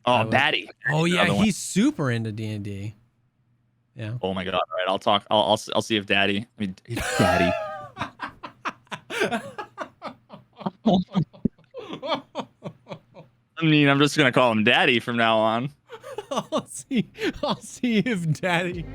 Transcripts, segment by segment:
Oh, Daddy. Oh yeah, Another one. he's super into D&D. Yeah. Oh my God! All right, I'll talk. I'll see if Daddy. I mean, Daddy. I mean, I'm just gonna call him Daddy from now on. I'll see if Daddy.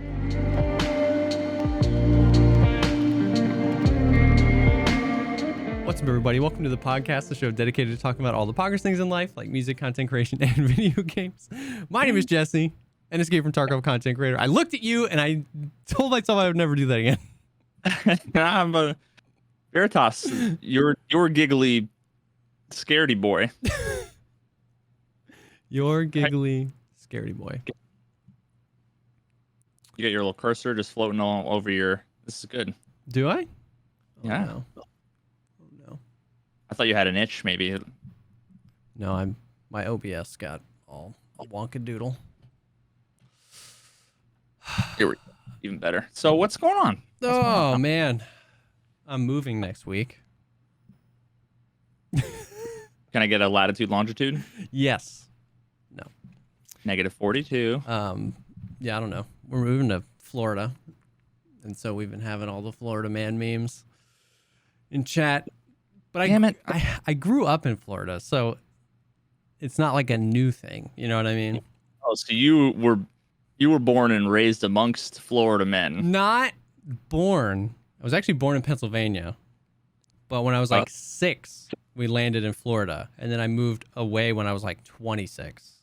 What's up, everybody? Welcome to the podcast, the show dedicated to talking about all the poggers things in life, like music, content creation, and video games. My name is Jesse, an Escape from Tarvkov content creator. I looked at you and I told myself I would never do that again. I'm a Veritas. You're giggly, scaredy boy. You're giggly, scaredy boy. You got your little cursor just floating all over your. This is good. Do I? Yeah. No. Oh, no. I thought you had an itch, maybe. No, my OBS got all wonkadoodle. Here we go. Even better. So what's going on? Oh man, I'm moving next week. Can I get a latitude, longitude? Yes. No. -42. Yeah, I don't know. We're moving to Florida, and so we've been having all the Florida man memes in chat. But Damn it. I grew up in Florida, so it's not like a new thing. You know what I mean? Oh, so you were born and raised amongst Florida men. Not born. I was actually born in Pennsylvania, but when I was like 6, we landed in Florida, and then I moved away when I was like 26.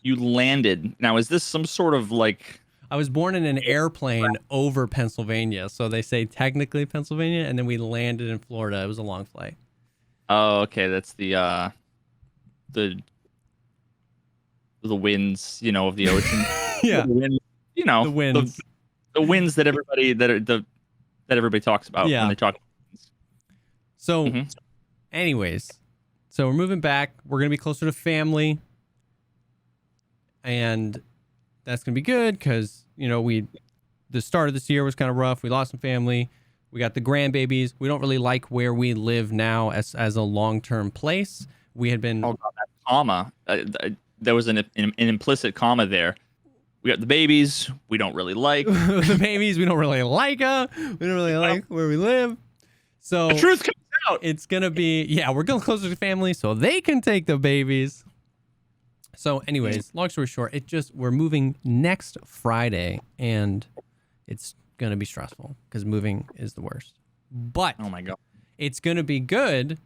You landed. Now, is this some sort of like... I was born in an airplane over Pennsylvania, so they say technically Pennsylvania, and then we landed in Florida. It was a long flight. Oh, okay. That's the winds, of the ocean. Yeah. The wind, the winds. The winds that everybody talks about when they talk. So, anyways, so we're moving back. We're gonna be closer to family, and that's gonna be good because the start of this year was kind of rough. We lost some family. We got the grandbabies. We don't really like where we live now as a long-term place. We had been. Oh God, that comma. There was an implicit comma there. We got the babies. We don't really like the babies. We don't really like them. We don't really like where we live. So the truth comes out. It's gonna be we're going closer to family so they can take the babies. So, anyways, long story short, we're moving next Friday, and it's gonna be stressful because moving is the worst. But oh my God, it's gonna be good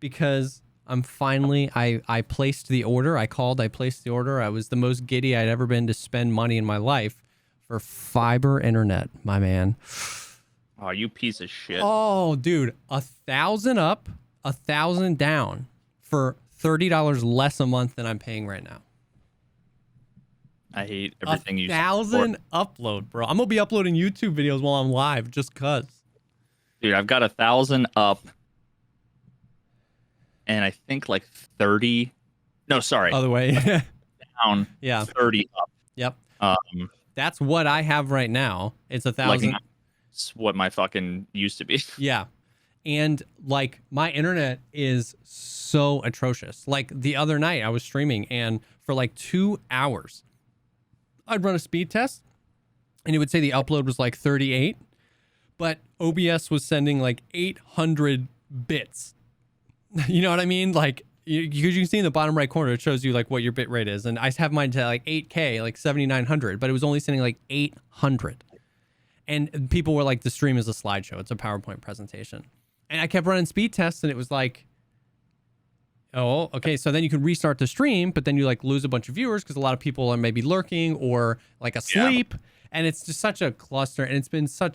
because I'm finally I placed the order. I placed the order. I was the most giddy I'd ever been to spend money in my life for fiber internet, my man. Oh, you piece of shit. Oh, dude, 1,000 up, 1,000 down for $30 less a month than I'm paying right now. I hate everything you 1,000 upload, bro. I'm gonna be uploading YouTube videos while I'm live just cause. Dude, I've got 1,000 up. And I think like 30. No, sorry. Other way. Down. Yeah. 30 up. Yep. That's what I have right now. It's 1,000. It's what my fucking used to be. Yeah. And like my internet is so atrocious. Like the other night I was streaming and for like 2 hours, I'd run a speed test and it would say the upload was like 38, but OBS was sending like 800 bits. You know what I mean? Like, because you can see in the bottom right corner, it shows you like what your bit rate is. And I have mine to like 8K, like 7,900, but it was only sending like 800. And people were like, the stream is a slideshow. It's a PowerPoint presentation. And I kept running speed tests and it was like, oh, okay. So then you can restart the stream, but then you like lose a bunch of viewers because a lot of people are maybe lurking or like asleep. Yeah. And it's just such a cluster. And it's been so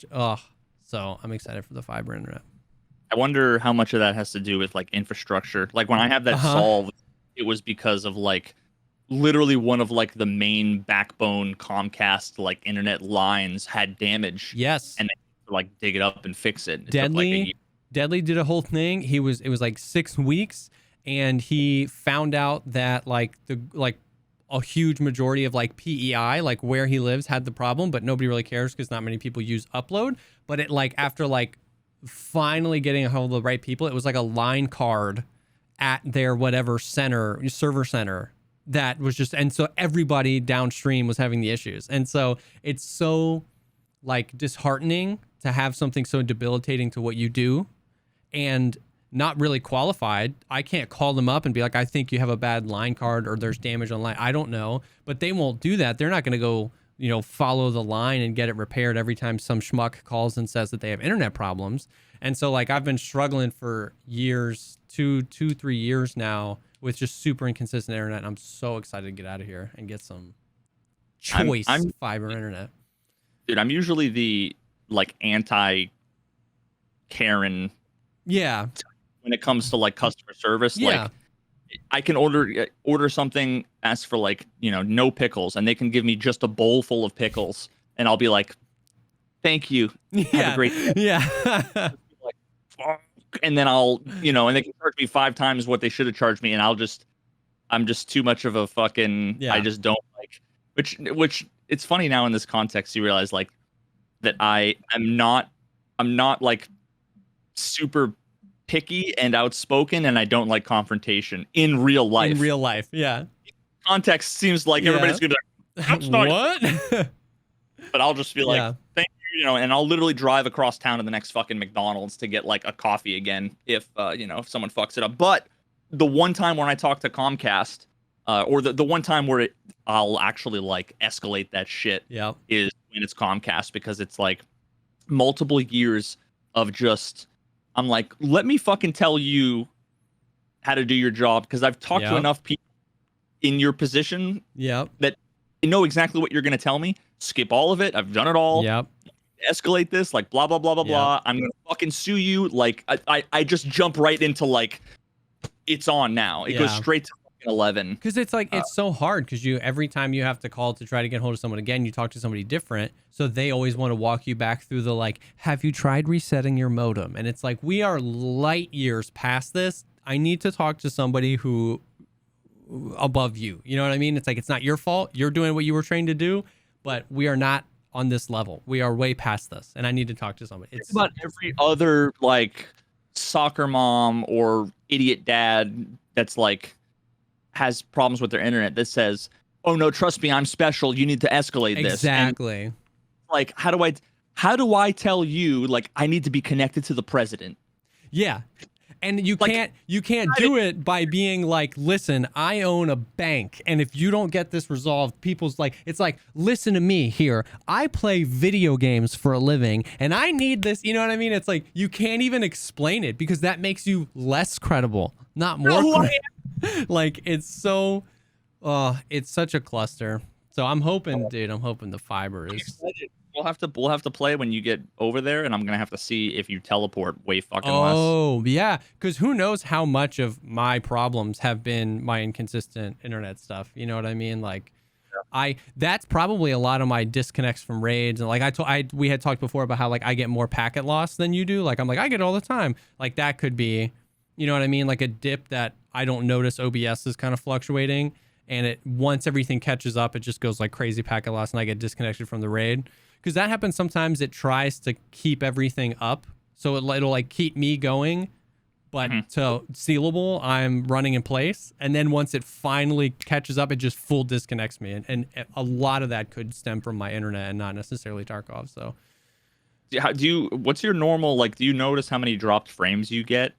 I'm excited for the fiber internet. I wonder how much of that has to do with like infrastructure. Like when I have that solved, it was because of like literally one of like the main backbone Comcast like internet lines had damage. Yes. And they had to, like dig it up and fix it. Deadly did a whole thing. It was like 6 weeks and he found out that like a huge majority of like PEI, like where he lives, had the problem, but nobody really cares because not many people use upload. But it like after like finally getting a hold of the right people, it was like a line card at their whatever server center that was just, and so everybody downstream was having the issues. And so it's so like disheartening to have something so debilitating to what you do and not really qualified. I can't call them up and be like, I think you have a bad line card or there's damage on line. I don't know, but they won't do that. They're not going to go, follow the line and get it repaired every time some schmuck calls and says that they have internet problems. And so like I've been struggling for years, 3 years now with just super inconsistent internet. And I'm so excited to get out of here and get some choice fiber internet. Dude, I'm usually the like anti Karen. Yeah. When it comes to like customer service, yeah. like I can order something, ask for like, no pickles, and they can give me just a bowl full of pickles, and I'll be like, thank you. Have a great day. Yeah. Like, fuck. And then I'll, and they can charge me 5 times what they should have charged me, and I'm just too much of a fucking, I just don't like, which it's funny now in this context, you realize like that I'm not like super picky and outspoken, and I don't like confrontation in real life. In real life, yeah. Context seems like everybody's gonna be like, that's not what? But I'll just be like, thank you, and I'll literally drive across town to the next fucking McDonald's to get like a coffee again if if someone fucks it up. But the one time when I talk to Comcast, or the one time where I'll actually like escalate that shit, is when it's Comcast, because it's like multiple years of just, I'm like, let me fucking tell you how to do your job, because I've talked to enough people in your position that know exactly what you're going to tell me. Skip all of it. I've done it all. Escalate this, like blah, blah, blah, blah, blah. I'm going to fucking sue you. Like, I just jump right into like, it's on now. It goes straight to 11. Because it's like, it's so hard, because every time you have to call to try to get hold of someone again, you talk to somebody different. So they always want to walk you back through the like, have you tried resetting your modem? And it's like, we are light years past this. I need to talk to somebody who above you. You know what I mean? It's like, it's not your fault. You're doing what you were trained to do, but we are not on this level. We are way past this, and I need to talk to somebody. It's about every other like soccer mom or idiot dad that's like has problems with their internet that says, oh no, trust me, I'm special, you need to escalate this. Exactly. And, like, how do I tell you like I need to be connected to the president? Yeah. And you can't do it by being like, listen, I own a bank, and if you don't get this resolved, people's like, it's like, listen to me here. I play video games for a living, and I need this. You know what I mean? It's like, you can't even explain it, because that makes you less credible, not more. Like, it's so, it's such a cluster. So I'm hoping, dude, the fiber is. We'll have to play when you get over there, and I'm gonna have to see if you teleport way fucking less. Oh yeah, because who knows how much of my problems have been my inconsistent internet stuff. You know what I mean? Like, that's probably a lot of my disconnects from raids, and like we had talked before about how like I get more packet loss than you do. Like I'm like, I get it all the time. Like that could be, you know what I mean? Like a dip that I don't notice. OBS is kind of fluctuating, and once everything catches up, it just goes like crazy packet loss, and I get disconnected from the raid. Because that happens sometimes. It tries to keep everything up, so it'll like keep me going, but to sealable, I'm running in place. And then once it finally catches up, it just full disconnects me. And a lot of that could stem from my internet and not necessarily Tarvkov. So, what's your normal, like, do you notice how many dropped frames you get?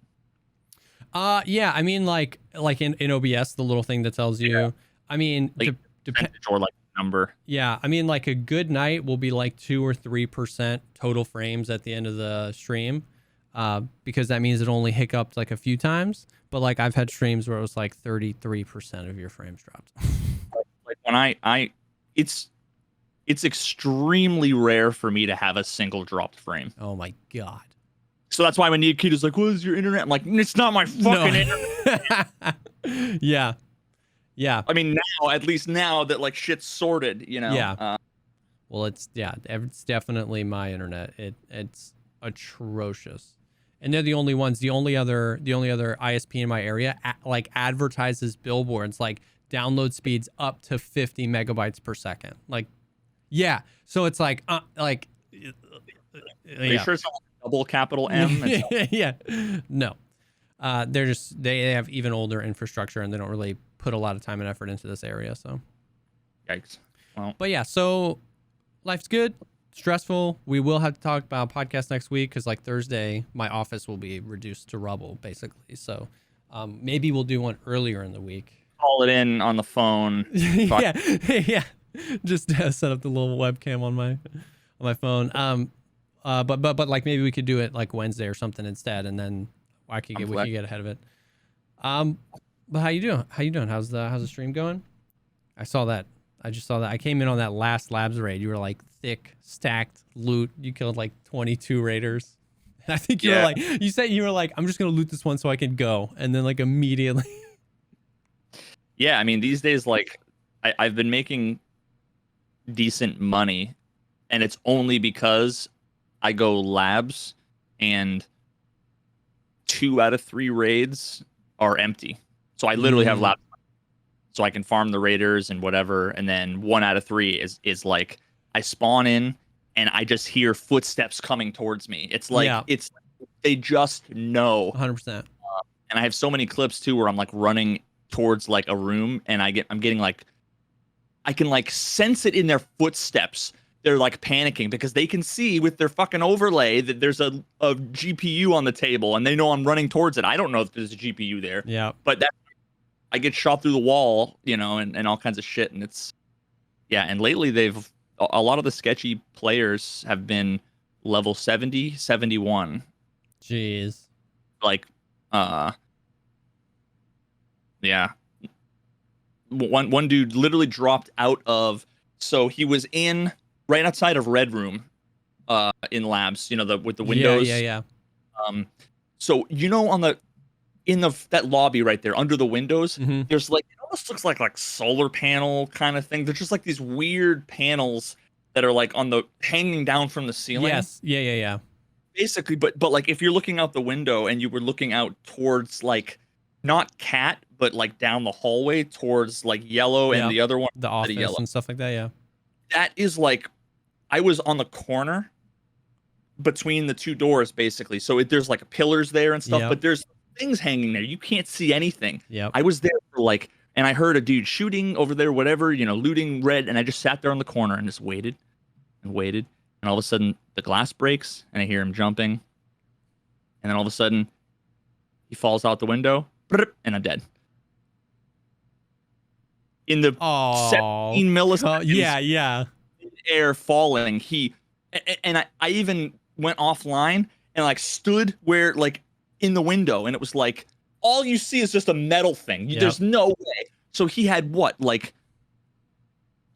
Yeah, I mean, like in OBS, the little thing that tells you. Yeah. I mean, like or like number. Yeah, I mean, like a good night will be like 2 or 3% total frames at the end of the stream, because that means it only hiccuped like a few times. But like I've had streams where it was like 33% of your frames dropped. Like when it's extremely rare for me to have a single dropped frame. Oh my god. So that's why when Nikita's like, "What is your internet?" I'm like, "It's not my fucking internet." Yeah. Yeah. I mean, at least now that like shit's sorted, you know. Yeah. Well, it's definitely my internet. It's atrocious, and they're the only ones. The only other ISP in my area like advertises billboards like download speeds up to 50 megabytes per second. Like, yeah. So it's like Are you sure it's not double capital M? Yeah. No. They have even older infrastructure, and they don't really put a lot of time and effort into this area. So, Yikes. Well, but yeah, so life's good, stressful. We will have to talk about podcast next week because like Thursday, my office will be reduced to rubble basically. So maybe we'll do one earlier in the week. Call it in on the phone. Yeah, yeah. Just set up the little webcam on my phone. But like maybe we could do it like Wednesday or something instead, and then we could get ahead of it. But how you doing? How's the stream going? I just saw that. I came in on that last labs raid. You were like thick stacked loot. You killed like 22 raiders. And I think you were like, I'm just gonna loot this one so I can go, and then like immediately. Yeah, I mean these days like I've been making decent money, and it's only because I go labs and 2 out of 3 raids are empty. So I literally have labs, so I can farm the raiders and whatever, and then 1 out of 3 is like I spawn in and I just hear footsteps coming towards me. It's like they just know 100%. And I have so many clips too where I'm like running towards like a room, and I'm getting like I can like sense it in their footsteps. They're like panicking because they can see with their fucking overlay that there's a GPU on the table, and they know I'm running towards it. I don't know if there's a GPU there. Yeah. But I get shot through the wall, you know, and all kinds of shit. And it's, yeah. And lately a lot of the sketchy players have been level 70, 71. Jeez. Like, yeah. One dude literally dropped out of, so he was in right outside of Red Room, in labs, you know, with the windows. Yeah. So you know, that lobby right there under the windows, there's like, it almost looks like solar panel kind of thing. There's just like these weird panels that are like hanging down from the ceiling. Yes. Yeah. Basically, but like if you're looking out the window and you were looking out towards like not Cat, but like down the hallway towards like Yellow and the other one, the office and stuff like that. Yeah. That is like, I was on the corner between the 2 doors basically. So there's like pillars there and stuff, but there's things hanging there. You can't see anything. Yeah. I was there for like, and I heard a dude shooting over there, whatever, you know, looting red. And I just sat there on the corner and just waited. And all of a sudden the glass breaks and I hear him jumping. And then all of a sudden he falls out the window and I'm dead. In the 17 milliseconds, yeah, air falling, I even went offline and like stood where like in the window, and it was like all you see is just a metal thing. There's no way. So he had what, like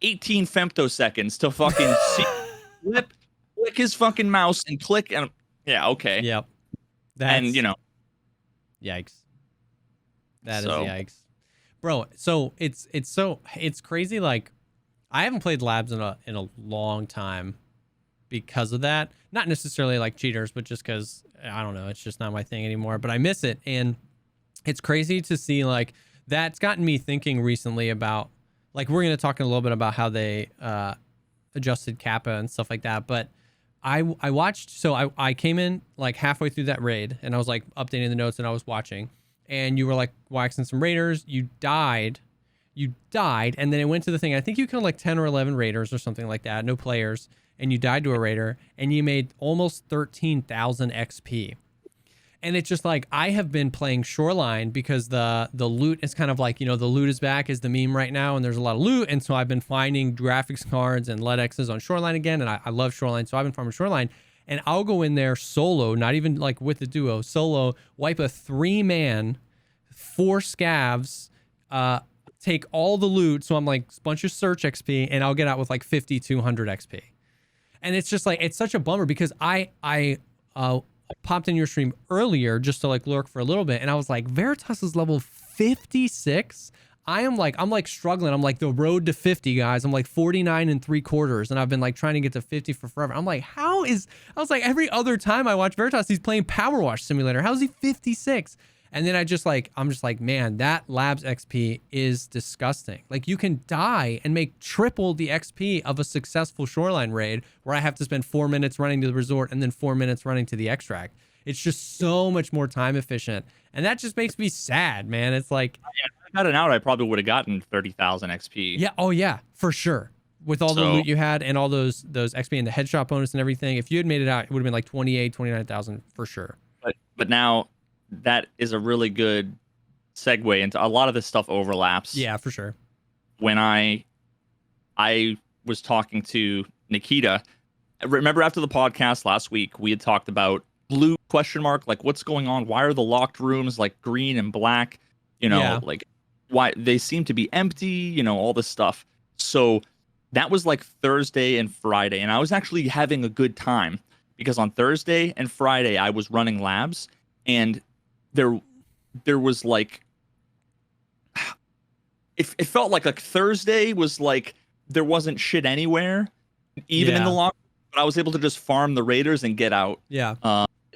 18 femtoseconds to fucking click his fucking mouse and click, and okay. Yep. And you know, yikes. That is yikes. Bro, so it's crazy. Like, I haven't played labs in a long time because of that. Not necessarily like cheaters, but just because I don't know, it's just not my thing anymore. But I miss it, and it's crazy to see like that's gotten me thinking recently about like we're gonna talk a little bit about how they adjusted Kappa and stuff like that. But I watched, so I came in like halfway through that raid, and I was like updating the notes, and I was watching. And you were like waxing some raiders, you died, and then it went to the thing. I think you killed like 10 or 11 raiders or something like that, no players, and you died to a raider, and you made almost 13,000 XP. And it's just like, I have been playing Shoreline because the loot is kind of like, you know, the loot is back is the meme right now, and there's a lot of loot, and so I've been finding graphics cards and LEDXs on Shoreline again, and I love Shoreline, so I've been farming Shoreline. And I'll go in there solo, not even like with the duo, solo, wipe a 3-man, 4 scavs, take all the loot. So I'm like a bunch of search XP, and I'll get out with like 5,200 XP. And it's just like, it's such a bummer because I popped in your stream earlier just to like lurk for a little bit. And I was like, Veritas is level 56. I'm like struggling. I'm like the road to 50, guys. I'm like 49 3/4, and I've been like trying to get to 50 for forever. I'm like, I was like, every other time I watch Veritas, he's playing Power Wash Simulator. How is he 56? And then I'm just like, man, that labs XP is disgusting. Like, you can die and make triple the XP of a successful Shoreline raid where I have to spend 4 minutes running to the resort and then 4 minutes running to the extract. It's just so much more time efficient. And that just makes me sad, man. It's like, got it out, I probably would have gotten 30,000 XP. Yeah. Oh yeah, for sure. With all the loot you had and all those XP and the headshot bonus and everything, if you had made it out, it would have been like 29,000 for sure. But now that is a really good segue into a lot of this stuff overlaps. Yeah, for sure. When I was talking to Nikita, remember after the podcast last week, we had talked about blue ? Like what's going on? Why are the locked rooms like green and black? Like why they seem to be empty, all this stuff. So that was like Thursday and Friday, and I was actually having a good time because on Thursday and Friday I was running labs, and there was like it felt like Thursday was like there wasn't shit anywhere, even in the lock. But I was able to just farm the raiders and get out. Yeah.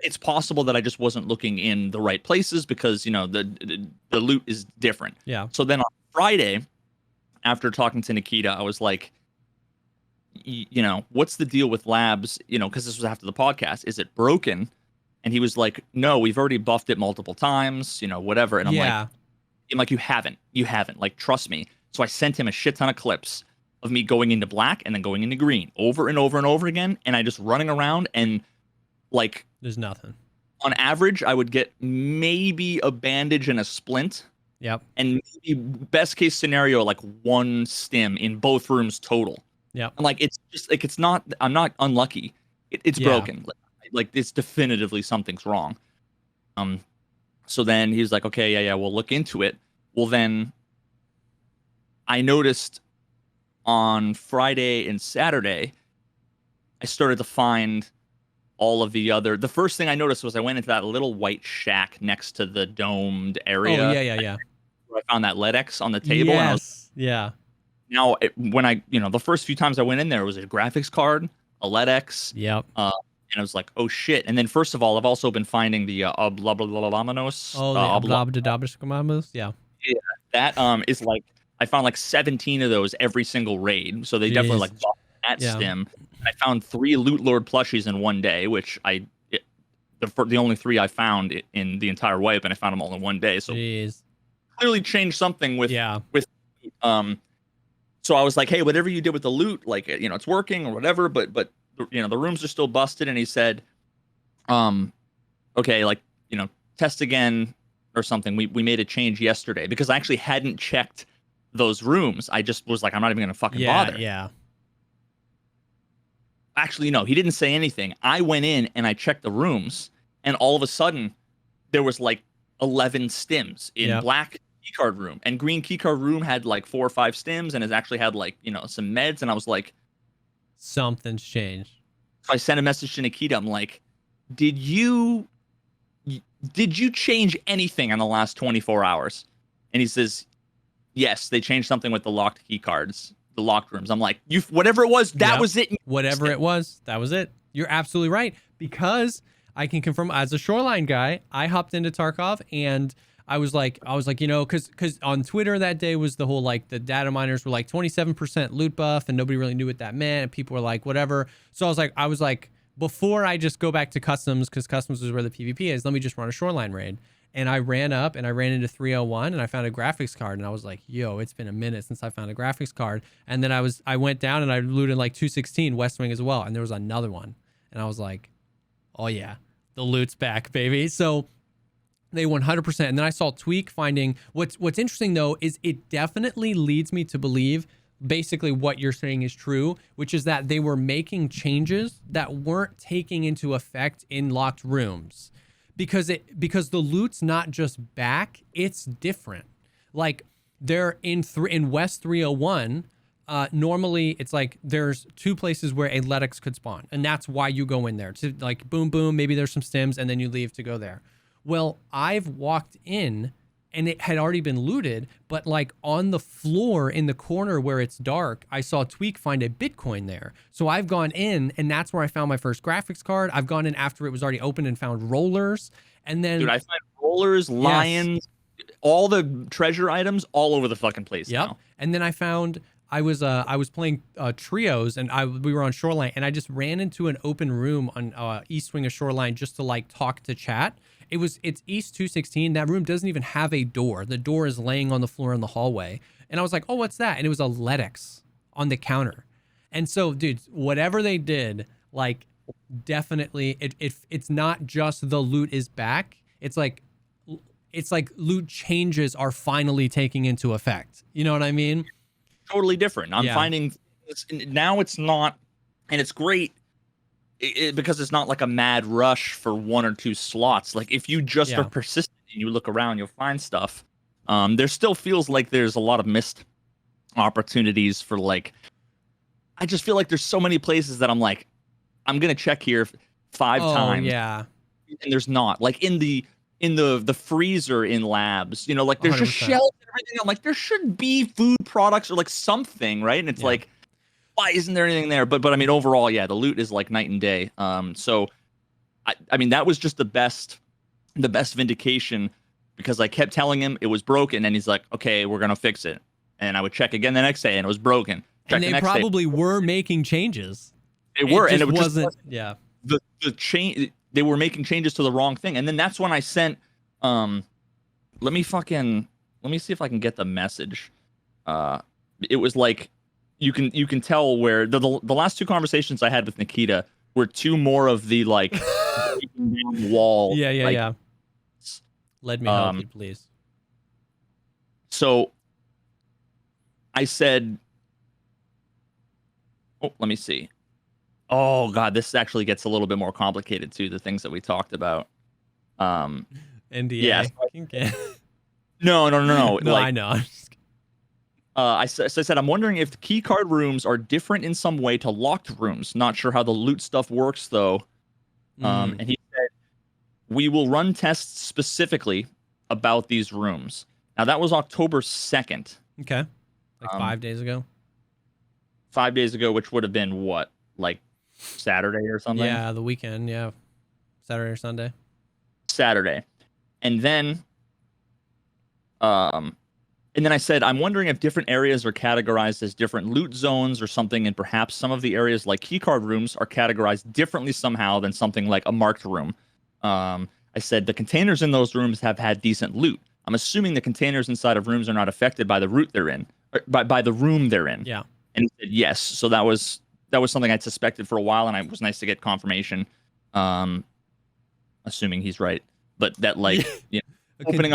It's possible that I just wasn't looking in the right places because the loot is different. Yeah. So then on Friday, after talking to Nikita, I was like, what's the deal with labs? Because this was after the podcast. Is it broken? And he was like, no, we've already buffed it multiple times. Whatever. And I'm like, you haven't. Like, trust me. So I sent him a shit ton of clips of me going into black and then going into green over and over and over again, and I just running around and like there's nothing. On average, I would get maybe a bandage and a splint. Yep. And maybe best case scenario, like one stim in both rooms total. Yep. And like it's just like I'm not unlucky. It's broken. Like it's definitively something's wrong. So then he was like, okay, yeah, we'll look into it. Well, then I noticed on Friday and Saturday, I started to find all of the first thing I noticed was I went into that little white shack next to the domed area. Oh, yeah. Where I found that LEDX on the table. Yes. Yeah. Now, when I, the first few times I went in there, it was a graphics card, a LEDX. Yep. And I was like, oh shit. And then first of all, I've also been finding the Oblablablamanos. Oh, the Oblablablamanos. Yeah. Yeah. That is like, I found like 17 of those every single raid. So they definitely like bought that stim. And I found 3 Loot Lord plushies in one day, which the only 3 I found in the entire wipe, and I found them all in one day. So clearly changed something with. So I was like, hey, whatever you did with the loot, like, it's working or whatever, but the rooms are still busted. And he said, okay, like, test again or something. We made a change yesterday because I actually hadn't checked those rooms. I just was like, I'm not even gonna fucking bother. Yeah. Actually, no, he didn't say anything. I went in and I checked the rooms, and all of a sudden there was like 11 stims in black keycard room, and green keycard room had like 4 or 5 stims, and it actually had like, some meds. And I was like, something's changed. So I sent a message to Nikita. I'm like, did you change anything in the last 24 hours? And he says, yes, they changed something with the locked key cards, the locked rooms. I'm like, whatever it was, that was it. Whatever it was, that was it. You're absolutely right, because I can confirm as a Shoreline guy, I hopped into Tarvkov and I was like, because on Twitter that day was the whole like the data miners were like 27% loot buff and nobody really knew what that meant. And people were like, whatever. So I was like, before I just go back to customs, because customs is where the PvP is, let me just run a Shoreline raid. And I ran up and I ran into 301 and I found a graphics card, and I was like, yo, it's been a minute since I found a graphics card. And then I went down and I looted like 216 West Wing as well, and there was another one. And I was like, oh yeah, the loot's back, baby. So they 100%. And then I saw Tweak finding what's interesting though is it definitely leads me to believe basically what you're saying is true, which is that they were making changes that weren't taking into effect in locked rooms. Because the loot's not just back, it's different. Like they're in West 301, normally it's like there's 2 places where a LEDX could spawn, and that's why you go in there to like boom boom, maybe there's some stims, and then you leave to go there. Well, I've walked in and it had already been looted, but like on the floor in the corner where it's dark, I saw Tweak find a Bitcoin there. So I've gone in, and that's where I found my first graphics card. I've gone in after it was already open and found rollers. And then dude, I find rollers, lions, all the treasure items all over the fucking place. Yep. Now. And then I found I was playing trios, and we were on Shoreline, and I just ran into an open room on East Wing of Shoreline just to like talk to chat. it's East 216. That room doesn't even have a door. The door is laying on the floor in the hallway. And I was like, oh, what's that? And it was a LEDX on the counter. And so, dude, whatever they did, like, definitely, it's not just the loot is back. It's like loot changes are finally taking into effect. You know what I mean? Totally different. I'm finding now it's not, and it's great because it's not like a mad rush for 1 or 2 slots. Like if you just are persistent and you look around, you'll find stuff. There still feels like there's a lot of missed opportunities for like. I just feel like there's so many places that I'm like, I'm gonna check here 5 times. Yeah. And there's not, like in the freezer in labs, you know, like there's 100%. Just shells and everything. I'm like, there should be food products or like something, right? And it's like, why isn't there anything there? But I mean, overall, yeah, the loot is like night and day. So I mean, that was just the best vindication because I kept telling him it was broken, and he's like, okay, we're gonna fix it. And I would check again the next day, and it was broken. And they probably were making changes. They were, and it wasn't. The change. They were making changes to the wrong thing, and then that's when I sent. Let me see if I can get the message. It was like, you can tell where the last 2 conversations I had with Nikita were 2 more of the like wall. Yeah. Let me help you, please. So I said, oh, let me see. Oh God, this actually gets a little bit more complicated too. The things that we talked about. NDA. Yeah. No. No, like, I know. I said, I'm wondering if the key card rooms are different in some way to locked rooms. Not sure how the loot stuff works though. And he said, we will run tests specifically about these rooms. Now that was October 2nd. Okay. Like 5 days ago. 5 days ago, which would have been what, like Saturday or something? Yeah, the weekend. Yeah, Saturday or Sunday. Saturday, and then I said, I'm wondering if different areas are categorized as different loot zones or something, and perhaps some of the areas like keycard rooms are categorized differently somehow than something like a marked room. I said the containers in those rooms have had decent loot. I'm assuming the containers inside of rooms are not affected by the route they're in, or by the room they're in. Yeah. And he said yes. So that was something I'd suspected for a while, and it was nice to get confirmation. Assuming he's right, but that like you know, opening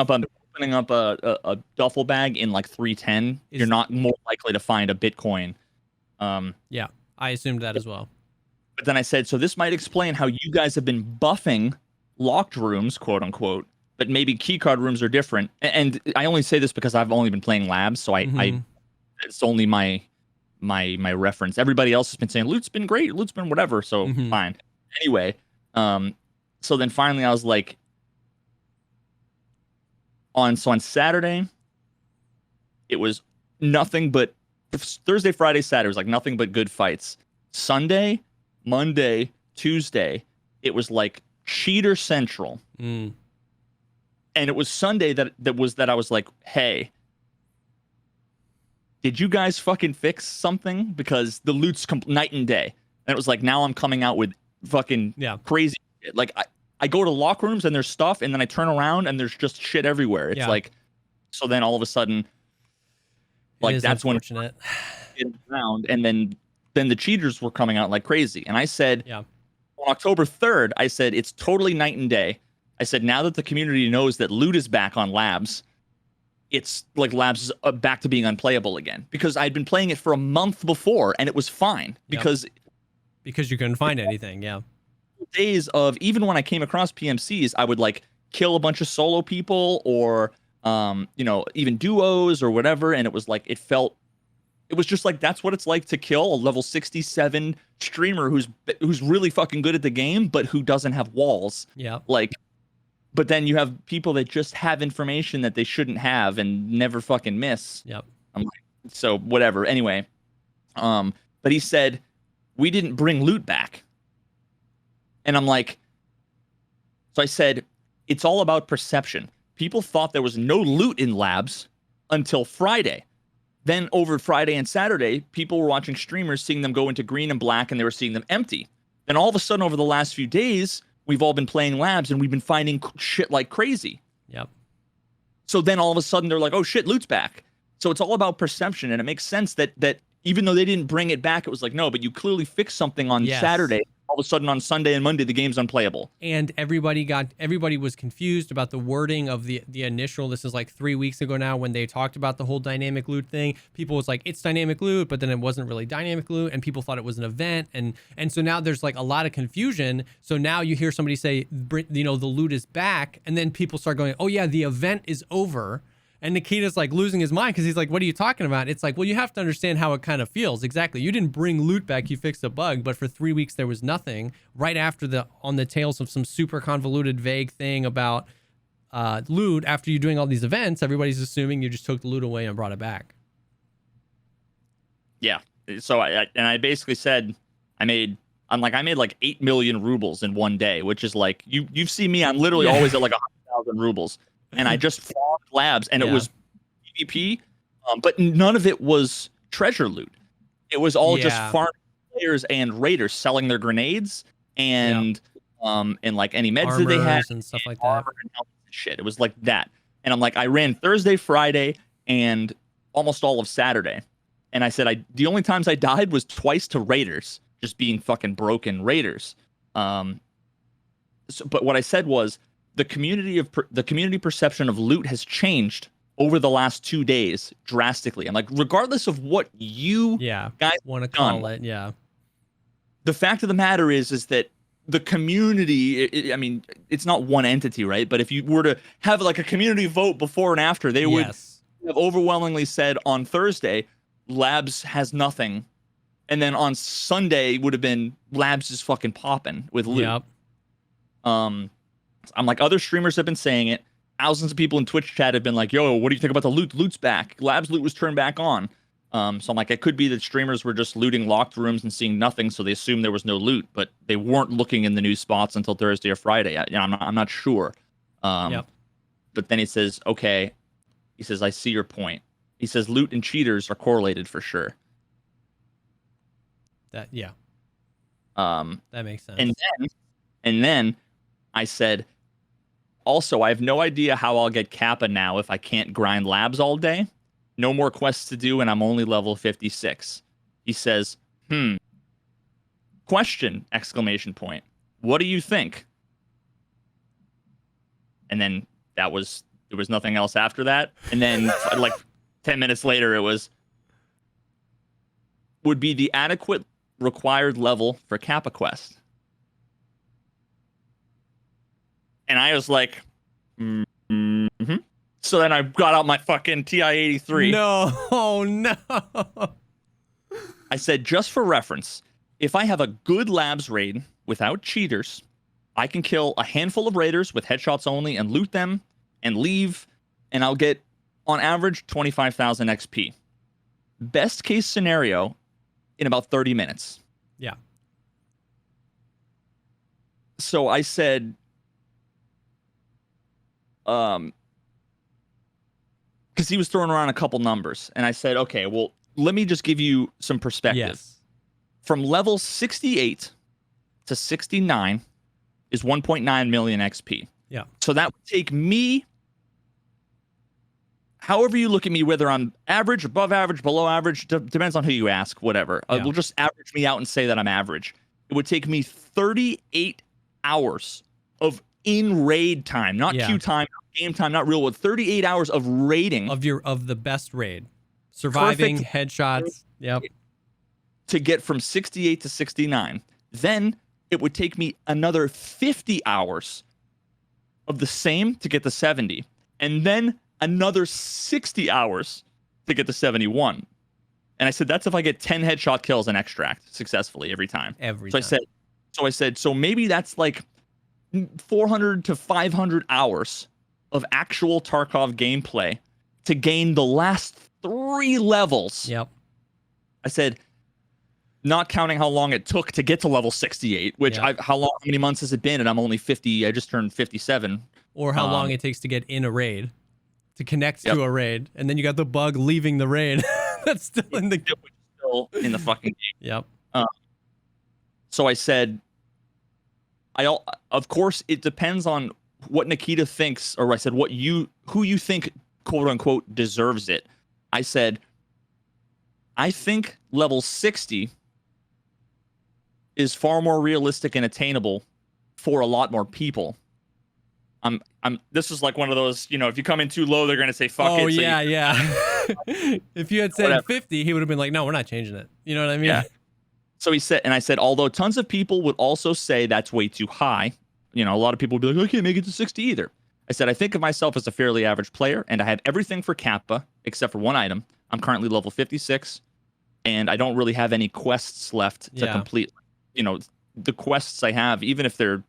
up a duffel bag in like 310, you're not more likely to find a Bitcoin. Yeah, I assumed that as well. But then I said, so this might explain how you guys have been buffing locked rooms, quote unquote, but maybe keycard rooms are different. And I only say this because I've only been playing labs, so I it's only my reference. Everybody else has been saying loot's been great, loot's been whatever, so fine. Anyway, so then finally I was like, on Saturday, it was nothing but Thursday, Friday, Saturday was like nothing but good fights. Sunday, Monday, Tuesday, it was like cheater central. And it was Sunday that I was like, hey, did you guys fucking fix something? Because the loot's night and day. And it was like, now I'm coming out with fucking crazy shit. Like I go to lock rooms and there's stuff, and then I turn around and there's just shit everywhere. It's like, so then all of a sudden, like that's when it around, and then the cheaters were coming out like crazy. And I said, on October 3rd, I said, it's totally night and day. I said, now that the community knows that loot is back on labs, it's like labs is back to being unplayable again, because I'd been playing it for a month before and it was fine because you couldn't find anything. Yeah. Days of, even when I came across PMCs, I would like kill a bunch of solo people or even duos or whatever, and it was like it was just like that's what it's like to kill a level 67 streamer who's really fucking good at the game but who doesn't have walls. But then you have people that just have information that they shouldn't have and never fucking miss. I'm like, so whatever. Anyway, but he said we didn't bring loot back. And I'm like, so I said, it's all about perception. People thought there was no loot in labs until Friday. Then over Friday and Saturday, people were watching streamers, seeing them go into green and black, and they were seeing them empty. Then all of a sudden, over the last few days, we've all been playing labs and we've been finding shit like crazy. Yep. So then all of a sudden they're like, oh shit, loot's back. So it's all about perception, and it makes sense that even though they didn't bring it back, it was like, no, but you clearly fixed something on Saturday. All of a sudden on Sunday and Monday, the game's unplayable. And everybody was confused about the wording of the initial. This is like 3 weeks ago now when they talked about the whole dynamic loot thing. People was like, it's dynamic loot, but then it wasn't really dynamic loot, and people thought it was an event. And so now there's like a lot of confusion. So now you hear somebody say, the loot is back, and then people start going, oh yeah, the event is over. And Nikita's like losing his mind because he's like, what are you talking about? It's like, well, you have to understand how it kind of feels. Exactly. You didn't bring loot back. You fixed a bug. But for 3 weeks, there was nothing. Right after on the tails of some super convoluted, vague thing about loot, after you're doing all these events, everybody's assuming you just took the loot away and brought it back. Yeah. So I basically said I made like 8 million rubles in one day, which is like, you've seen me. I'm literally always at like 100,000 rubles. And I just farmed labs, and it was PvP, but none of it was treasure loot. It was all just farming players and raiders selling their grenades and like any meds that they had and stuff like that. And shit. It was like that. And I'm like, I ran Thursday, Friday, and almost all of Saturday. And I said the only times I died was twice to raiders, just being fucking broken raiders. But what I said was, the community perception of loot has changed over the last 2 days drastically. I'm like, regardless of what you guys want to call it, the fact of the matter is that the community, it's not one entity, right? But if you were to have like a community vote before and after, they would have overwhelmingly said on Thursday, Labs has nothing. And then on Sunday would have been Labs is fucking popping with loot. Yep. I'm like, other streamers have been saying it. Thousands of people in Twitch chat have been like, yo, what do you think about the loot? Loot's back. Labs loot was turned back on. So I'm like, it could be that streamers were just looting locked rooms and seeing nothing, so they assumed there was no loot, but they weren't looking in the new spots until Thursday or Friday. I'm not sure. But then he says, okay. He says, I see your point. He says, loot and cheaters are correlated for sure. That makes sense. And then I said, also, I have no idea how I'll get Kappa now if I can't grind labs all day. No more quests to do, and I'm only level 56. He says, question, exclamation point. What do you think? And then there was nothing else after that. And then like 10 minutes later, it was, would be the adequate required level for Kappa quest. And I was like, mm-hmm. So then I got out my fucking TI-83. No. I said, just for reference, if I have a good labs raid without cheaters, I can kill a handful of raiders with headshots only and loot them and leave, and I'll get, on average, 25,000 XP. Best case scenario, in about 30 minutes. Yeah. So I said, because he was throwing around a couple numbers, and I said, okay, well, let me just give you some perspective. Yes. From level 68 to 69 is 1.9 million XP. Yeah. So that would take me, however you look at me, whether I'm average, above average, below average, depends on who you ask, whatever. We'll just average me out and say that I'm average. It would take me 38 hours of in-raid time, not queue time, not game time, not real world. 38 hours of raiding. Of the best raid. Surviving, headshots. Yep. To get from 68 to 69. Then it would take me another 50 hours of the same to get to 70. And then another 60 hours to get to 71. And I said, that's if I get 10 headshot kills and extract successfully every time. So I said, so maybe that's like 400 to 500 hours of actual Tarkov gameplay to gain the last 3 levels. Yep. I said, not counting how long it took to get to level 68, which how many months has it been? And I'm only 50. I just turned 57. Or how long it takes to get in a raid, to connect to a raid, and then you got the bug leaving the raid. That's still in the fucking game. Yep. So I said, of course, it depends on what Nikita thinks, or I said, who you think, quote unquote, deserves it. I said, I think level 60 is far more realistic and attainable for a lot more people. This is like one of those, if you come in too low, they're going to say, fuck it. Oh, yeah, yeah. If you had said whatever. 50, he would have been like, no, we're not changing it. You know what I mean? Yeah. So he said, and I said, although tons of people would also say that's way too high, a lot of people would be like, I can't make it to 60 either. I said, I think of myself as a fairly average player, and I have everything for Kappa except for one item. I'm currently level 56, and I don't really have any quests left to complete. The quests I have, even if they're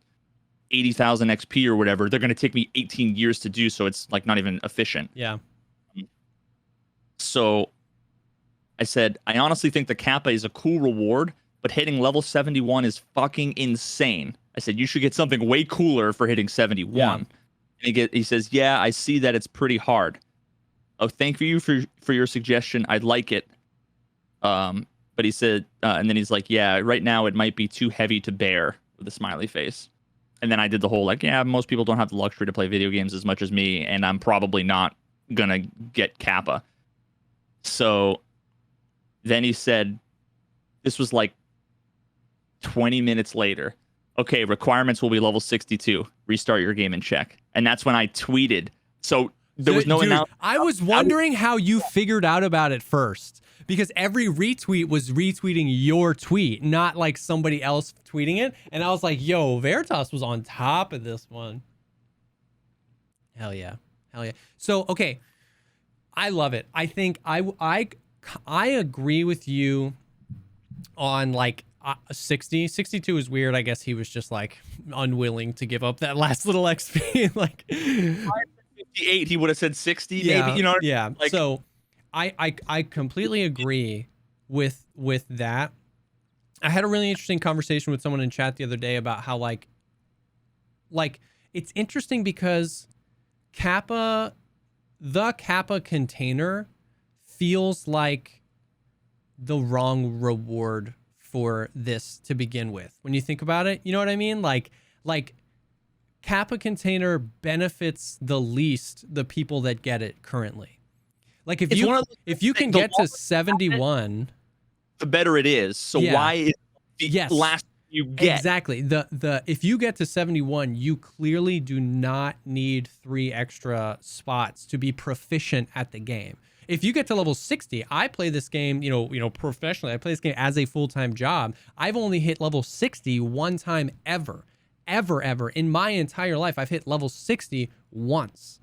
80,000 XP or whatever, they're going to take me 18 years to do, so it's like not even efficient. Yeah. So I said, I honestly think the Kappa is a cool reward, but hitting level 71 is fucking insane. I said, you should get something way cooler for hitting 71. Yeah. And he says, yeah, I see that it's pretty hard. Oh, thank you for your suggestion. I'd like it. But he said, and then he's like, yeah, right now it might be too heavy to bear, with a smiley face. And then I did the whole most people don't have the luxury to play video games as much as me, and I'm probably not gonna get Kappa. So then he said, this was like 20 minutes later. Okay, requirements will be level 62. Restart your game and check. And that's when I tweeted. So there was no announcement. I was wondering how you figured out about it first, because every retweet was retweeting your tweet, not like somebody else tweeting it. And I was like, yo, Veritas was on top of this one. Hell yeah. Hell yeah. So, okay. I love it. I think I agree with you on like 60. 62 is weird. I guess he was just like unwilling to give up that last little XP. Like 58, he would have said 60, yeah, maybe. Yeah. Like, so I completely agree with that. I had a really interesting conversation with someone in chat the other day about how like it's interesting because the Kappa container feels like the wrong reward for this to begin with. When you think about it, you know what I mean? Like Kappa container benefits the least the people that get it currently. Like if you can get to 71, the better it is. So why is the last you get? Exactly. The if you get to 71, you clearly do not need 3 extra spots to be proficient at the game. If you get to level 60, I play this game, professionally. I play this game as a full-time job. I've only hit level 60 one time ever in my entire life. I've hit level 60 once.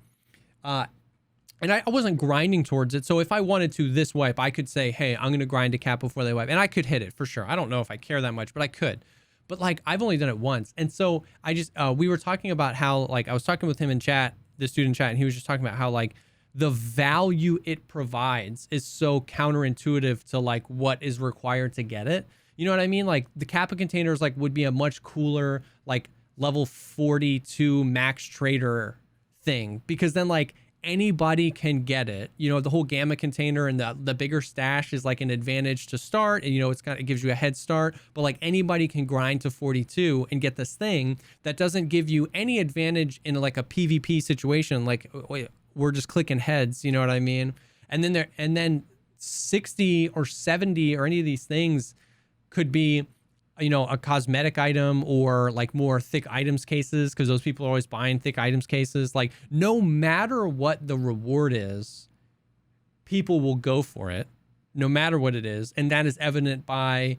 And I wasn't grinding towards it. So if I wanted to this wipe, I could say, hey, I'm going to grind a cap before they wipe. And I could hit it for sure. I don't know if I care that much, but I could. But like, I've only done it once. And so I just, we were talking about how, like, I was talking with him in chat, the student chat, and he was just talking about how, like, the value it provides is so counterintuitive to, like, what is required to get it. You know what I mean? Like, the Kappa containers, like, would be a much cooler, like, level 42 max trader thing. Because then, like, anybody can get it. The whole gamma container and the bigger stash is like an advantage to start, and it gives you a head start, but like anybody can grind to 42 and get this thing that doesn't give you any advantage in like a PvP situation. Like, wait, we're just clicking heads, you know what I mean? And then 60 or 70 or any of these things could be a cosmetic item or like more thick items cases, because those people are always buying thick items cases. Like, no matter what the reward is, people will go for it, no matter what it is. And that is evident by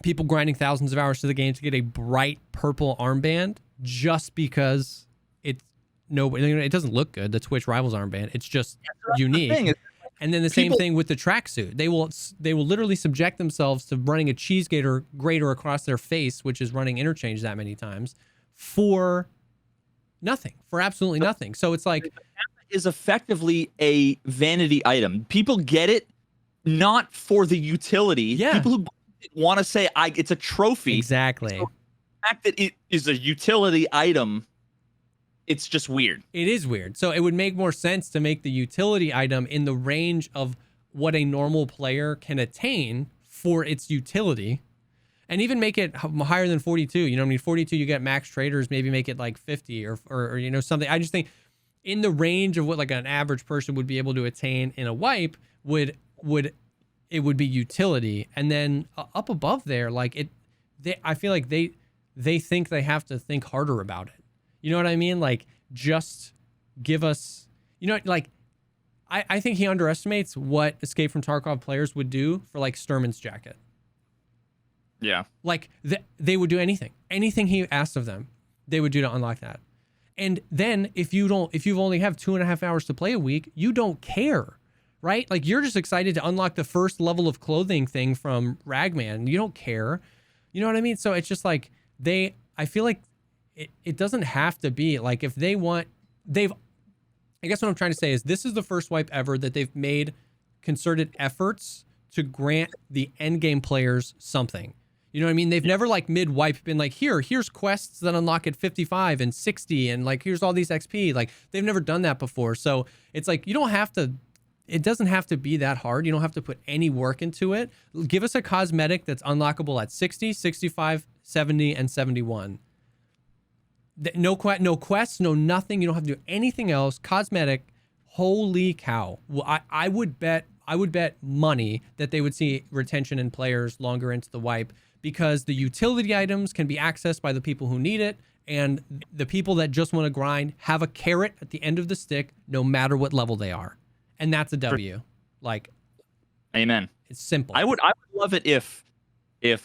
people grinding thousands of hours to the game to get a bright purple armband just because it doesn't look good, the Twitch Rivals armband. It's just unique. And then the same thing with the tracksuit. They will literally subject themselves to running a cheese grater across their face, which is running interchange that many times, for nothing, for absolutely nothing. So it's like, is effectively a vanity item. People get it not for the utility. Yeah. People who want to say it's a trophy. Exactly. So the fact that it is a utility item, it's just weird. It is weird. So it would make more sense to make the utility item in the range of what a normal player can attain for its utility. And even make it higher than 42. You know what I mean? 42, you get max traders, maybe make it like 50 or you know, something. I just think in the range of what like an average person would be able to attain in a wipe would be utility. And then up above there, like I feel like they think they have to think harder about it. You know what I mean? Like, just give us, you know, like, I think he underestimates what Escape from Tarkov players would do for like Sturman's jacket. Yeah. Like they would do anything he asked of them, they would do to unlock that. And then if you've only have 2.5 hours to play a week, you don't care, right? Like, you're just excited to unlock the first level of clothing thing from Ragman. You don't care. You know what I mean? So it's just like I feel like it doesn't have to be like, if I guess what I'm trying to say is this is the first wipe ever that they've made concerted efforts to grant the endgame players something. You know what I mean? They've never like mid-wipe been like, here's quests that unlock at 55 and 60 and like, here's all these XP. Like, they've never done that before. So it's like, it doesn't have to be that hard. You don't have to put any work into it. Give us a cosmetic that's unlockable at 60, 65, 70, and 71. No quests, no nothing. You don't have to do anything else. Cosmetic. Holy cow. Well, I would bet money that they would see retention in players longer into the wipe, because the utility items can be accessed by the people who need it, and the people that just want to grind have a carrot at the end of the stick no matter what level they are. And that's a W. Like, amen. It's simple. I would love it if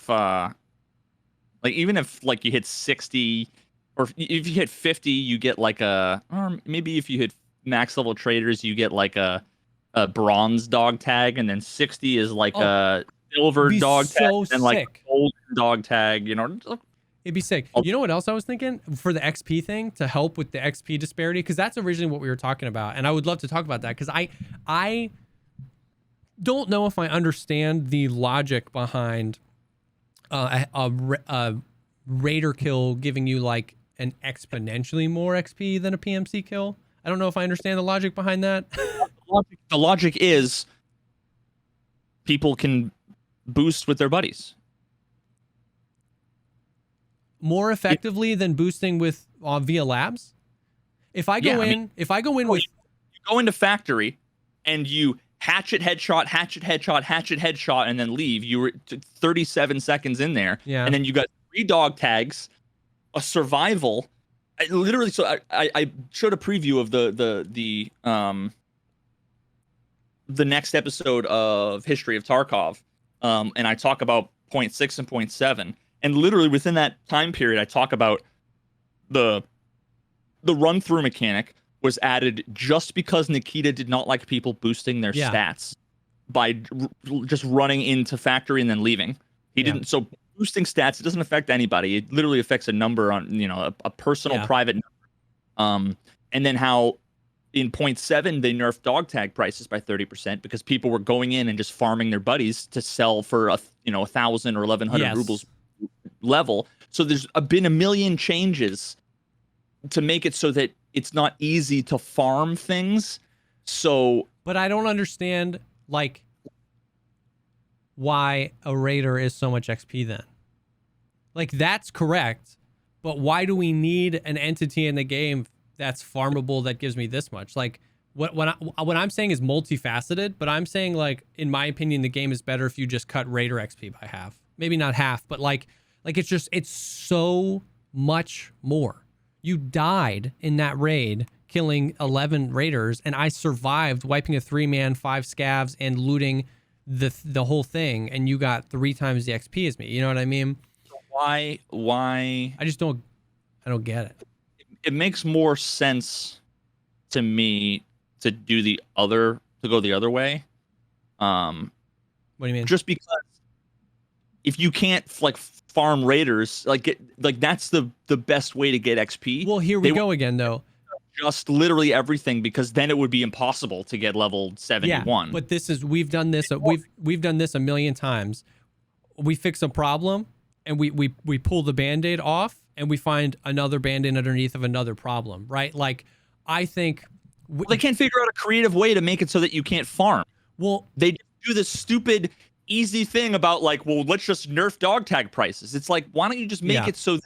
like, even if like you hit 60, or if you hit 50, you get like or maybe if you hit max level traders, you get like a bronze dog tag, and then 60 is like a silver dog tag, and like a golden dog tag, you know. It'd be sick. You know what else I was thinking for the XP thing to help with the XP disparity? Because that's originally what we were talking about, and I would love to talk about that, because I don't know if I understand the logic behind a raider kill giving you like an exponentially more XP than a PMC kill. I don't know if I understand the logic behind that. The logic is people can boost with their buddies more effectively than boosting with via labs. If I go with you go into factory and you hatchet headshot, and then leave. You were 37 seconds in there, and then you got 3 dog tags, a survival. Literally, so I showed a preview of the next episode of History of Tarkov, and I talk about 0.6 and 0.7. And literally within that time period, I talk about the run-through mechanic was added just because Nikita did not like people boosting their stats by just running into factory and then leaving. He didn't. So boosting stats, it doesn't affect anybody. It literally affects a number on, you know, a personal private number. And then how in 0.7 they nerfed dog tag prices by 30% because people were going in and just farming their buddies to sell for 1,000 or 1,100 rubles level. So there's been a million changes to make it so that it's not easy to farm things. So, but I don't understand like why a raider is so much XP then. Like, that's correct, but why do we need an entity in the game that's farmable that gives me this much? Like, what I'm saying is multifaceted, but I'm saying, like, in my opinion, the game is better if you just cut raider XP by half. Maybe not half, but like it's so much more. You died in that raid killing 11 raiders, and I survived wiping a 3-man, 5 scavs, and looting the whole thing, and you got 3 times the XP as me. You know what I mean? Why? I don't get it. It makes more sense to me to go the other way. What do you mean? Just because if you can't like farm raiders, like that's the best way to get XP. Well, here we go again though. Just literally everything, because then it would be impossible to get level 71. Yeah, but we've done this a million times. We fix a problem and we pull the band-aid off and we find another band-aid underneath of another problem, right? Like, I think they can't figure out a creative way to make it so that you can't farm. Well, they do this stupid easy thing about like, well, let's just nerf dog tag prices. It's like, why don't you just make it so that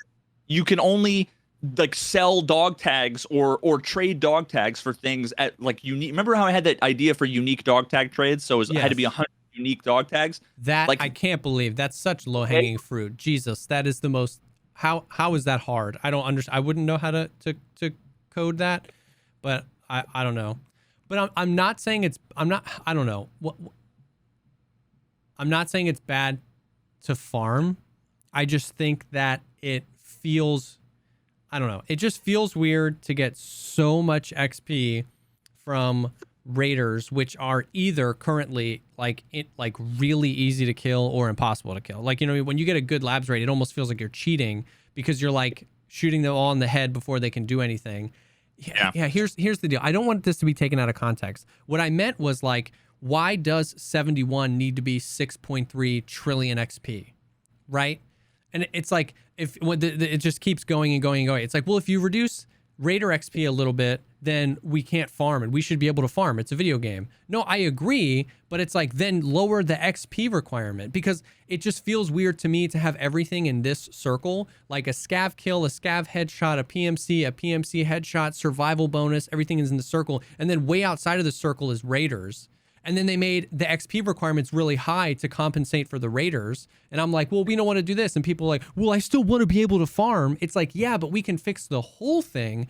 you can only like sell dog tags or trade dog tags for things at like unique. Remember how I had that idea for unique dog tag trades? So it had to be 100 unique dog tags. That like, I can't believe that's such low hanging fruit. Jesus, that is the most. How is that hard? I don't understand. I wouldn't know how to code that, but I don't know. But I'm not saying it's. I don't know. I'm not saying it's bad to farm. I just think that it feels. I don't know. It just feels weird to get so much XP from raiders, which are either currently like really easy to kill or impossible to kill. Like, you know, when you get a good labs raid, it almost feels like you're cheating because you're like shooting them all in the head before they can do anything. Yeah. Here's the deal. I don't want this to be taken out of context. What I meant was like, why does 71 need to be 6.3 trillion XP, right? And it's like, it just keeps going and going and going. It's like, well, if you reduce Raider XP a little bit, then we can't farm and we should be able to farm. It's a video game. No, I agree, but it's like, then lower the XP requirement, because it just feels weird to me to have everything in this circle, like a scav kill, a scav headshot, a PMC headshot, survival bonus, everything is in the circle. And then way outside of the circle is Raiders. And then they made the XP requirements really high to compensate for the Raiders. And I'm like, well, we don't want to do this. And people are like, well, I still want to be able to farm. It's like, yeah, but we can fix the whole thing.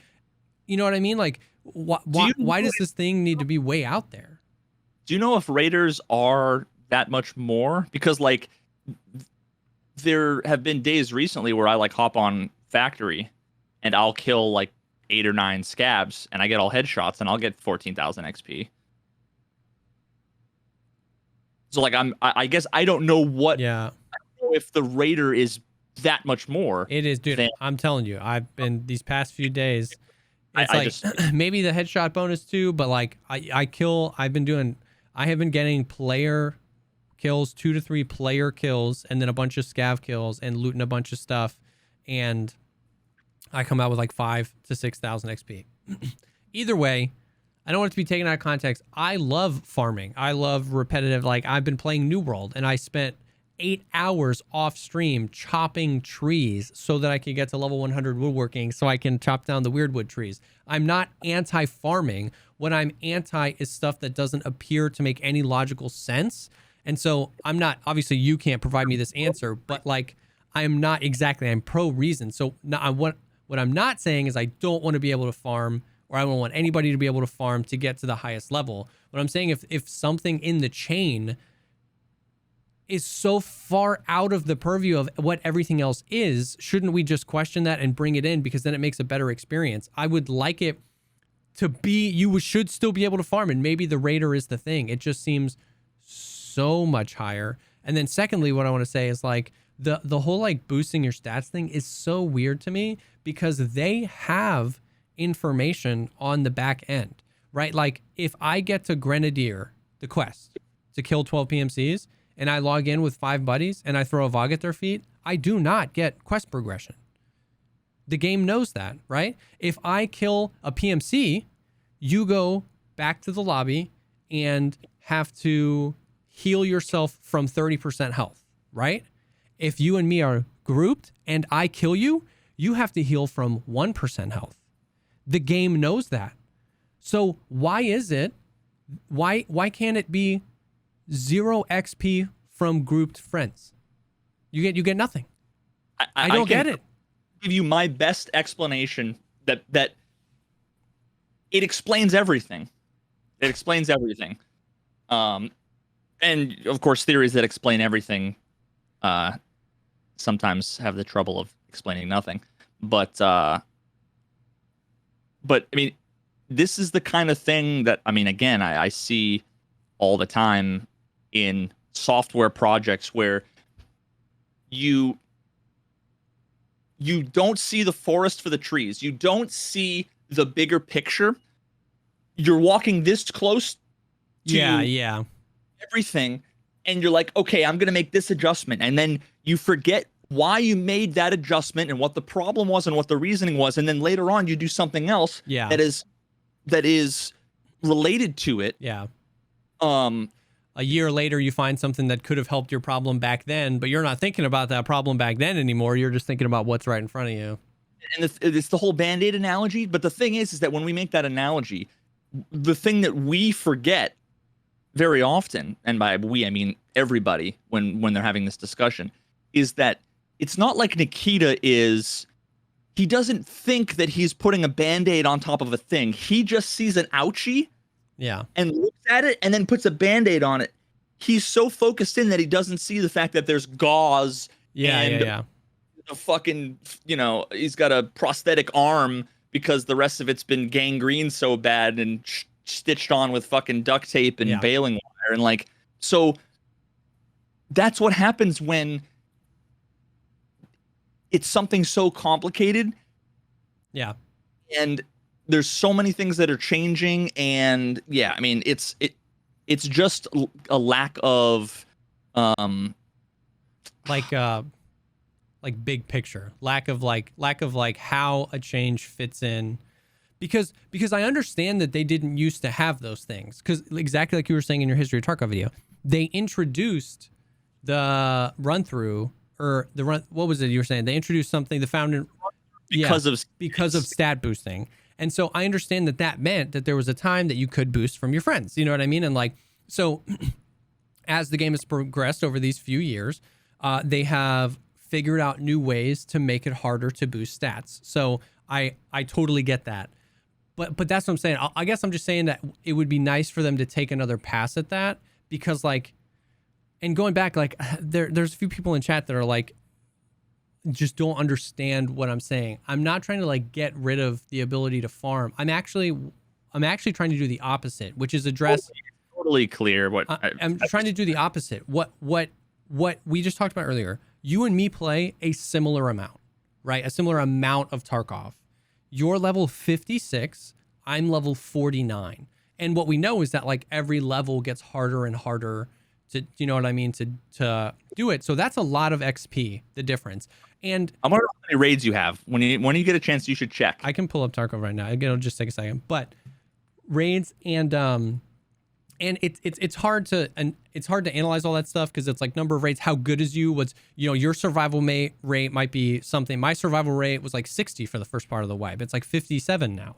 You know what I mean? Like, why does this thing need to be way out there? Do you know if Raiders are that much more? Because like there have been days recently where I like hop on Factory and I'll kill like 8 or 9 scabs and I get all headshots and I'll get 14,000 XP. So like I guess I don't know what. Yeah. I don't know if the Raider is that much more. It is, dude. I'm telling you, I've been these past few days. It's maybe the headshot bonus too, but like I have been getting player kills, 2 to 3 player kills, and then a bunch of scav kills and looting a bunch of stuff, and I come out with like 5,000 to 6,000 XP. Either way, I don't want it to be taken out of context. I love farming. I love repetitive. Like I've been playing New World and I spent 8 hours off stream chopping trees so that I could get to level 100 woodworking so I can chop down the weird wood trees. I'm not anti-farming. What I'm anti is stuff that doesn't appear to make any logical sense. And so I'm not, obviously you can't provide me this answer, but like I'm pro reason. So what I'm not saying is I don't want to be able to farm, or I don't want anybody to be able to farm to get to the highest level. What I'm saying, if something in the chain is so far out of the purview of what everything else is, shouldn't we just question that and bring it in? Because then it makes a better experience. I would like it to be, you should still be able to farm, and maybe the Raider is the thing. It just seems so much higher. And then secondly, what I want to say is like the whole like boosting your stats thing is so weird to me, because they have information on the back end, right? Like if I get to Grenadier, the quest to kill 12 PMCs, and I log in with 5 buddies and I throw a VOG at their feet, I do not get quest progression. The game knows that, right? If I kill a PMC, you go back to the lobby and have to heal yourself from 30% health, right? If you and me are grouped and I kill you, you have to heal from 1% health. The game knows that. So why can't it be 0 XP from grouped friends? You get nothing. I don't get it. Give you my best explanation that it explains everything. It explains everything. And of course, theories that explain everything sometimes have the trouble of explaining nothing. But I mean, this is the kind of thing that, I mean, again, I see all the time in software projects where you don't see the forest for the trees. You don't see the bigger picture. You're walking this close to everything, and you're like, okay, I'm going to make this adjustment. And then you forget why you made that adjustment and what the problem was and what the reasoning was. And then later on, you do something else that is related to it. Yeah. a year later you find something that could have helped your problem back then, but you're not thinking about that problem back then anymore. You're just thinking about what's right in front of you. And it's the whole Band-Aid analogy. But the thing is that when we make that analogy, the thing that we forget very often, and by we I mean everybody when they're having this discussion, is that it's not like Nikita is. He doesn't think that he's putting a Band-Aid on top of a thing. He just sees an ouchie, and looks at it and then puts a Band-Aid on it. He's so focused in that he doesn't see the fact that there's gauze. A fucking, he's got a prosthetic arm because the rest of it's been gangrene so bad and stitched on with fucking duct tape and baling wire. And like, so that's what happens when it's something so complicated. Yeah. And there's so many things that are changing. And yeah, I mean, it's just a lack of, like big picture, lack of how a change fits in, because I understand that they didn't used to have those things, because exactly like you were saying in your History of Tarkov video, they introduced the run through, or the run, what was it you were saying? They introduced something, the founder, because of stat boosting. And so I understand that meant that there was a time that you could boost from your friends, you know what I mean? And like, so as the game has progressed over these few years, they have figured out new ways to make it harder to boost stats. So I totally get that. But that's what I'm saying. I guess I'm just saying that it would be nice for them to take another pass at that, because like, and going back, like there's a few people in chat that are like, just don't understand what I'm saying. I'm not trying to like get rid of the ability to farm. I'm actually trying to do the opposite, which is address. Totally clear what I'm trying to do the opposite. What we just talked about earlier. You and me play a similar amount, right? A similar amount of Tarkov. You're level 56. I'm level 49. And what we know is that like every level gets harder and harder to, you know what I mean, to do it. So that's a lot of XP, the difference. And I wonder how many raids you have. When you get a chance, you should check. I can pull up Tarkov right now. It'll just take a second. But raids and it's hard to analyze all that stuff, because it's like number of raids, how good is you, what's, your survival rate might be something. My survival rate was like 60 for the first part of the wipe. It's like 57 now.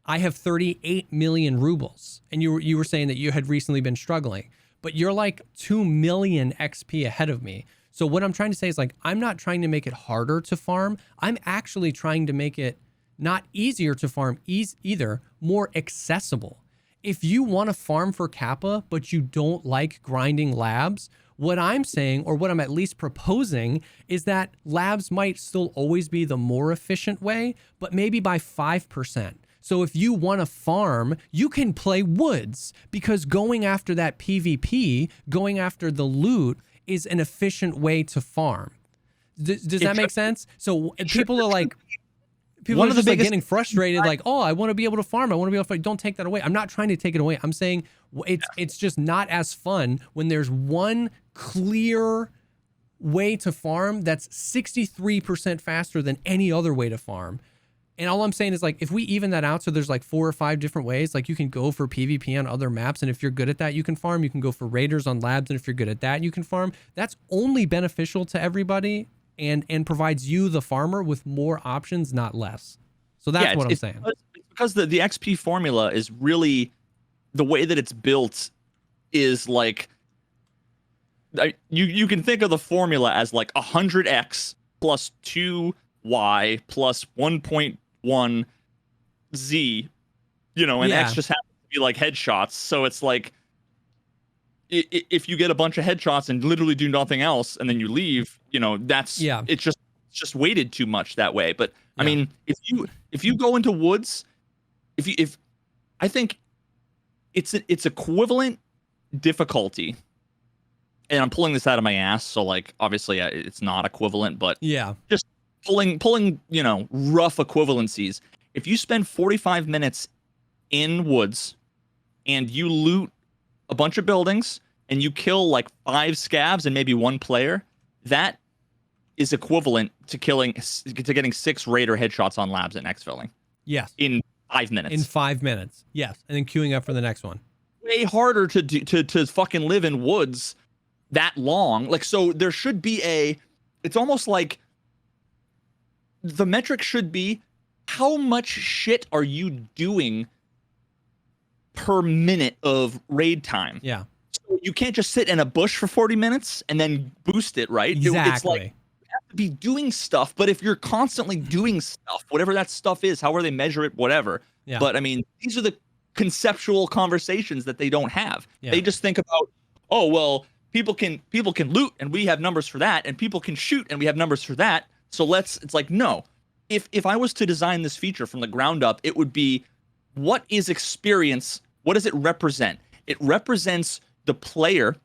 I have 38 million rubles, and you were saying that you had recently been struggling, but you're like 2 million XP ahead of me. So what I'm trying to say is like, I'm not trying to make it harder to farm. I'm actually trying to make it not easier to farm either, more accessible. If you want to farm for Kappa, but you don't like grinding labs, what I'm saying, or what I'm at least proposing, is that labs might still always be the more efficient way, but maybe by 5%. So if you want to farm, you can play woods, because going after that PvP, going after the loot, is an efficient way to farm. Does that make sense? So people are like, people are just like getting frustrated, like, oh, I want to be able to farm. I want to be able to. Don't take that away. I'm not trying to take it away. I'm saying it's just not as fun when there's one clear way to farm that's 63% faster than any other way to farm. And all I'm saying is like, if we even that out, so there's like 4 or 5 different ways, like you can go for PvP on other maps. And if you're good at that, you can farm. You can go for raiders on labs. And if you're good at that, you can farm. That's only beneficial to everybody, and provides you, the farmer, with more options, not less. So that's what I'm saying. Because the XP formula is really, the way that it's built is like, you can think of the formula as like 100x plus 2y plus 1.1z, and x just happens to be like headshots. So it's like, if you get a bunch of headshots and literally do nothing else, and then you leave, it's just weighted too much that way. But I mean, if you go into woods, if I think it's equivalent difficulty, and I'm pulling this out of my ass, so like obviously it's not equivalent, but just pulling rough equivalencies. If you spend 45 minutes in woods and you loot a bunch of buildings and you kill like 5 scavs and maybe 1 player, that is equivalent to getting 6 raider headshots on labs at next filling. Yes. In 5 minutes. In 5 minutes. Yes. And then queuing up for the next one. way harder to fucking live in woods that long. Like, so there should be it's almost like the metric should be how much shit are you doing per minute of raid time. Yeah. So you can't just sit in a bush for 40 minutes and then boost it, right? Exactly. It's like you have to be doing stuff, but if you're constantly doing stuff, whatever that stuff is, however they measure it, whatever. Yeah. But I mean, these are the conceptual conversations that they don't have. Yeah. They just think about, oh well, people can loot and we have numbers for that, and people can shoot and we have numbers for that. So it's like, no. If I was to design this feature from the ground up, it would be, what is experience? What does it represent? It represents the player,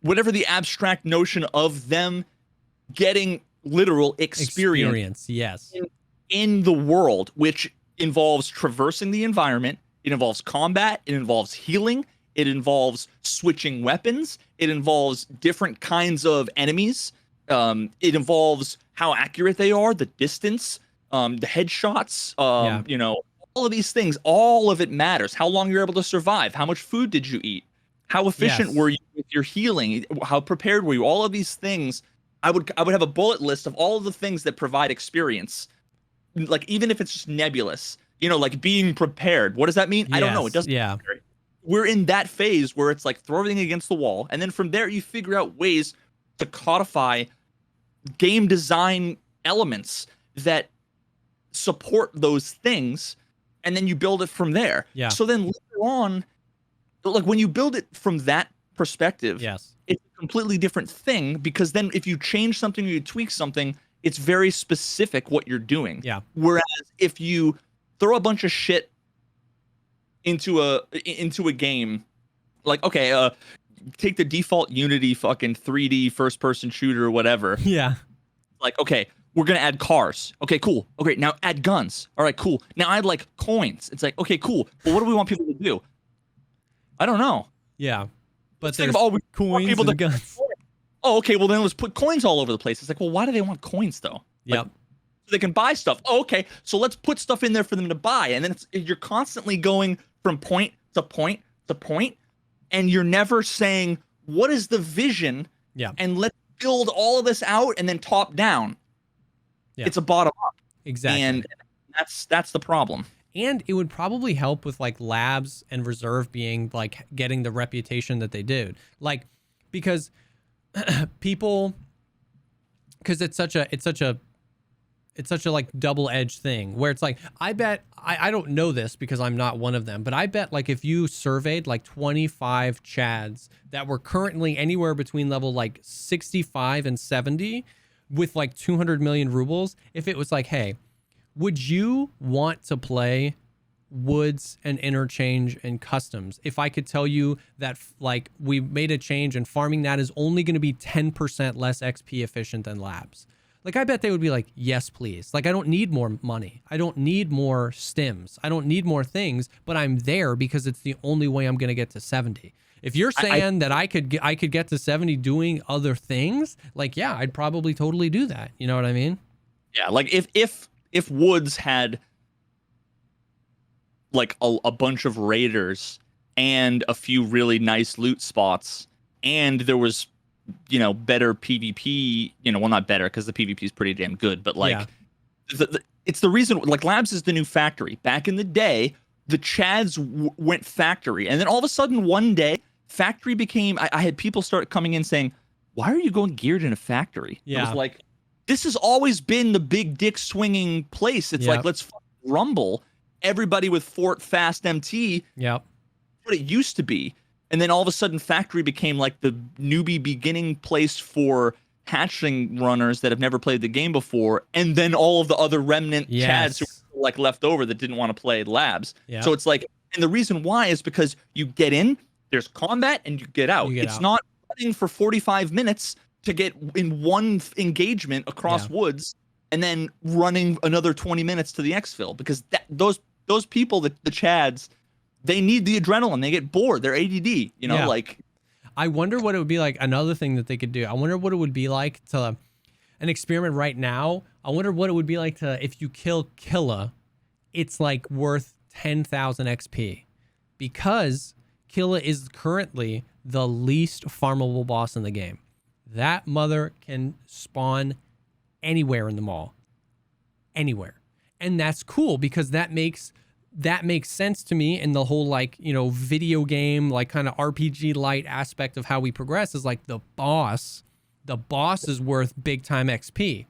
whatever the abstract notion of them getting literal experience yes, in the world, which involves traversing the environment. It involves combat. It involves healing. It involves switching weapons. It involves different kinds of enemies. It involves how accurate they are, the distance, the headshots, you know, all of these things. All of it matters. How long you're able to survive. How much food did you eat? How efficient were you with your healing? How prepared were you? All of these things. I would have a bullet list of all of the things that provide experience. Like, even if it's just nebulous, you know, like being prepared. What does that mean? I don't know. It doesn't matter. We're in that phase where it's like throw everything against the wall. And then from there, you figure out ways to codify game design elements that support those things. And then you build it from there. Yeah. So then later on, like when you build it from that perspective, it's a completely different thing, because then if you change something or you tweak something, it's very specific what you're doing. Yeah. Whereas if you throw a bunch of shit into a game, like, okay, take the default Unity fucking 3D first person shooter or whatever. Yeah. Like, okay, we're gonna add cars. Okay, cool. Okay, now add guns. All right, cool. Now add like coins. It's like, okay, cool. But what do we want people to do? I don't know. Yeah. But there's coins and guns. Oh, okay, well then let's put coins all over the place. It's like, well, why do they want coins though? Yep. So they can buy stuff. Oh, okay, so let's put stuff in there for them to buy. And then you're constantly going from point to point to point, and you're never saying, what is the vision? Yeah. And let's build all of this out and then top down. Yeah. It's a bottom up. Exactly. And that's the problem. And it would probably help with like labs and reserve being like getting the reputation that they did. Like, because people, because it's such a like double-edged thing where it's like, I bet, I don't know this because I'm not one of them, but I bet like if you surveyed like 25 Chads that were currently anywhere between level like 65 and 70 with like 200 million rubles, if it was like, hey, would you want to play Woods and Interchange and Customs if I could tell you that like we made a change and farming that is only going to be 10% less XP efficient than labs? Like, I bet they would be like, yes, please. Like, I don't need more money. I don't need more stims. I don't need more things, but I'm there because it's the only way I'm going to get to 70. If you're saying that I could get to 70 doing other things, like, yeah, I'd probably totally do that. You know what I mean? Yeah, like if Woods had like a bunch of raiders and a few really nice loot spots, and there was, you know, better PvP, you know, well, not better because the PvP is pretty damn good, but like it's the reason, like, Labs is the new factory. Back in the day, the Chads went factory, and then all of a sudden one day factory became, I had people start coming in saying, why are you going geared in a factory? Yeah. It was like, this has always been the big dick swinging place. It's like, let's rumble everybody with Fort Fast MT. Yep. What it used to be. And then all of a sudden factory became like the newbie beginning place for hatchling runners that have never played the game before. And then all of the other remnant Chads who were like left over that didn't want to play Labs. Yep. So it's like, and the reason why is because you get in, there's combat, and you get out. It's not running for 45 minutes to get in one engagement across woods and then running another 20 minutes to the exfil, because those people, the Chads, they need the adrenaline. They get bored. They're ADD, you know, like. I wonder what it would be like. Another thing that they could do. I wonder what it would be like to an experiment right now. I wonder what it would be like to, if you kill Killa, it's like worth 10,000 XP, because Killa is currently the least farmable boss in the game. That mother can spawn anywhere in the mall. Anywhere. And that's cool because that makes sense to me in the whole like, video game, like kind of RPG light aspect of how we progress is like the boss is worth big time XP.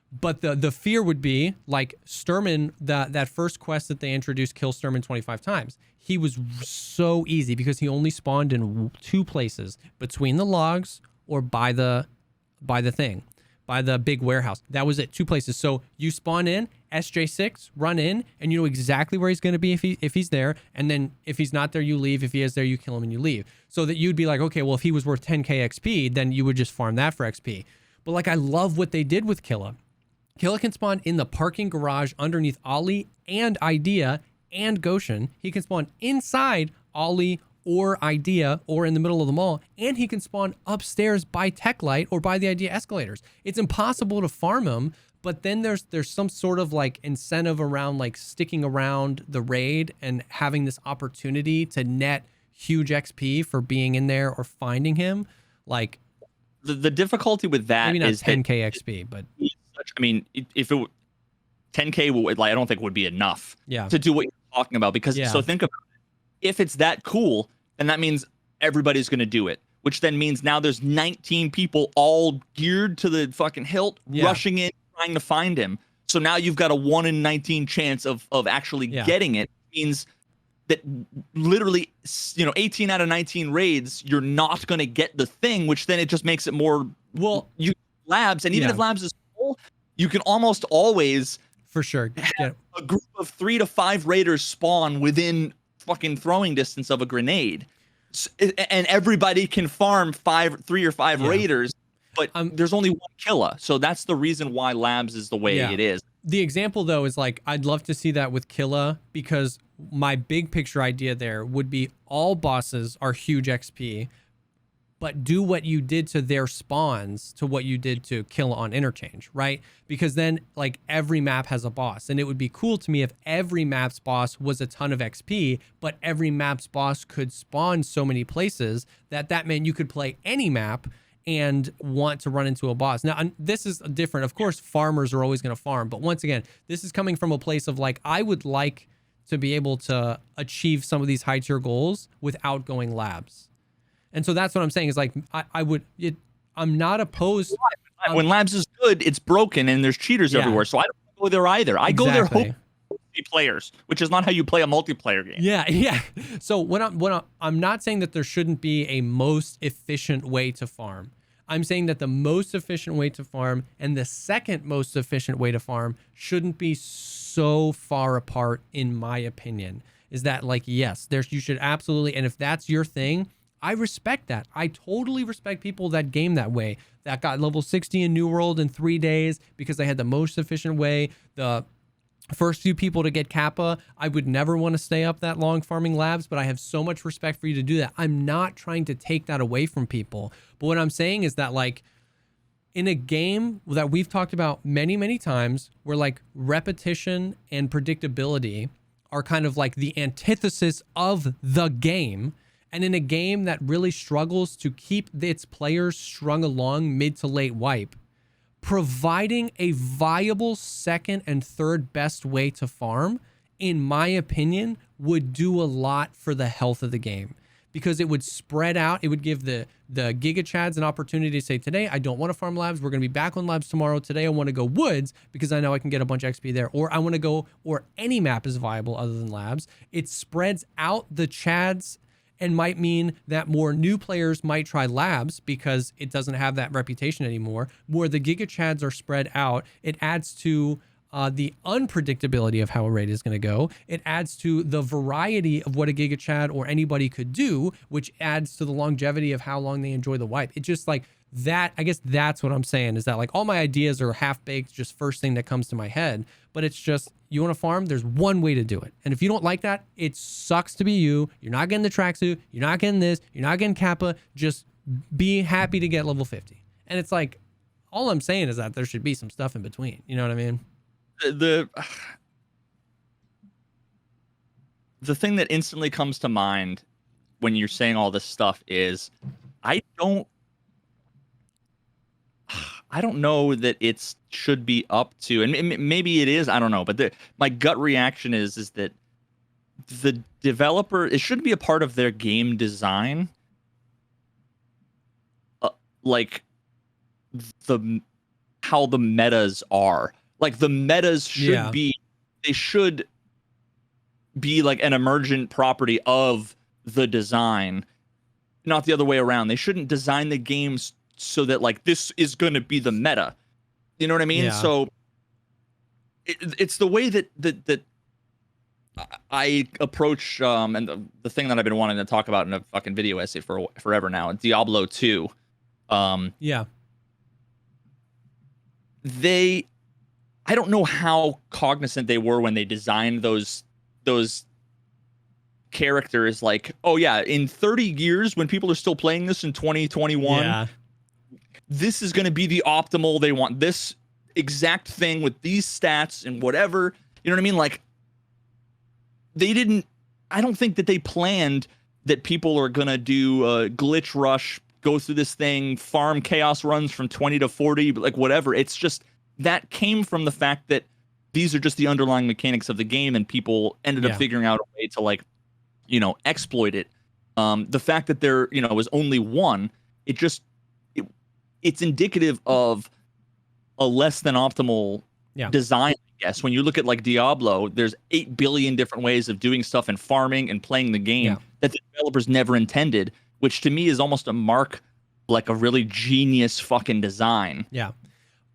But the fear would be like Sturman, that first quest that they introduced, kill Sturman 25 times. He was so easy because he only spawned in 2 places, between the logs or by the big warehouse. That was it, 2 places. So you spawn in, SJ6, run in, and you know exactly where he's going to be if he's there. And then if he's not there, you leave. If he is there, you kill him and you leave. So that you'd be like, okay, well, if he was worth 10k XP, then you would just farm that for XP. But like, I love what they did with Killa. Killa can spawn in the parking garage underneath Ollie and Idea and Goshen. He can spawn inside Ollie or Idea or in the middle of the mall, and he can spawn upstairs by Techlight or by the Idea escalators. It's impossible to farm him, but then there's some sort of like incentive around like sticking around the raid and having this opportunity to net huge XP for being in there or finding him. Like the difficulty with that maybe not is 10k XP, but I mean, if it 10k, like I don't think would be enough to do what you're talking about because so think about it. If it's that cool, then that means everybody's going to do it, which then means now there's 19 people all geared to the fucking hilt, rushing in, trying to find him. So now you've got a 1 in 19 chance of actually getting it. It means that literally, 18 out of 19 raids, you're not going to get the thing, which then it just makes it more, you labs. And even if labs is full, you can almost always for sure have a group of 3 to 5 raiders spawn within fucking throwing distance of a grenade, and everybody can farm 3 or 5 raiders, but there's only 1 Killa. So that's the reason why labs is the way it is. The example though is like, I'd love to see that with Killa, because my big picture idea there would be all bosses are huge XP, but do what you did to their spawns to what you did to Killa on Interchange, right? Because then like every map has a boss, and it would be cool to me if every map's boss was a ton of XP, but every map's boss could spawn so many places that meant you could play any map and want to run into a boss. Now, this is different. Of course, farmers are always going to farm, but once again, this is coming from a place of like, I would like to be able to achieve some of these high tier goals without going labs. And so that's what I'm saying is like, I'm not opposed. When labs is good, it's broken and there's cheaters everywhere. So I don't go there either. I go there hoping to be players, which is not how you play a multiplayer game. Yeah. So I'm not saying that there shouldn't be a most efficient way to farm. I'm saying that the most efficient way to farm and the second most efficient way to farm shouldn't be so far apart, in my opinion. Is that like, yes, you should absolutely, and if that's your thing, I respect that. I totally respect people that game that way, that got level 60 in New World in 3 days because they had the most efficient way. The first few people to get Kappa, I would never want to stay up that long farming labs, but I have so much respect for you to do that. I'm not trying to take that away from people. But what I'm saying is that like in a game that we've talked about many, many times, where like repetition and predictability are kind of like the antithesis of the game, and in a game that really struggles to keep its players strung along mid to late wipe, providing a viable second and third best way to farm, in my opinion, would do a lot for the health of the game. Because it would spread out. It would give the Giga Chads an opportunity to say, today, I don't want to farm labs. We're going to be back on labs tomorrow. Today, I want to go woods because I know I can get a bunch of XP there. Or I want to go, or any map is viable other than labs. It spreads out the Chads and might mean that more new players might try labs because it doesn't have that reputation anymore. Where the Giga Chads are spread out, it adds to the unpredictability of how a raid is going to go. It adds to the variety of what a Giga Chad or anybody could do, which adds to the longevity of how long they enjoy the wipe. It just like that, I guess that's what I'm saying, is that like all my ideas are half-baked, just first thing that comes to my head. But it's just, you want to farm, there's one way to do it. And if you don't like that, it sucks to be you. You're not getting the tracksuit. You're not getting this. You're not getting Kappa. Just be happy to get level 50. And it's like, all I'm saying is that there should be some stuff in between. You know what I mean? the thing that instantly comes to mind when you're saying all this stuff is I don't know that it should be up to, and maybe it is, I don't know, but my gut reaction is that the developer, it shouldn't be a part of their game design, like the how the metas are. Like the metas should be, they should be like an emergent property of the design, not the other way around. They shouldn't design the games so that like this is going to be the meta. You know what I mean? Yeah. So it's the way that I approach and the thing that I've been wanting to talk about in a fucking video essay for forever now, Diablo 2. Yeah. I don't know how cognizant they were when they designed those characters, like, oh yeah, in 30 years when people are still playing this in 2021, this is going to be the optimal, they want this exact thing with these stats and whatever, you know what I mean? Like I don't think that they planned that people are going to do a glitch rush, go through this thing, farm chaos runs from 20 to 40, like whatever. It's just that came from the fact that these are just the underlying mechanics of the game, and people ended up figuring out a way to, like, you know, exploit it. The fact that there, you know, was only one, it's indicative of a less than optimal design, I guess. When you look at like Diablo, there's 8 billion different ways of doing stuff and farming and playing the game that the developers never intended, which to me is almost a mark, like a really genius fucking design. Yeah.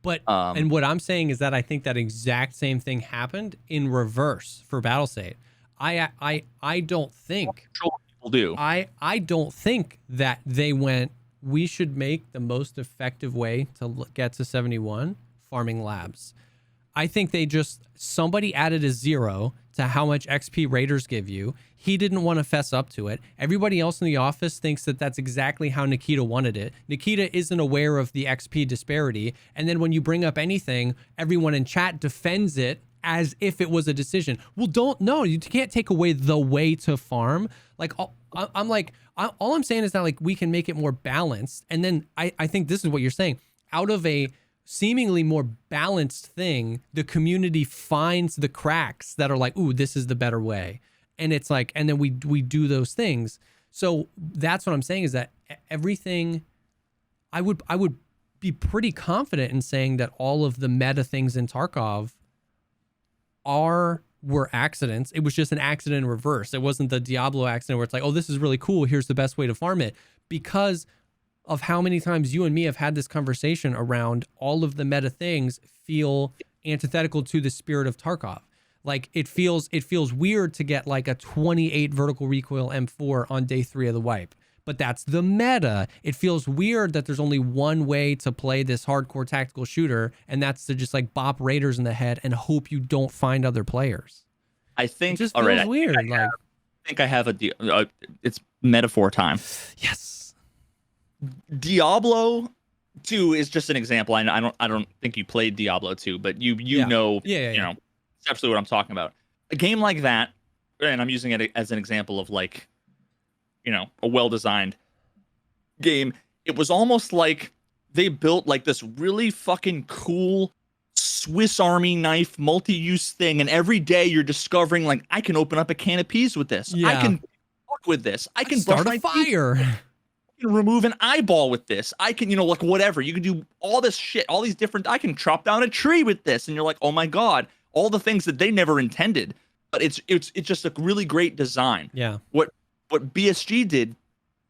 But and what I'm saying is that I think that exact same thing happened in reverse for Battlestate. I don't think people do. I don't think that they went, we should make the most effective way to get to 71 farming labs. I think they just, somebody added a 0 to how much XP raiders give you. He didn't want to fess up to it. Everybody else in the office thinks that that's exactly how Nikita wanted it. Nikita isn't aware of the XP disparity. And then when you bring up anything, everyone in chat defends it as if it was a decision. Well, you can't take away the way to farm. Like, I'm like, all I'm saying is that like we can make it more balanced. And then I think this is what you're saying. Out of a seemingly more balanced thing, the community finds the cracks that are like, ooh, this is the better way. And it's like, and then we do those things. So that's what I'm saying, is that everything, I would be pretty confident in saying that all of the meta things in Tarkov were accidents. It was just an accident in reverse. It wasn't the Diablo accident where it's like, oh, this is really cool, here's the best way to farm it. Because of how many times you and me have had this conversation around all of the meta things feel antithetical to the spirit of Tarkov. Like it feels weird to get like a 28 vertical recoil M4 on day 3 of the wipe, but that's the meta. It feels weird that there's only one way to play this hardcore tactical shooter, and that's to just like bop raiders in the head and hope you don't find other players. I think it just feels weird. I think I have it's metaphor time. Yes. Diablo 2 is just an example. I don't think you played Diablo 2, but you know, you know, it's absolutely what I'm talking about. A game like that, and I'm using it as an example of like, you know, a well-designed game. It was almost like they built like this really fucking cool Swiss Army knife multi-use thing, and every day you're discovering like, I can open up a can of peas with this. I can fuck with this. I can start a fire. I can remove an eyeball with this. I can, you know, like whatever. You can do all this shit, all these different. I can chop down a tree with this, and you're like, oh my god, all the things that they never intended. But it's just a really great design. Yeah. What BSG did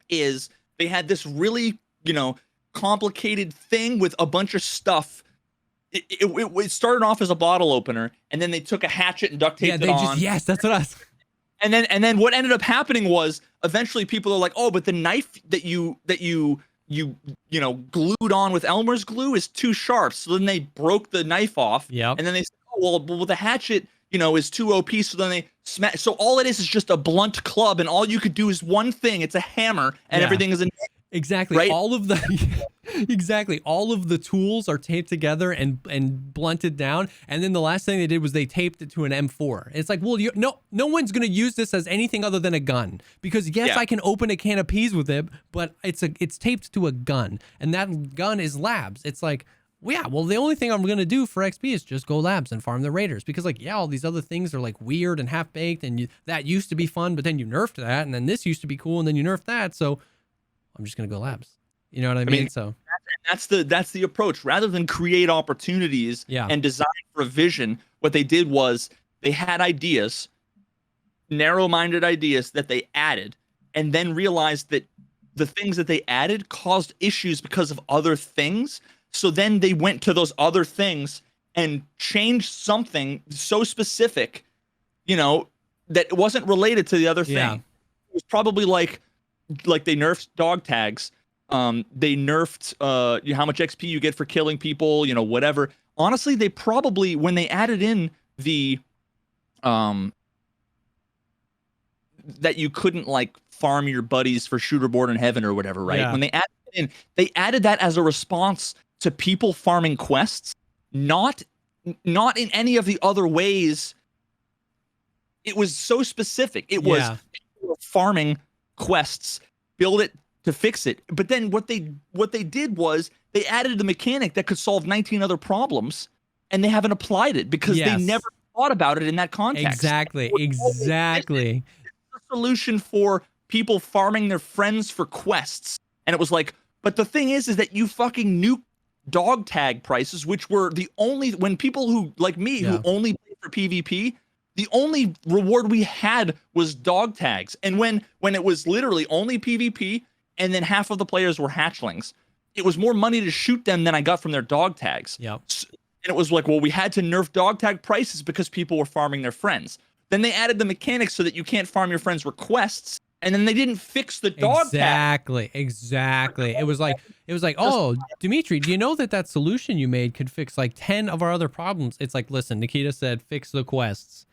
is they had this really, you know, complicated thing with a bunch of stuff. It started off as a bottle opener, and then they took a hatchet and duct taped it on. Yes, that's what I was. And then what ended up happening was eventually people are like, oh, but the knife that you know glued on with Elmer's glue is too sharp. So then they broke the knife off. Yep. And then they said, oh well, the hatchet, you know, is too OP. So then they smash. So all it is just a blunt club, and all you could do is one thing. It's a hammer, and everything is a. Exactly. Right? All of the exactly. All of the tools are taped together and blunted down. And then the last thing they did was they taped it to an M4. It's like, well, no one's gonna use this as anything other than a gun, because yes, I can open a can of peas with it, but it's taped to a gun, and that gun is labs. It's like, well, yeah, well, the only thing I'm gonna do for XP is just go labs and farm the raiders, because like, yeah, all these other things are like weird and half baked, and that used to be fun, but then you nerfed that, and then this used to be cool, and then you nerfed that, so I'm just gonna go labs. You know what I mean? So that's the approach. Rather than create opportunities and design for a vision, what they did was they had ideas, narrow-minded ideas that they added, and then realized that the things that they added caused issues because of other things. So then they went to those other things and changed something so specific, that it wasn't related to the other thing. Yeah. It was probably like they nerfed dog tags. They nerfed how much XP you get for killing people, whatever. Honestly, they probably, when they added in the that you couldn't like farm your buddies for shooter born in heaven or whatever, right? Yeah. When they added it in, they added that as a response to people farming quests, not in any of the other ways. It was so specific. It was people were farming quests, build it to fix it. But then what they did was they added the mechanic that could solve 19 other problems, and they haven't applied it because they never thought about it in that context. Exactly. A solution for people farming their friends for quests. And it was like, but the thing is that you fucking nuke dog tag prices, which were the only, when people who like me who only play for PvP, the only reward we had was dog tags. And when it was literally only PvP and then half of the players were hatchlings, it was more money to shoot them than I got from their dog tags. Yep. And it was like, well, we had to nerf dog tag prices because people were farming their friends. Then they added the mechanics so that you can't farm your friends' requests, and then they didn't fix the dog tag. Exactly. It was like, oh, Dimitri, do you know that solution you made could fix like 10 of our other problems? It's like, listen, Nikita said, fix the quests,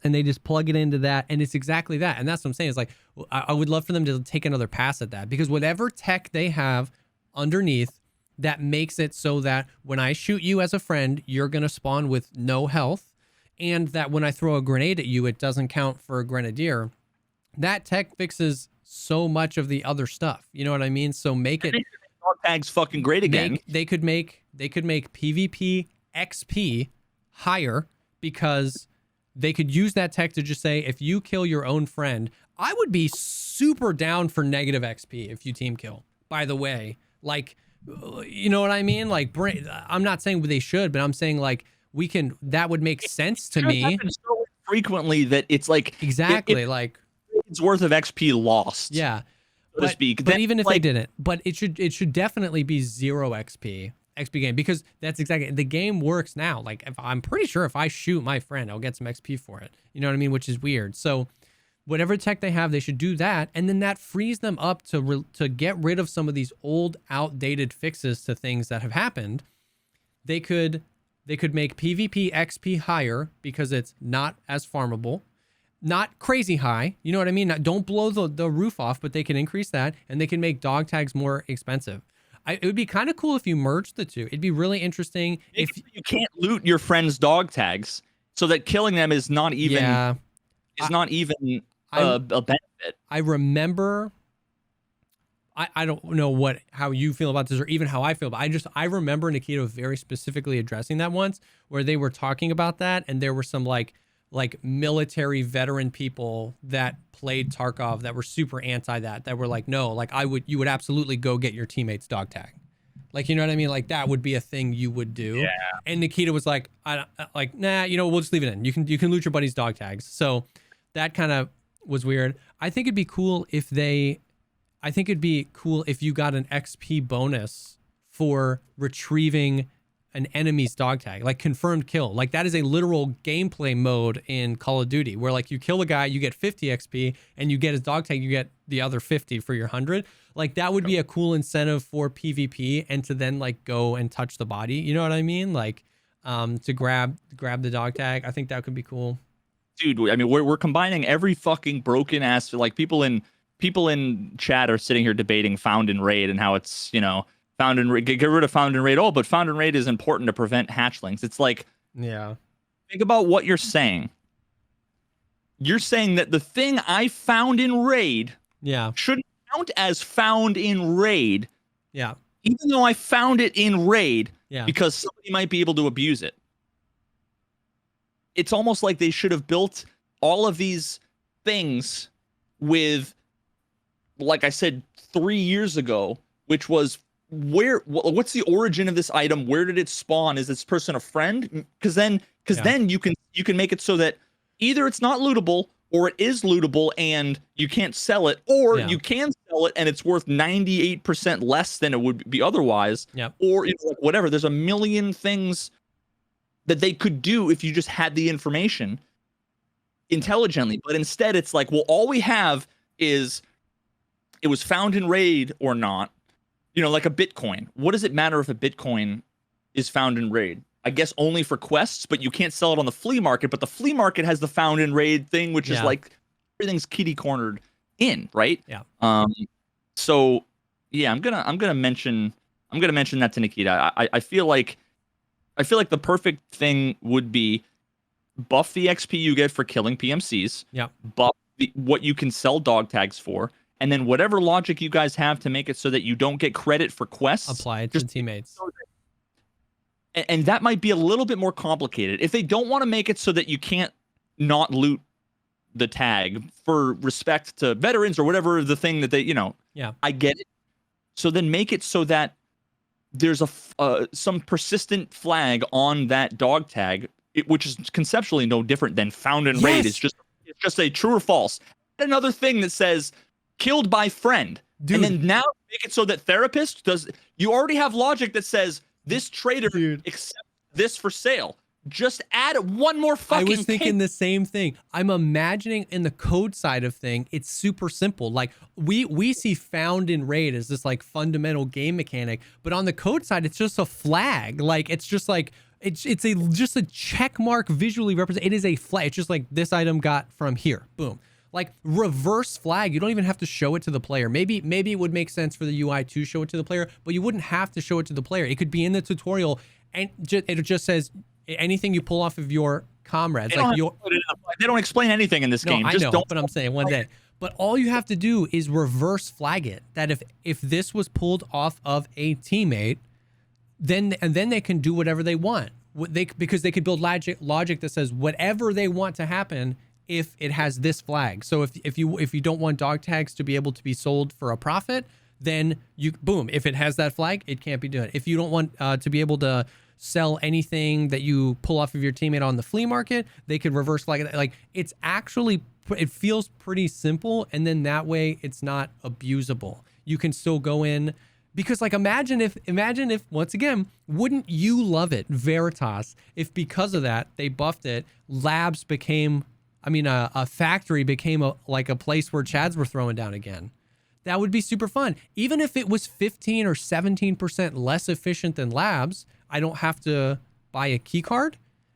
and they just plug it into that, and it's exactly that. And that's what I'm saying. Is like, I would love for them to take another pass at that, because whatever tech they have underneath that makes it so that when I shoot you as a friend, you're gonna spawn with no health, and that when I throw a grenade at you, it doesn't count for a grenadier. That tech fixes so much of the other stuff. You know what I mean? So make it dog tags fucking great again. They could make PvP XP higher, because they could use that tech to just say, if you kill your own friend, I would be super down for negative XP if you team kill, by the way. Like, you know what I mean? Like, I'm not saying they should, but I'm saying like, that would make sense to me. So frequently that it's like, like it's worth of XP lost. Yeah. So to speak. But even if they didn't, but it should definitely be 0 XP game, because that's exactly, the game works now. Like, I'm pretty sure if I shoot my friend, I'll get some XP for it. You know what I mean? Which is weird. So whatever tech they have, they should do that, and then that frees them up to get rid of some of these old, outdated fixes to things that have happened. They could make PvP XP higher because it's not as farmable. Not crazy high, you know what I mean? Don't blow the roof off, but they can increase that, and they can make dog tags more expensive. It would be kind of cool if you merged the two. It'd be really interesting if you can't loot your friends' dog tags, so that killing them is not even a benefit. I remember. I don't know how you feel about this, or even how I feel, but I remember Nikita very specifically addressing that once, where they were talking about that, and there were some like military veteran people that played Tarkov that were super anti that were like, no, like you would absolutely go get your teammate's dog tag. Like, you know what I mean? Like, that would be a thing you would do. Yeah. And Nikita was like, nah, we'll just leave it in. You can loot your buddy's dog tags. So that kind of was weird. I think it'd be cool if you got an XP bonus for retrieving an enemy's dog tag, like confirmed kill. Like, that is a literal gameplay mode in Call of Duty, where like you kill a guy, you get 50 XP, and you get his dog tag, you get the other 50 for your 100. Like, that would be a cool incentive for PvP, and to then like go and touch the body. You know what I mean? Like, to grab the dog tag. I think that could be cool. Dude, I mean, we're combining every fucking broken ass, like people in people in chat are sitting here debating found in raid and how it's, found in raid, get rid of found in raid. Oh, but found in raid is important to prevent hatchlings. It's like, yeah. Think about what you're saying. You're saying that the thing I found in raid shouldn't count as found in raid. Yeah. Even though I found it in raid because somebody might be able to abuse it. It's almost like they should have built all of these things with, like I said 3 years ago, which was what's the origin of this item? Where did it spawn? Is this person a friend? Because then you can make it so that either it's not lootable or it is lootable and you can't sell it, or you can sell it and it's worth 98% less than it would be otherwise. Or whatever. There's a million things that they could do if you just had the information intelligently. But instead it's like, well, all we have is it was found in raid or not. Like a Bitcoin. What does it matter if a Bitcoin is found in raid? I guess only for quests, but you can't sell it on the flea market. But the flea market has the found in raid thing, which is like everything's kitty cornered in, right? So yeah, I'm gonna mention that to Nikita. I feel like the perfect thing would be buff the XP you get for killing PMCs. Buff what you can sell dog tags for. And then whatever logic you guys have to make it so that you don't get credit for quests, apply it to teammates. And that might be a little bit more complicated. If they don't want to make it so that you can't not loot the tag for respect to veterans or whatever the thing that they, I get it. So then make it so that there's some persistent flag on that dog tag, which is conceptually no different than found in raid. It's just a true or false. Another thing that says killed by friend. Dude. And then now make it so that therapist does. You already have logic that says this trader accepts this for sale. Just add one more fucking. I was thinking the same thing. I'm imagining in the code side of thing, it's super simple. Like we see found in raid as this like fundamental game mechanic, but on the code side, it's just a flag. Like it's just like it's just a check mark visually represent. It is a flag. It's just like this item got from here. Boom. Like reverse flag, you don't even have to show it to the player. Maybe it would make sense for the UI to show it to the player, but you wouldn't have to show it to the player. It could be in the tutorial, and it just says anything you pull off of your comrades. They don't explain anything in this game. I know, but I'm saying one day. But all you have to do is reverse flag it. That if this was pulled off of a teammate, then they can do whatever they want. Because they could build logic that says whatever they want to happen if it has this flag. So if you don't want dog tags to be able to be sold for a profit, then boom, if it has that flag, it can't be done. If you don't want to be able to sell anything that you pull off of your teammate on the flea market, they could reverse flag it. Like it feels pretty simple, and then that way it's not abusable. You can still go in, because like imagine if once again, wouldn't you love it, Veritas, if because of that they buffed it, labs became, a factory became a place where chads were throwing down again. That would be super fun. Even if it was 15 or 17% less efficient than labs, I don't have to buy a key card,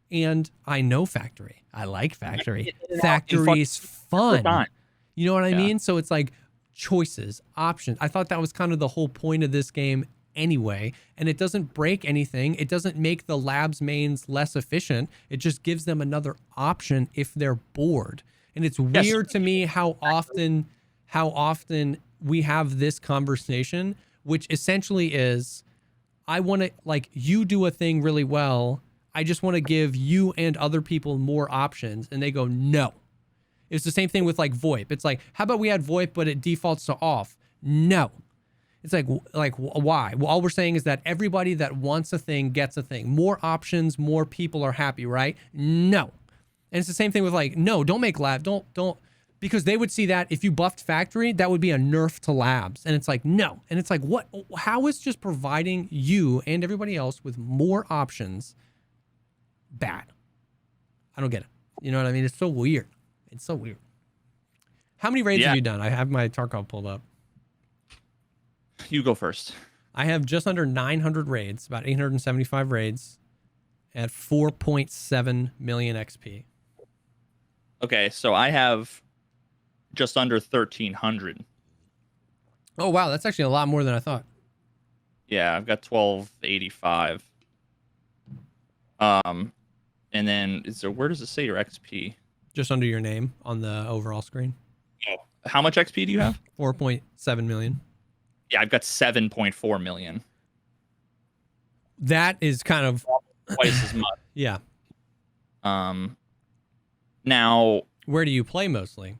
and I know factory. I like factory. Factory's fun. You know what I mean? So it's like choices, options. I thought that was kind of the whole point of this game anyway, and it doesn't break anything. It doesn't make the labs mains less efficient. It just gives them another option if they're bored. And it's weird to me how often we have this conversation, which essentially is, I want to, like, you do a thing really well, I just want to give you and other people more options, and they go, no. It's the same thing with like VoIP. It's like, how about we add VoIP, but it defaults to off? No. It's like why? Well, all we're saying is that everybody that wants a thing gets a thing. More options, more people are happy, right? No. And it's the same thing with like, no, don't make lab. Don't, because they would see that if you buffed factory, that would be a nerf to labs. And it's like, no. And it's like, what? How is just providing you and everybody else with more options bad? I don't get it. You know what I mean? It's so weird. It's so weird. How many raids have you done? I have my Tarvkov pulled up. You go first. I have just under 900 raids, about 875 raids at 4.7 million XP. Okay, so I have just under 1,300. Oh wow, that's actually a lot more than I thought. Yeah, I've got 1285. And then so where does it say your XP? Just under your name on the overall screen. Oh, how much XP do you have? 4.7 million. Yeah, I've got 7.4 million. That is kind of twice as much. Yeah. Now, where do you play mostly?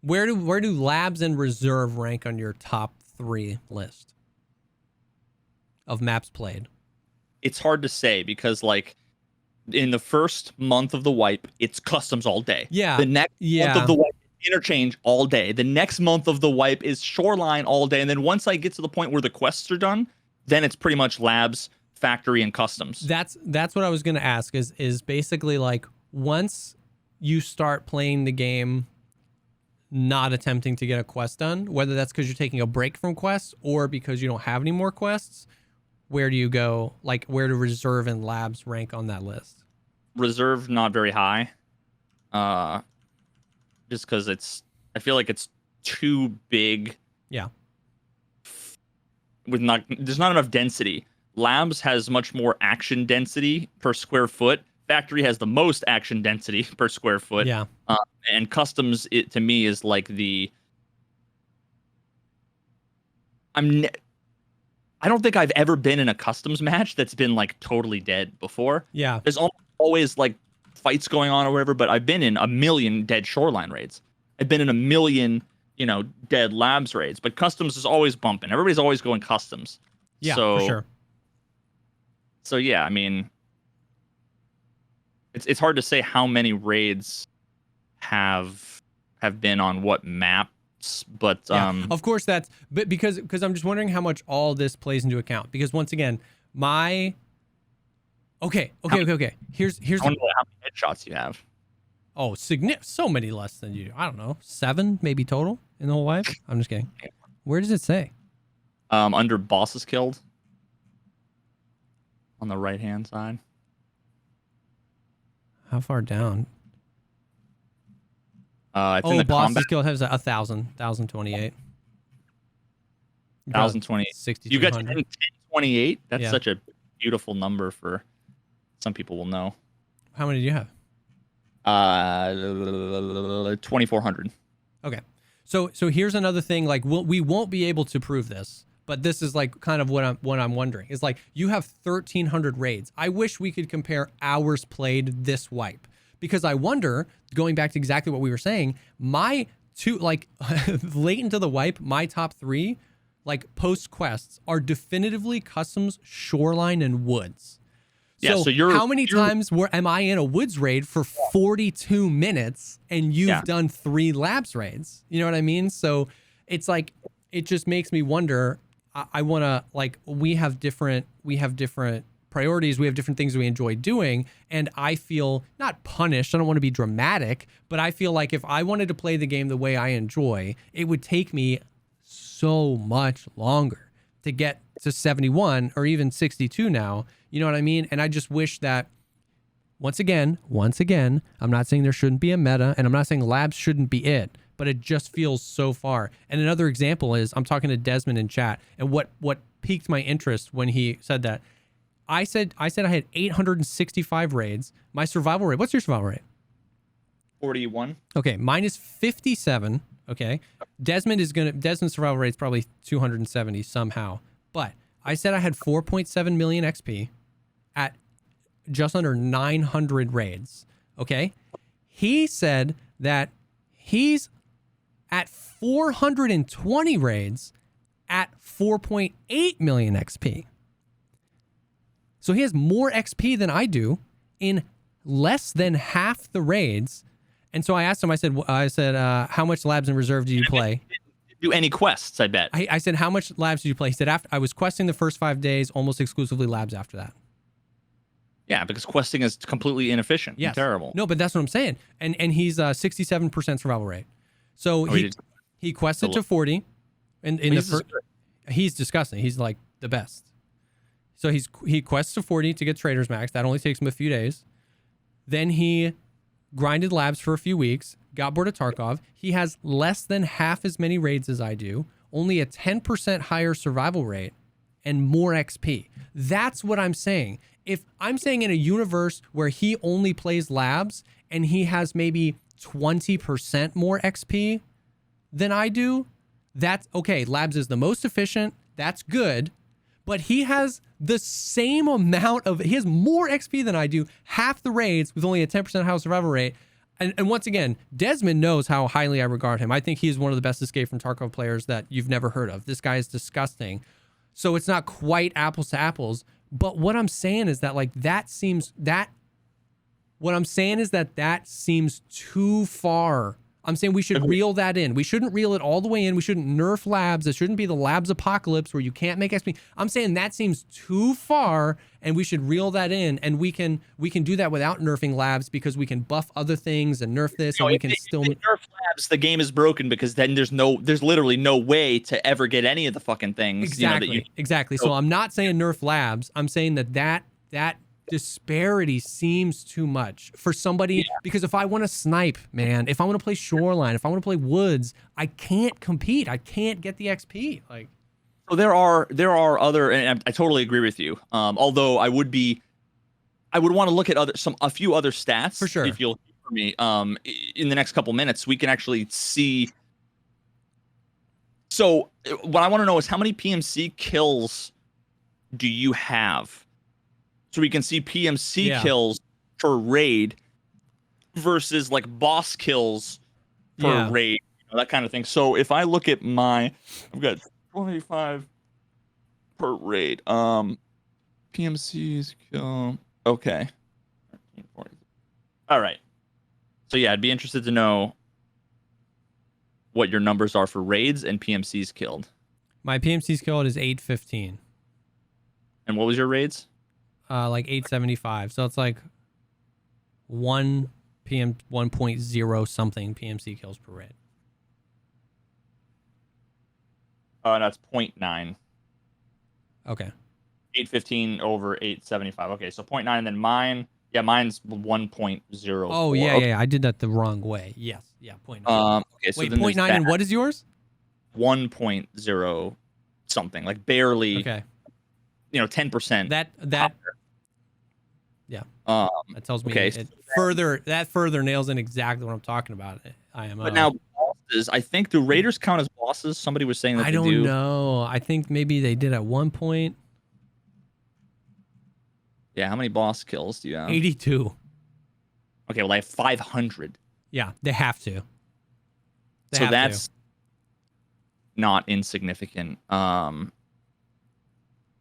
Where do labs and reserve rank on your top 3 list of maps played? It's hard to say because like in the first month of the wipe, it's customs all day. Yeah. The next month of the wipe, interchange all day. The next month of the wipe is shoreline all day. And then once I get to the point where the quests are done, then it's pretty much labs, factory, and customs. That's what I was gonna ask. Is basically like once you start playing the game, not attempting to get a quest done, whether that's because you're taking a break from quests or because you don't have any more quests, where do you go? Like, where do reserve and labs rank on that list? Reserve not very high, just because I feel like it's too big. Yeah. There's not enough density. Labs has much more action density per square foot. Factory has the most action density per square foot. Yeah. And customs, it to me is like I don't think I've ever been in a customs match that's been like totally dead before. Yeah. There's always like fights going on or whatever, but I've been in a million dead shoreline raids. I've been in a million, dead labs raids, but customs is always bumping. Everybody's always going customs. Yeah, so, for sure. So yeah, I mean, it's hard to say how many raids have been on what maps, but of course but because I'm just wondering how much all this plays into account. Because once again, okay. Here's I wonder how many headshots you have. Oh, so many less than you do. I don't know, 7 maybe total in the whole wipe. I'm just kidding. Where does it say? Under bosses killed on the right hand side. How far down? It's in the bosses combat. killed has 1,028. 1,028. You got 1028. That's Yeah. such a beautiful number for some people will know. How many do you have? 2,400. Okay. So here's another thing. Like we won't be able to prove this, but this is like kind of what I'm wondering. Is like you have 1,300 raids. I wish we could compare hours played this wipe, because I wonder, going back to exactly what we were saying, my two, like late into the wipe, my top 3 like post quests are definitively customs, shoreline, and woods. Yeah, so how many times am I in a woods raid for 42 minutes and you've done 3 labs raids? You know what I mean? So it's like, it just makes me wonder. I want to, like, we have different priorities. We have different things we enjoy doing. And I feel not punished. I don't want to be dramatic, but I feel like if I wanted to play the game the way I enjoy, it would take me so much longer to get to 71 or even 62 now. You know what I mean? And I just wish that once again, I'm not saying there shouldn't be a meta, and I'm not saying labs shouldn't be it, but it just feels so far. And another example is I'm talking to Desmond in chat, and what piqued my interest when he said that, I said I had 865 raids. My survival rate, what's your survival rate? 41. Okay, mine is 57. Okay. Desmond's survival rate is probably 270 somehow. But I said I had 4.7 million XP at just under 900 raids. Okay. He said that he's at 420 raids at 4.8 million XP. So he has more XP than I do in less than half the raids. And so I asked him, I said, how much labs and reserve do you play? Do any quests, I bet. I said, how much labs do you play? He said, after I was questing the first 5 days, almost exclusively labs after that. Yeah, because questing is completely inefficient. Yes. And terrible. No, but that's what I'm saying. And he's 67% survival rate. So he quested to 40. He's disgusting. He's like the best. So he quests to 40 to get Trader's Max. That only takes him a few days. Then he grinded labs for a few weeks, got bored of Tarkov. He has less than half as many raids as I do, only a 10% higher survival rate, and more XP. That's what I'm saying. If I'm saying in a universe where he only plays labs and he has maybe 20% more XP than I do, that's okay. Labs is the most efficient. That's good. But he has the same amount of, he has more XP than I do, half the raids with only a 10% higher survival rate. And once again, Desmond knows how highly I regard him. I think he's one of the best Escape from Tarkov players that you've never heard of. This guy is disgusting. So it's not quite apples to apples. But what I'm saying is that that seems too far. I'm saying we should reel that in. We shouldn't reel it all the way in. We shouldn't nerf labs. It shouldn't be the labs apocalypse where you can't make XP. I'm saying that seems too far, and we should reel that in. And we can do that without nerfing labs because we can buff other things and nerf this, and we can still nerf labs. The game is broken because then there's literally no way to ever get any of the fucking things. Exactly. Exactly. So I'm not saying nerf labs. I'm saying that disparity seems too much for somebody, because if I want to snipe, man, if I want to play Shoreline, if I want to play Woods, I can't compete. I can't get the XP. So there are other, and I totally agree with you. Although I would want to look at a few other stats for sure. If you'll hear me, in the next couple minutes, we can actually see. So what I want to know is how many PMC kills do you have? So we can see PMC kills per raid versus boss kills per raid, that kind of thing. So if I look at I've got 25 per raid. PMCs kill. Okay. All right. So yeah, I'd be interested to know what your numbers are for raids and PMCs killed. My PMCs killed is 815. And what was your raids? 875. So it's 1.0 something PMC kills per raid. That's 0.9. Okay. 815 over 875. Okay, so 0.9, and then mine's 1.0. Oh yeah, I did that the wrong way. Yes, 0.9. Okay, so wait, 0.9 and what is yours? 1.0 something, barely. Okay. 10%. That tells me okay. further nails in exactly what I'm talking about. But now bosses, I think, do raiders count as bosses? Somebody was saying that I don't know. I think maybe they did at one point. Yeah, how many boss kills do you have? 82. Okay, well I have 500. Yeah, they have to. So that's not insignificant.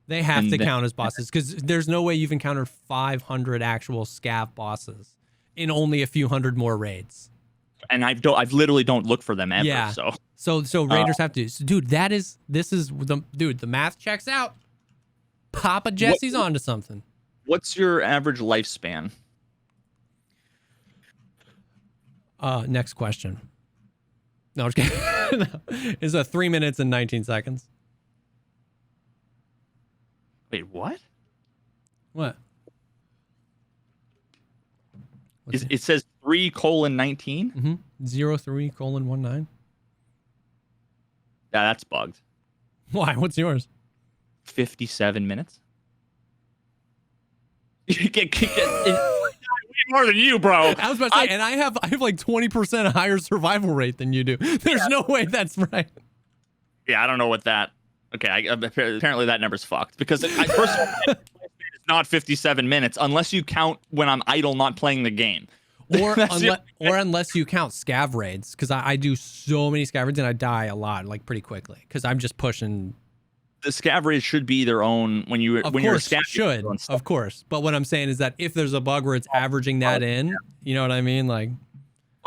They have to count as bosses because there's no way you've encountered 500 actual scav bosses in only a few hundred more raids. And I've literally don't look for them ever. Yeah. So raiders have to. So, dude, the math checks out. Papa Jesse's onto something. What's your average lifespan? Next question. No, I'm just kidding. No. It's 3 minutes and 19 seconds. Wait, what? What? It says 3:19? Mm-hmm. 03:19. Yeah, that's bugged. Why? What's yours? 57 minutes. You get more than you, bro. I was about to say, and I have 20% higher survival rate than you do. There's no way that's right. Yeah, I don't know what that. Okay, apparently that number's fucked because first of all, it's not 57 minutes unless you count when I'm idle, not playing the game, or unless you count scav raids, because I do so many scav raids and I die a lot, pretty quickly, because I'm just pushing. The scav raids should be their own when you're a scav. Should of course, but what I'm saying is that if there's a bug where it's averaging that in, you know what I mean,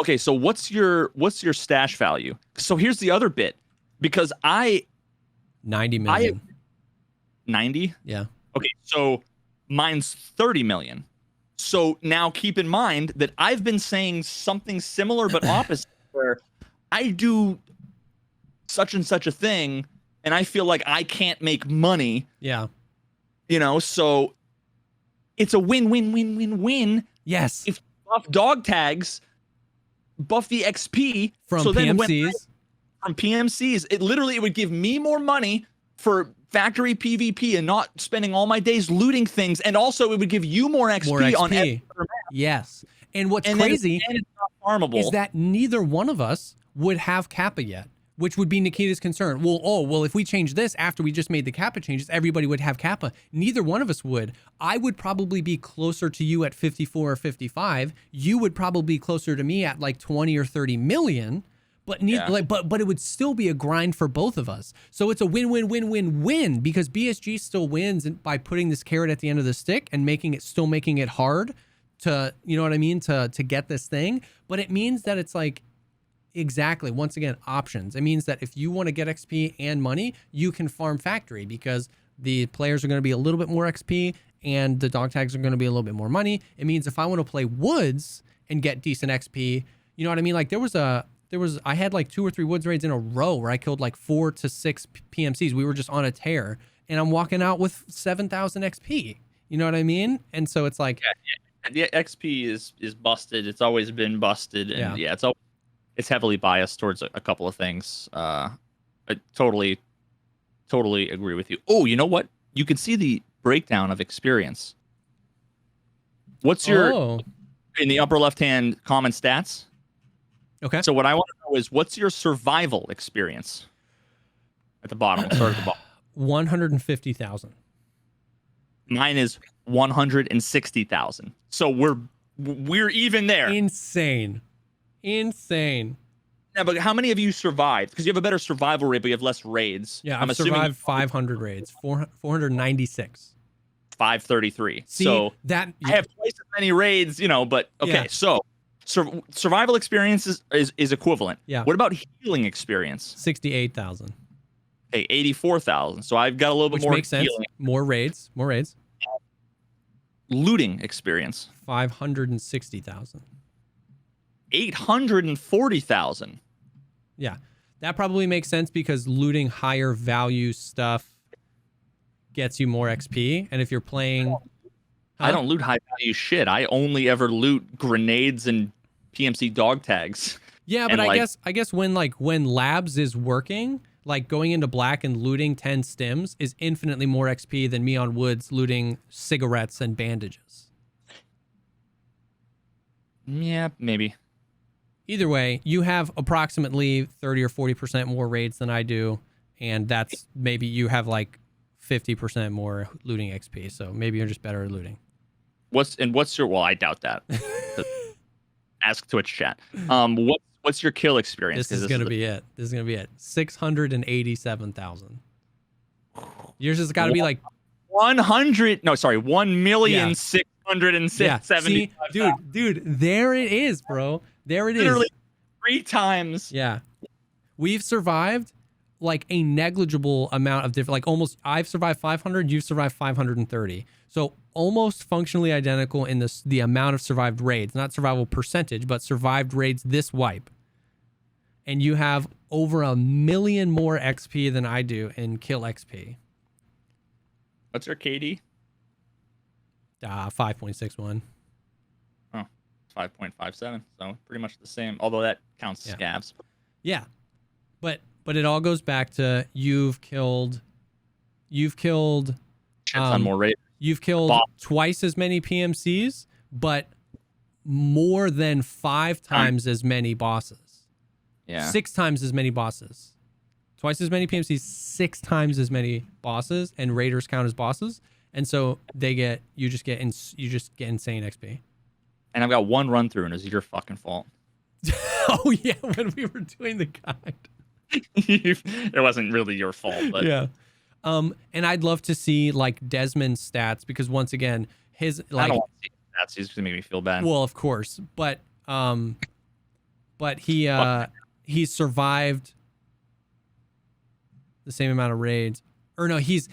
Okay, so what's your stash value? So here's the other bit, because 90 million. 90? Yeah. Okay, so mine's 30 million. So now keep in mind that I've been saying something similar but opposite, where I do such and such a thing, and I feel like I can't make money. Yeah. So it's a win-win-win-win-win. Yes. If buff dog tags, buff the XP from so PMCs. From PMCs, it would give me more money for factory PvP and not spending all my days looting things, and also it would give you more XP, on every map. Yes. And what's And crazy it's not farmable. is that neither one of us would have Kappa yet, which would be Nikita's concern. Well, if we change this after we just made the Kappa changes, everybody would have Kappa. Neither one of us would. I would probably be closer to you at 54 or 55. You would probably be closer to me at like 20 or 30 million. But but it would still be a grind for both of us. So it's a win-win-win-win-win, because BSG still wins by putting this carrot at the end of the stick and making it hard to, you know what I mean, to get this thing. But it means that it's like, exactly, once again, options. It means that if you want to get XP and money, you can farm factory, because the players are going to be a little bit more XP and the dog tags are going to be a little bit more money. It means if I want to play woods and get decent XP, you know what I mean? Like I had like 2 or 3 woods raids in a row where I killed like 4 to 6 PMCs. We were just on a tear, and I'm walking out with 7,000 XP. You know what I mean? And so it's like, the XP is busted. It's always been busted, and it's heavily biased towards a couple of things. I totally agree with you. Oh, you know what? You can see the breakdown of experience. What's your in the upper left hand common stats? Okay. So what I want to know is, what's your survival experience? At the bottom. Start at the bottom. 150,000. Mine is 160,000. So we're even there. Insane. Yeah, but how many of you survived? Because you have a better survival rate, but you have less raids. Yeah, I've survived 500 raids. 496. 533. See, so that I have twice as many raids, but okay. Yeah. So survival experience is equivalent. Yeah. What about healing experience? 68,000. Okay, 84,000. So I've got a little bit more makes sense. healing. More raids. Looting experience. 560,000. 840,000. Yeah, that probably makes sense, because looting higher value stuff gets you more XP. And if you're playing, I don't loot high value shit. I only ever loot grenades and PMC dog tags. Yeah, but I guess when labs is working, like going into black and looting 10 stims is infinitely more XP than me on woods looting cigarettes and bandages. Yeah, maybe. Either way, you have approximately 30 or 40% more raids than I do, and that's maybe you have like 50% more looting XP, so maybe you're just better at looting. What's your, well, I doubt that. Ask Twitch chat. What's your kill experience? This is going to be it. 687,000. Yours has got to be like 1,670,000. See, dude, there it is, bro. There it Literally is. 3 times. Yeah. We've survived like a negligible amount of different, like almost, I've survived 500, you've survived 530. So almost functionally identical in the amount of survived raids, not survival percentage, but survived raids this wipe. And you have over 1 million more XP than I do in kill XP. What's your KD? 5.61. Oh, 5.57. So pretty much the same. Although that counts as scavs. Yeah, but it all goes back to you've killed on more raids. You've killed twice as many PMCs, but more than 5 times as many bosses. Yeah. 6 times as many bosses. Twice as many PMCs, 6 times as many bosses, and raiders count as bosses. And so you just get insane XP. And I've got one run through, and it's your fucking fault. Oh yeah, when we were doing the guide. It wasn't really your fault, but yeah. And I'd love to see like Desmond's stats, because once again, his like I don't want to see stats. He's gonna make me feel bad. Well, of course, but he survived the same amount of raids, or no, he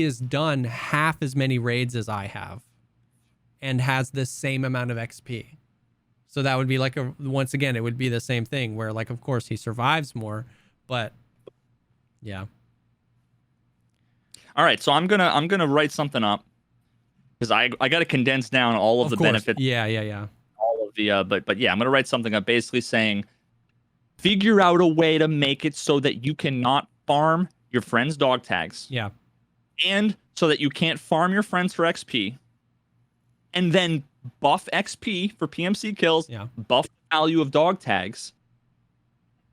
has done half as many raids as I have, and has the same amount of XP. So that would be like once again, it would be the same thing where like, of course he survives more, but yeah. All right, so I'm gonna write something up, because I got to condense down all of the benefits. Yeah. but yeah, I'm gonna write something up basically saying, figure out a way to make it so that you cannot farm your friends' dog tags. Yeah. And so that you can't farm your friends for XP. And then buff XP for PMC kills. Yeah. Buff the value of dog tags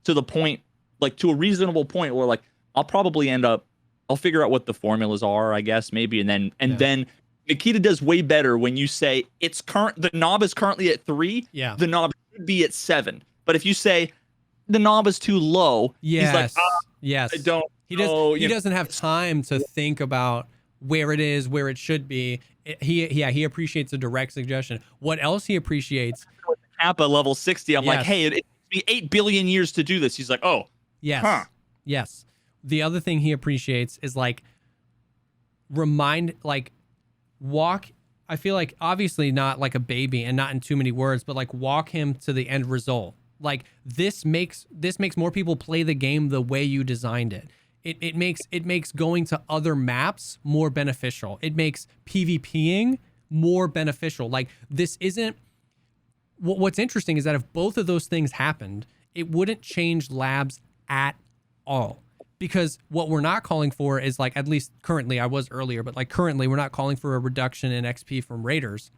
to the point, like to a reasonable point where like I'll probably end up, I'll figure out what the formulas are, I guess, maybe, and then Nikita does way better when you say the knob is currently at 3. Yeah. The knob should be at 7. But if you say the knob is too low, yes. he's like, yes. I don't. He doesn't have time to think about where it is, where it should be. He appreciates a direct suggestion. What else he appreciates? Kappa level 60. I'm like, hey, it took me 8 billion years to do this. He's like, oh. Yes. Yes. The other thing he appreciates is like walk. I feel like obviously not like a baby and not in too many words, but like walk him to the end result. Like this makes more people play the game the way you designed it. It makes going to other maps more beneficial. It makes PvPing more beneficial. Like this isn't. What's interesting is that if both of those things happened, it wouldn't change labs at all. Because what we're not calling for is like, at least currently, I was earlier, but like currently we're not calling for a reduction in XP from raiders.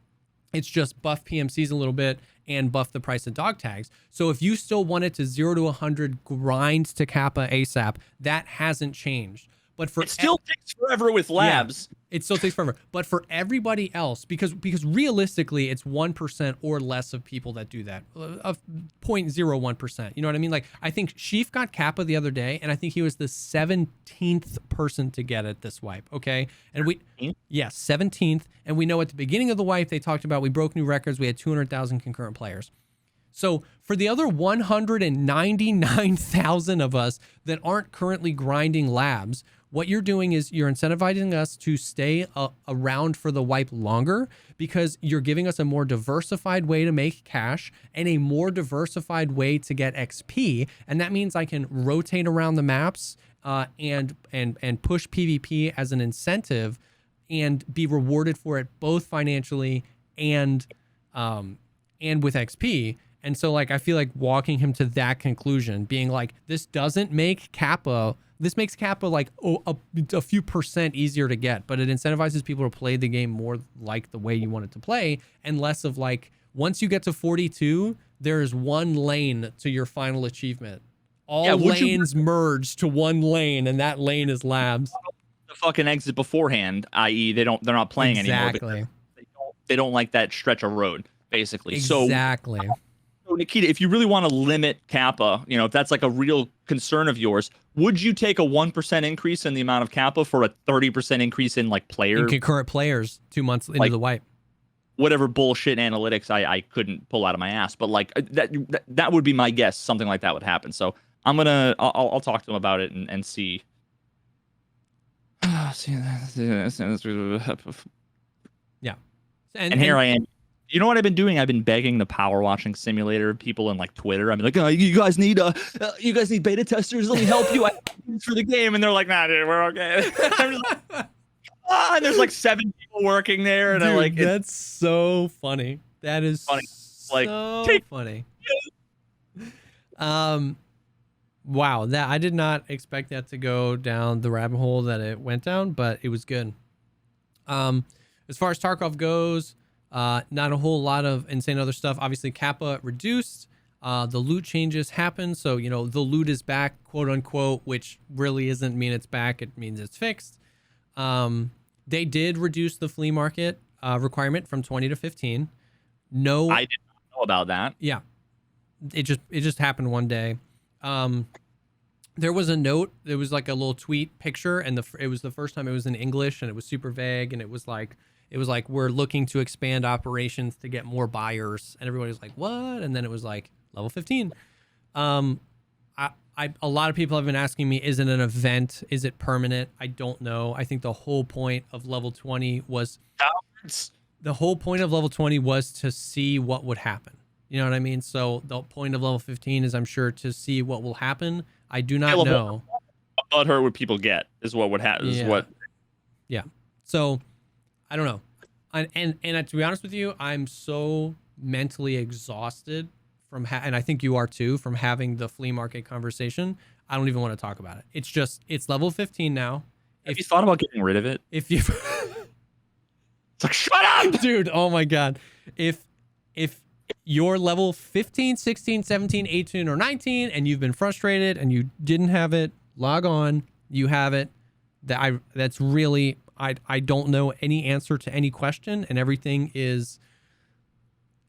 It's just buff PMCs a little bit and buff the price of dog tags. So if you still wanted to 0 to 100 grind to Kappa ASAP, that hasn't changed. But for it still takes forever with labs. Yeah, it still takes forever. But for everybody else, because realistically, it's 1% or less of people that do that, of 0.01%. You know what I mean? Like I think Sheaf got Kappa the other day, and I think he was the 17th person to get it this wipe. Okay, and 17th, and we know at the beginning of the wipe they talked about we broke new records. We had 200,000 concurrent players. So for the other 199,000 of us that aren't currently grinding labs, what you're doing is you're incentivizing us to stay around for the wipe longer because you're giving us a more diversified way to make cash and a more diversified way to get XP. And that means I can rotate around the maps and push PvP as an incentive and be rewarded for it both financially and with XP. And so like I feel like walking him to that conclusion, being like, this makes Kappa like a few percent easier to get, but it incentivizes people to play the game more like the way you want it to play and less of like, once you get to 42, there's one lane to your final achievement. All lanes merge to one lane, and that lane is labs. The fucking exit beforehand, i.e. they're not playing anymore. They don't like that stretch of road, basically. Exactly. So Nikita, if you really want to limit Kappa, if that's like a real concern of yours, would you take a 1% increase in the amount of Kappa for a 30% increase in like concurrent players 2 months into the wipe? Whatever bullshit analytics I couldn't pull out of my ass, but like that would be my guess. Something like that would happen. So I'll talk to him about it and see. Yeah. And here I am. You know what I've been doing? I've been begging the power washing simulator people in like Twitter. I'm like, oh, you guys need beta testers. Let me help you for the game. And they're like, nah, dude, we're okay. I'm just like, and there's like 7 people working there, and dude, I'm like, that's so funny. That is funny. Like, so funny. Wow, that I did not expect that to go down the rabbit hole that it went down, but it was good. As far as Tarvkov goes. Not a whole lot of insane other stuff. Obviously, Kappa reduced. The loot changes happened. So, the loot is back, quote unquote, which really isn't mean it's back. It means it's fixed. They did reduce the flea market requirement from 20 to 15. No, I did not know about that. Yeah. It just happened one day. There was a note. There was like a little tweet picture, and it was the first time it was in English, and it was super vague, and it was like, we're looking to expand operations to get more buyers, and everybody was like, what? And then it was like level 15. A lot of people have been asking me, is it an event? Is it permanent? I don't know. I think the whole point of level 20 was to see what would happen. You know what I mean? So the point of level 15 is, I'm sure, to see what will happen. I do not know. Butthurt what people get is what would happen. Yeah. So I don't know. And to be honest with you, I'm so mentally exhausted from and I think you are too, from having the flea market conversation. I don't even want to talk about it. It's level 15 now. Have you thought about getting rid of it? If you It's like, shut up, dude, oh my god. If you're level 15, 16, 17, 18, or 19 and you've been frustrated and you didn't have it, log on, you have it. That's really, I don't know any answer to any question, and everything is,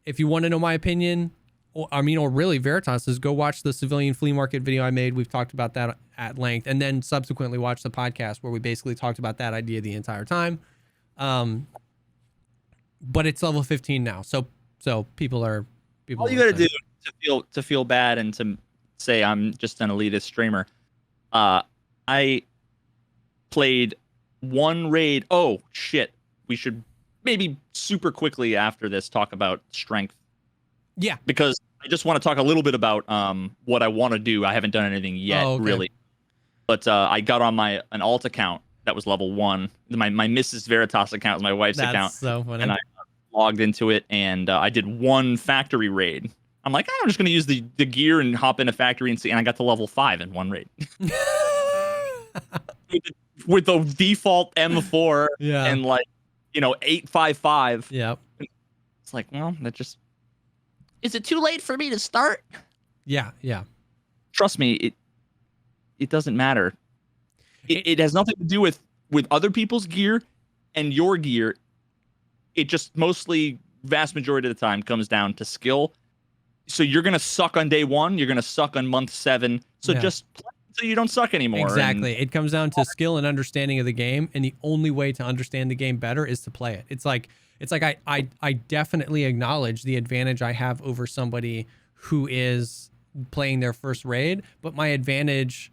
if you want to know my opinion, or really Veritas, is go watch the civilian flea market video I made. We've talked about that at length, and then subsequently watch the podcast where we basically talked about that idea the entire time. But it's level 15 now, so people all you gotta do to feel bad and to say I'm just an elitist streamer. I played one raid. Oh shit, we should maybe super quickly after this talk about strength. Yeah, because I just want to talk a little bit about what I want to do. I haven't done anything yet, really, but I got on an alt account that was level 1. My Mrs. Veritas account is my wife's account. So funny. And I logged into it, and I did one factory raid. I'm like, I'm just going to use the gear and hop in a factory and see. And I got to level 5 in one raid. with the default M4 and 855. Yeah. It's like, well, that just... Is it too late for me to start? Yeah. Trust me, it doesn't matter. It has nothing to do with other people's gear and your gear. It just mostly, vast majority of the time, comes down to skill. So you're going to suck on day 1. You're going to suck on month 7. So just play until you don't suck anymore. Exactly. It comes down to skill and understanding of the game. And the only way to understand the game better is to play it. It's like I definitely acknowledge the advantage I have over somebody who is playing their first raid. But my advantage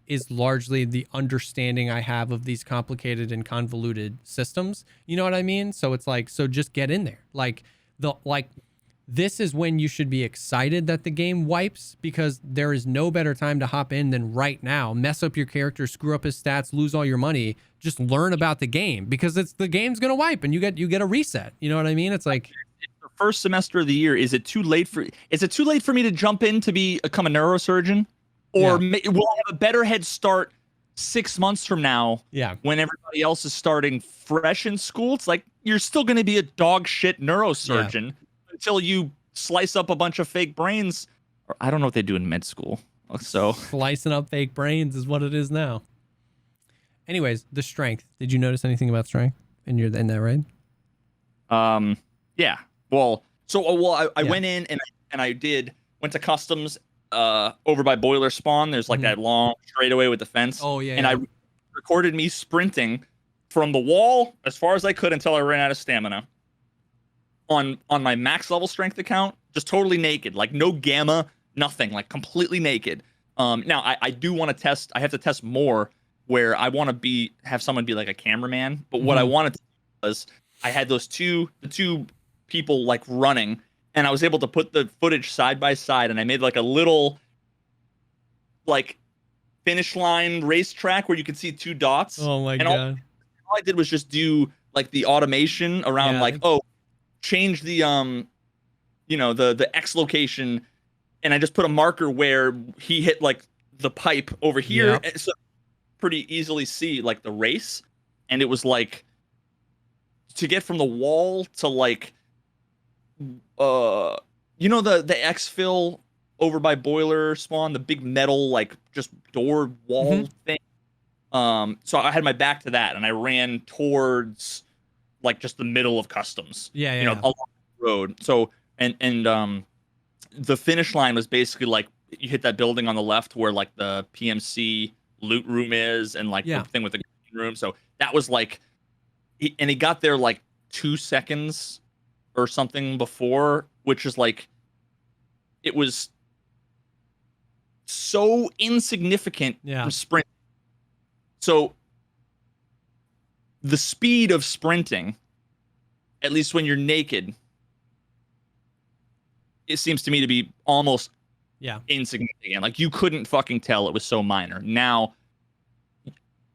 is largely the understanding I have of these complicated and convoluted systems. You know what I mean? So it's so just get in there. This is when you should be excited that the game wipes, because there is no better time to hop in than right now. Mess up your character, screw up his stats, lose all your money. Just learn about the game, because the game's gonna wipe and you get a reset. You know what I mean? It's the first semester of the year. Is it too late for me to jump in to become a neurosurgeon? Or will I have a better head start 6 months from now? Yeah. When everybody else is starting fresh in school, it's like you're still going to be a dog shit neurosurgeon until you slice up a bunch of fake brains. Or I don't know what they do in med school. So slicing up fake brains is what it is now. Anyways, the strength. Did you notice anything about strength in that raid? Yeah. Well, I went in and I went to customs. Over by boiler spawn, there's that long straightaway with the fence. Oh yeah. And I recorded me sprinting from the wall as far as I could until I ran out of stamina. On my max level strength account, just totally naked, no gamma, nothing, completely naked. Now I do want to test. I have to test more where I want to have someone be like a cameraman. But what I wanted to do was I had the two people running. And I was able to put the footage side by side, and I made a little finish line racetrack where you could see 2 dots. Oh my god! All I did was just do the automation around change the the X location, and I just put a marker where he hit the pipe over here, so pretty easily see the race, and it was to get from the wall to the exfil over by boiler spawn, the big metal just door wall thing. So I had my back to that and I ran towards just the middle of customs. Along the road. So and the finish line was basically you hit that building on the left where the PMC loot room is, and the thing with the green room. So that was he got there 2 seconds or something before, which is it was so insignificant from sprint. So the speed of sprinting, at least when you're naked, it seems to me to be almost insignificant. You couldn't fucking tell, it was so minor. Now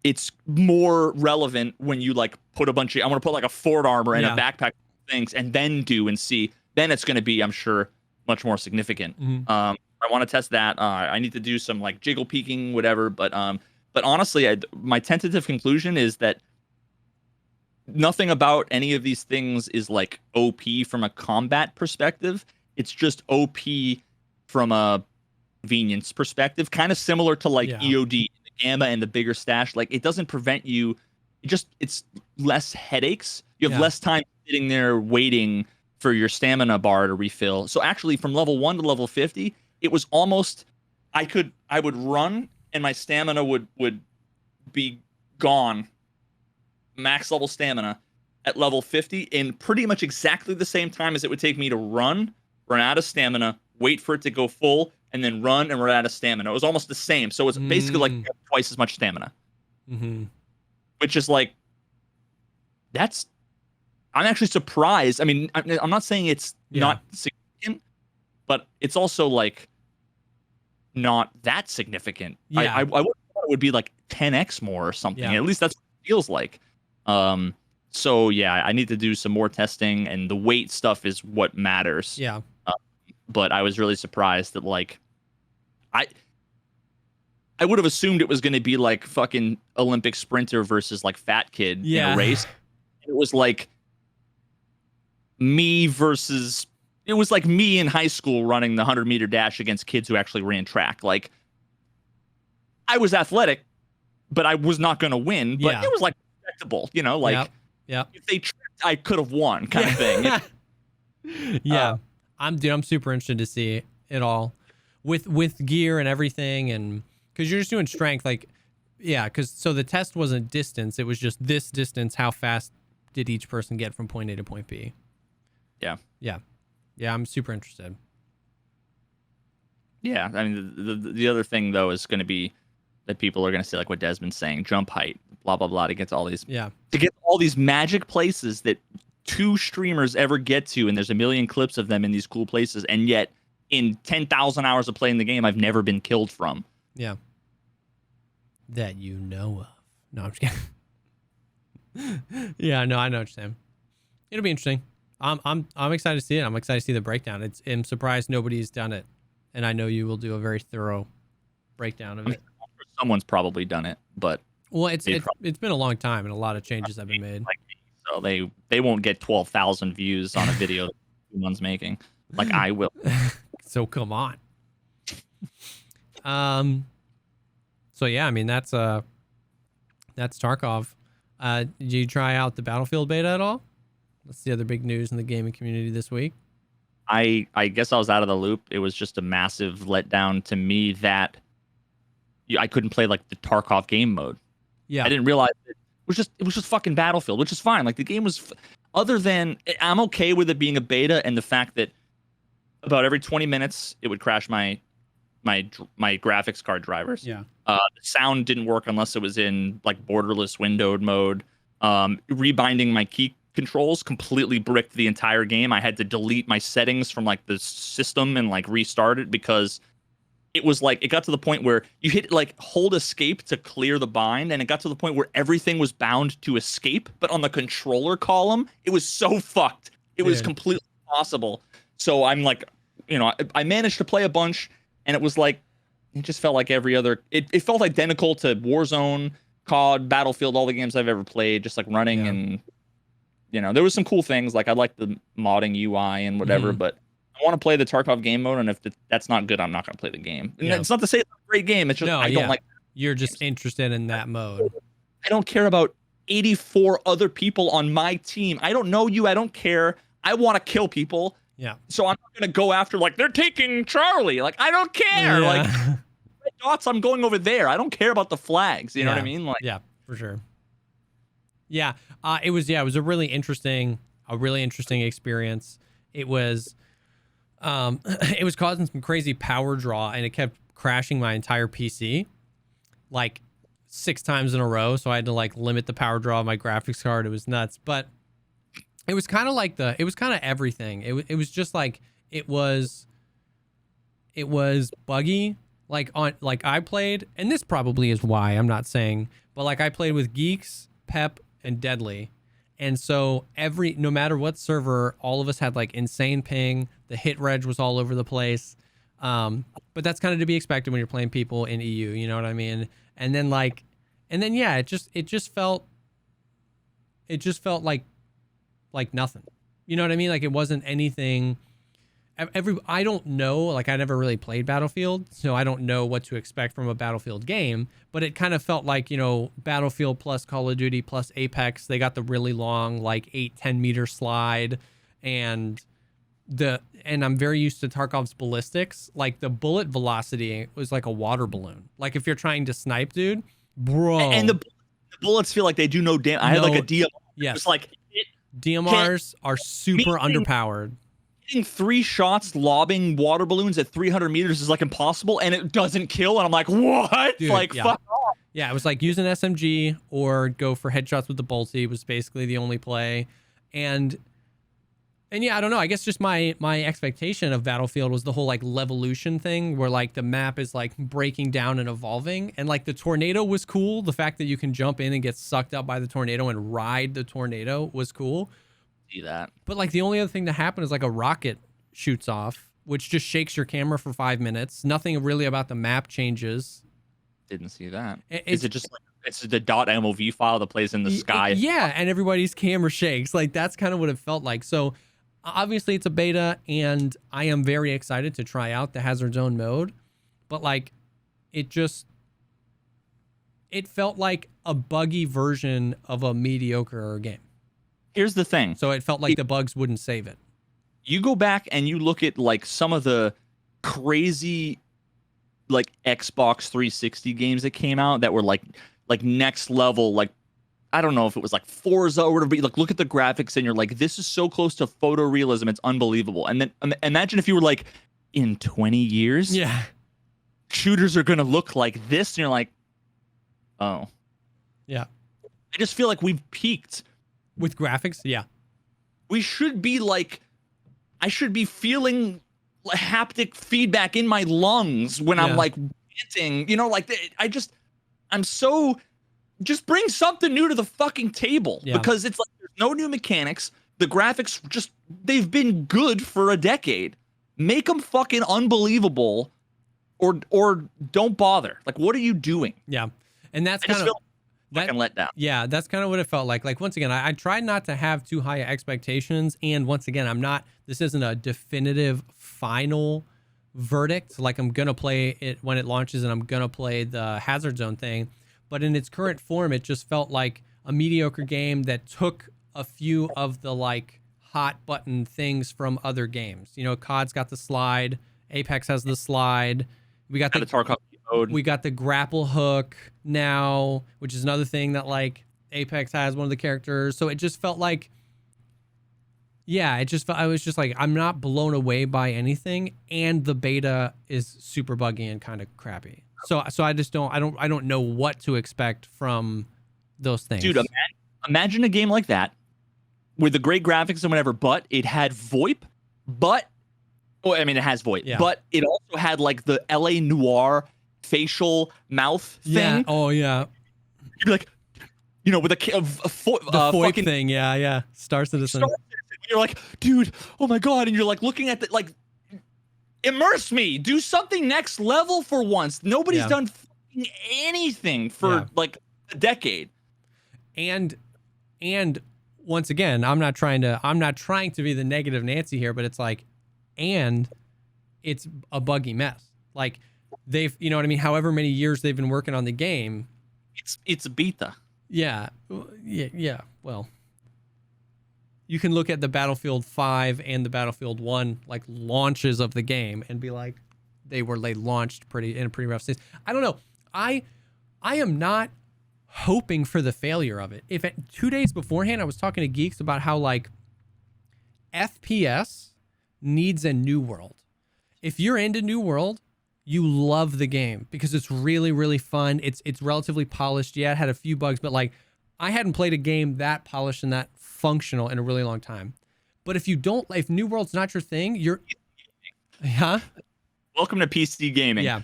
it's more relevant when you put a bunch of, I'm gonna put a Ford armor and a backpack things and then do and see, then it's going to be, I'm sure, much more significant. I want to test that. I need to do some like jiggle peeking, whatever. But honestly, my tentative conclusion is that nothing about any of these things is like OP from a combat perspective. It's just OP from a convenience perspective, kind of similar to like EOD, the Gamma, and the bigger stash. Like, it doesn't prevent you. It's less headaches. You have less time sitting there waiting for your stamina bar to refill. So actually, from level 1 to level 50, it was almost I would run and my stamina would be gone, max level stamina at level 50 in pretty much exactly the same time as it would take me to run out of stamina, wait for it to go full, and then run and run out of stamina. It was almost the same. So it's basically like twice as much stamina. Which is like, I'm actually surprised. I mean, I'm not saying it's not significant, but it's also like not that significant. I would thought it would be like 10x more or something. At least that's what it feels like. So yeah, I need to do some more testing, and the weight stuff is what matters. But I was really surprised that like I would have assumed it was going to be like fucking Olympic sprinter versus like fat kid in a race. It was like me in high school running the 100-meter dash against kids who actually ran track. Like, I was athletic, but I was not going to win. But it was like respectable, you know, like if they tripped, I could have won, kind of thing. I'm super interested to see it all with gear and everything, and because you're just doing strength, like, because so the test wasn't distance, it was just this distance. How fast did each person get from point A to point B? I'm super interested. I mean, the other thing though is going to be that people are going to say, like what Desmond's saying, jump height, blah blah blah, to get to all these magic places that 2 streamers ever get to, and there's a million clips of them in these cool places, and yet in 10,000 hours of playing the game, I've never been killed from. That you know of. No, I'm just kidding. I know what you're saying. It'll be interesting. I'm excited to see it. I'm excited to see the breakdown. I'm surprised nobody's done it, and I know you will do a very thorough breakdown of it. Someone's probably done it, but it's been a long time, and a lot of changes have been made. So they won't get 12,000 views on a video that someone's making. Like I will. So come on. So yeah, I mean that's Tarkov. Did you try out the Battlefield beta at all? That's the other big news in the gaming community this week. I guess I was out of the loop. It was just a massive letdown to me that I couldn't play like the Tarkov game mode. I didn't realize it was just fucking Battlefield, which is fine. Like the game was, other than I'm okay with it being a beta, and the fact that about every 20 minutes it would crash my graphics card drivers. The sound didn't work unless it was in like borderless windowed mode. Rebinding my key controls completely bricked the entire game. I had to delete my settings from like the system and like restart it, because it was like, it got to the point where you hit like hold escape to clear the bind, and it got to the point where everything was bound to escape, but on the controller column it was so fucked. It was completely impossible. So I'm like, you know, I managed to play a bunch, and it was like, it just felt like every other, it felt identical to Warzone, COD, Battlefield, all the games I've ever played, just like running. And you know, there was some cool things, like I like the modding UI and whatever, but I want to play the Tarkov game mode, and if that's not good, I'm not going to play the game. And it's not to say it's a great game, it's just I don't like. You're just interested in that mode. I don't care about 84 other people on my team. I don't know you, I don't care. I want to kill people. So I'm not going to go after, like, they're taking Charlie. Like, I don't care. Like, red dots, I'm going over there. I don't care about the flags. You know what I mean? Like, for sure. It was a really interesting experience. It was causing some crazy power draw, and it kept crashing my entire PC like 6 times in a row. So I had to like limit the power draw of my graphics card. It was nuts, but it was kind of like everything. It was just like, it was buggy. Like I played, and this probably is why, I'm not saying, but like I played with Geeks, Pep, and Deadly, And so no matter what server, all of us had like insane ping. The hit reg was all over the place. But that's kind of to be expected when you're playing people in EU, you know what I mean? And then yeah, it just felt like nothing. You know what I mean? Like it wasn't anything. I don't know, like I never really played Battlefield, so I don't know what to expect from a Battlefield game, but it kind of felt like, Battlefield plus Call of Duty plus Apex. They got the really long, like 8-10 meter slide, and I'm very used to Tarkov's ballistics. Like the bullet velocity was like a water balloon. Like if you're trying to snipe, dude, bro. And the bullets feel like they do no damage. I had like a DMR. Yes. It's like DMRs are super underpowered. Hitting 3 shots, lobbing water balloons at 300 meters is like impossible, and it doesn't kill. And I'm like, what? Dude, like, yeah. fuck off. Yeah, it was like use an SMG or go for headshots with the bolty was basically the only play. And yeah, I don't know. I guess just my expectation of Battlefield was the whole like levolution thing where like the map is like breaking down and evolving. And like the tornado was cool. The fact that you can jump in and get sucked up by the tornado and ride the tornado was cool. See that. But like the only other thing that happened is like a rocket shoots off, which just shakes your camera for 5 minutes. Nothing really about the map changes. Didn't see that. Is it just like it's the .mov file that plays in the sky? Yeah, and everybody's camera shakes. Like that's kind of what it felt like. So obviously it's a beta, and I am very excited to try out the Hazard Zone mode. But like it felt like a buggy version of a mediocre game. Here's the thing. So it felt like the bugs wouldn't save it. You go back and you look at like some of the crazy like Xbox 360 games that came out that were like next level, like I don't know if it was like Forza or whatever, but like look at the graphics and you're like, this is so close to photorealism, it's unbelievable. And then imagine if you were like, in 20 years, yeah, shooters are gonna look like this, and you're like, oh. Yeah. I just feel like we've peaked. With graphics, yeah. We should be like, I should be feeling haptic feedback in my lungs when I'm like panting, like I'm so, just bring something new to the fucking table because it's like, there's no new mechanics. The graphics they've been good for a decade. Make them fucking unbelievable or don't bother. Like, what are you doing? Yeah. And that's kind of fucking let down. Yeah, that's kind of what it felt like. Like, once again, I tried not to have too high expectations. And once again, this isn't a definitive final verdict. Like, I'm going to play it when it launches and I'm going to play the Hazard Zone thing. But in its current form, it just felt like a mediocre game that took a few of the like hot button things from other games. COD's got the slide. Apex has the slide. We got the Tarkov mode. We got the grapple hook now, which is another thing that like Apex has, one of the characters. So it just felt like, I was just like, I'm not blown away by anything, and the beta is super buggy and kind of crappy. So I just don't know what to expect from those things. Dude, imagine a game like that with the great graphics and whatever, but it had VoIP, it has VoIP, but it also had like the LA Noire facial mouth thing. Yeah. Oh yeah. You'd be like, with the VoIP thing. Yeah. Star Citizen. You're like, dude, oh my god, and you're like looking at the like, immerse me, do something next level for once. Nobody's done anything for like a decade. And once again, I'm not trying to be the negative Nancy here, but it's like, and it's a buggy mess. Like they've, you know what I mean? However many years they've been working on the game. It's a beta. Yeah. Well, you can look at the Battlefield 5 and the Battlefield 1 like launches of the game and be like, they launched in a pretty rough state. I don't know. I am not hoping for the failure of it. If 2 days beforehand I was talking to geeks about how like FPS needs a New World. If you're into New World, you love the game because it's really, really fun. It's relatively polished. Yeah, it had a few bugs, but like I hadn't played a game that polished and that functional in a really long time. But if New World's not your thing, welcome to PC gaming. Yeah.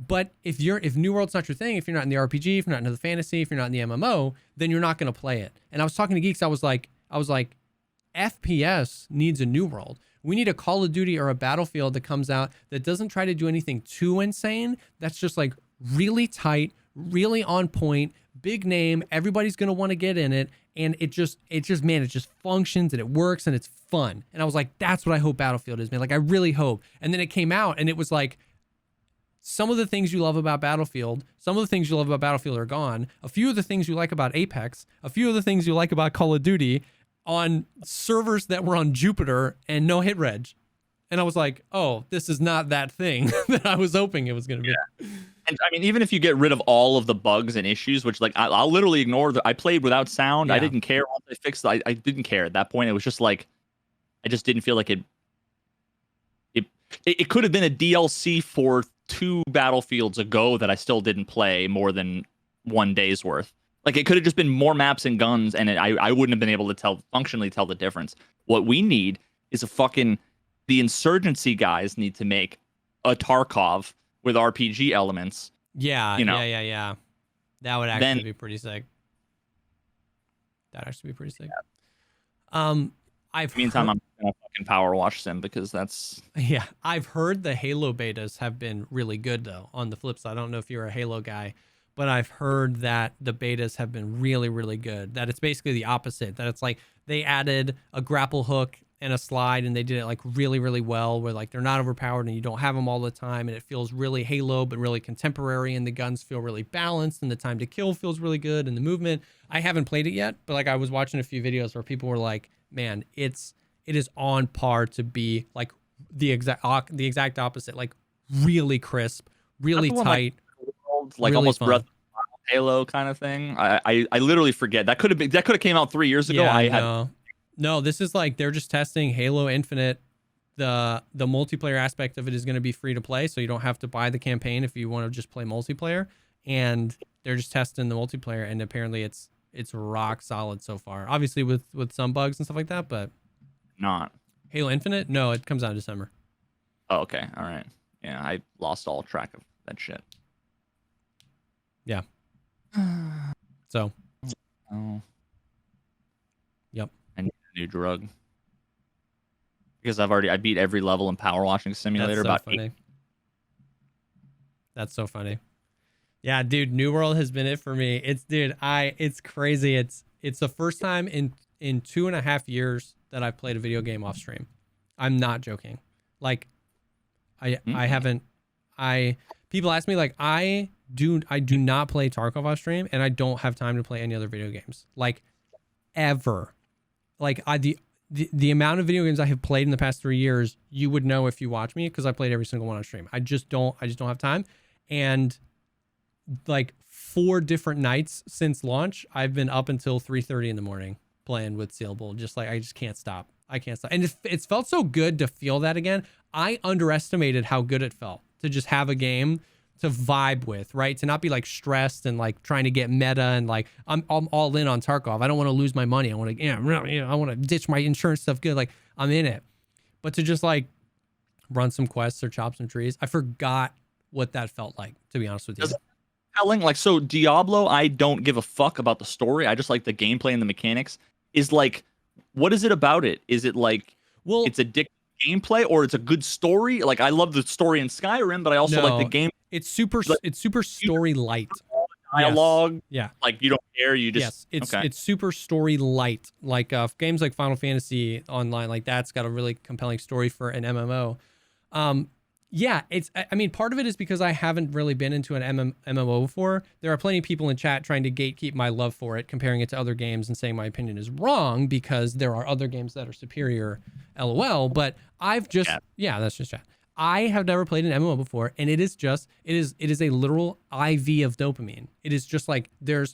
But if New World's not your thing, if you're not in the RPG, if you're not into the fantasy, if you're not in the MMO, then you're not going to play it. And I was talking to geeks. I was like, FPS needs a New World. We need a Call of Duty or a Battlefield that comes out that doesn't try to do anything too insane. That's just like really tight, really on point, big name. Everybody's going to want to get in it. And it just functions and it works and it's fun. And I was like, that's what I hope Battlefield is, man. Like, I really hope. And then it came out and it was like, some of the things you love about Battlefield, some of the things you love about Battlefield are gone. A few of the things you like about Apex, a few of the things you like about Call of Duty on servers that were on Jupiter and no hit reg. And I was like, oh, this is not that thing that I was hoping it was going to be. Yeah. And I mean, even if you get rid of all of the bugs and issues, which like I'll literally ignore I played without sound. Yeah. I didn't care. Once I fixed it, I didn't care at that point. It was just like, I just didn't feel like it could have been a DLC for 2 Battlefields ago that I still didn't play more than 1 day's worth. Like, it could have just been more maps and guns, and I wouldn't have been able to functionally tell the difference. What we need is the Insurgency guys need to make a Tarkov with RPG elements. Yeah, yeah. That would actually be pretty sick. That'd actually be pretty sick. Yeah. Meantime, I'm gonna fucking power wash sim because that's... Yeah, I've heard the Halo betas have been really good, though. On the flip side, I don't know if you're a Halo guy, but I've heard that the betas have been really, really good. That it's basically the opposite. That it's like they added a grapple hook and a slide, and they did it like really, really well, where like they're not overpowered and you don't have them all the time, and it feels really Halo, but really contemporary, and the guns feel really balanced, and the time to kill feels really good, and the movement. I haven't played it yet, but like I was watching a few videos where people were like, man, it is on par to be like the exact opposite, like really crisp, really tight, like really almost fun. Breath of Halo kind of thing. I literally forget. That could have came out 3 years ago. Yeah, no, this is like they're just testing Halo Infinite. The multiplayer aspect of it is going to be free to play, so you don't have to buy the campaign if you want to just play multiplayer. And they're just testing the multiplayer, and apparently it's rock solid so far. Obviously with some bugs and stuff like that, but not Halo Infinite. No, it comes out in December. Oh, okay, all right. Yeah, I lost all track of that shit. Yeah. So. Oh. Yep. I need a new drug because I beat every level in Power Washing Simulator. That's so funny. That's so funny. Yeah, dude, New World has been it for me. It's crazy. It's the first time in 2.5 years that I've played a video game off stream. I'm not joking. Like, I haven't. People ask me like I do not play Tarkov off stream, and I don't have time to play any other video games like ever. Like the amount of video games I have played in the past 3 years, you would know if you watch me because I played every single one on stream. I just don't have time. And like 4 different nights since launch, I've been up until 3:30 in the morning playing with Sealable. Just like I just can't stop. I can't stop. And it's felt so good to feel that again. I underestimated how good it felt to just have a game to vibe with, right? To not be like stressed and like trying to get meta and like I'm all in on Tarkov. I don't want to lose my money. I want to I want to ditch my insurance stuff good. Like I'm in it. But to just like run some quests or chop some trees, I forgot what that felt like, to be honest with you. Telling like, so Diablo, I don't give a fuck about the story. I just like the gameplay and the mechanics. Is like, what is it about it? Is it like, well, it's addictive gameplay or it's a good story? Like I love the story in Skyrim, but I also like the game. It's super story light. Dialogue. Yes. Yeah. Like you don't care. You just it's super story light. Like games like Final Fantasy Online, like that's got a really compelling story for an MMO. Yeah, I mean, part of it is because I haven't really been into an MMO before. There are plenty of people in chat trying to gatekeep my love for it, comparing it to other games and saying my opinion is wrong because there are other games that are superior, LOL. But I've just, that's just chat. I have never played an MMO before, and it is a literal IV of dopamine. It is just like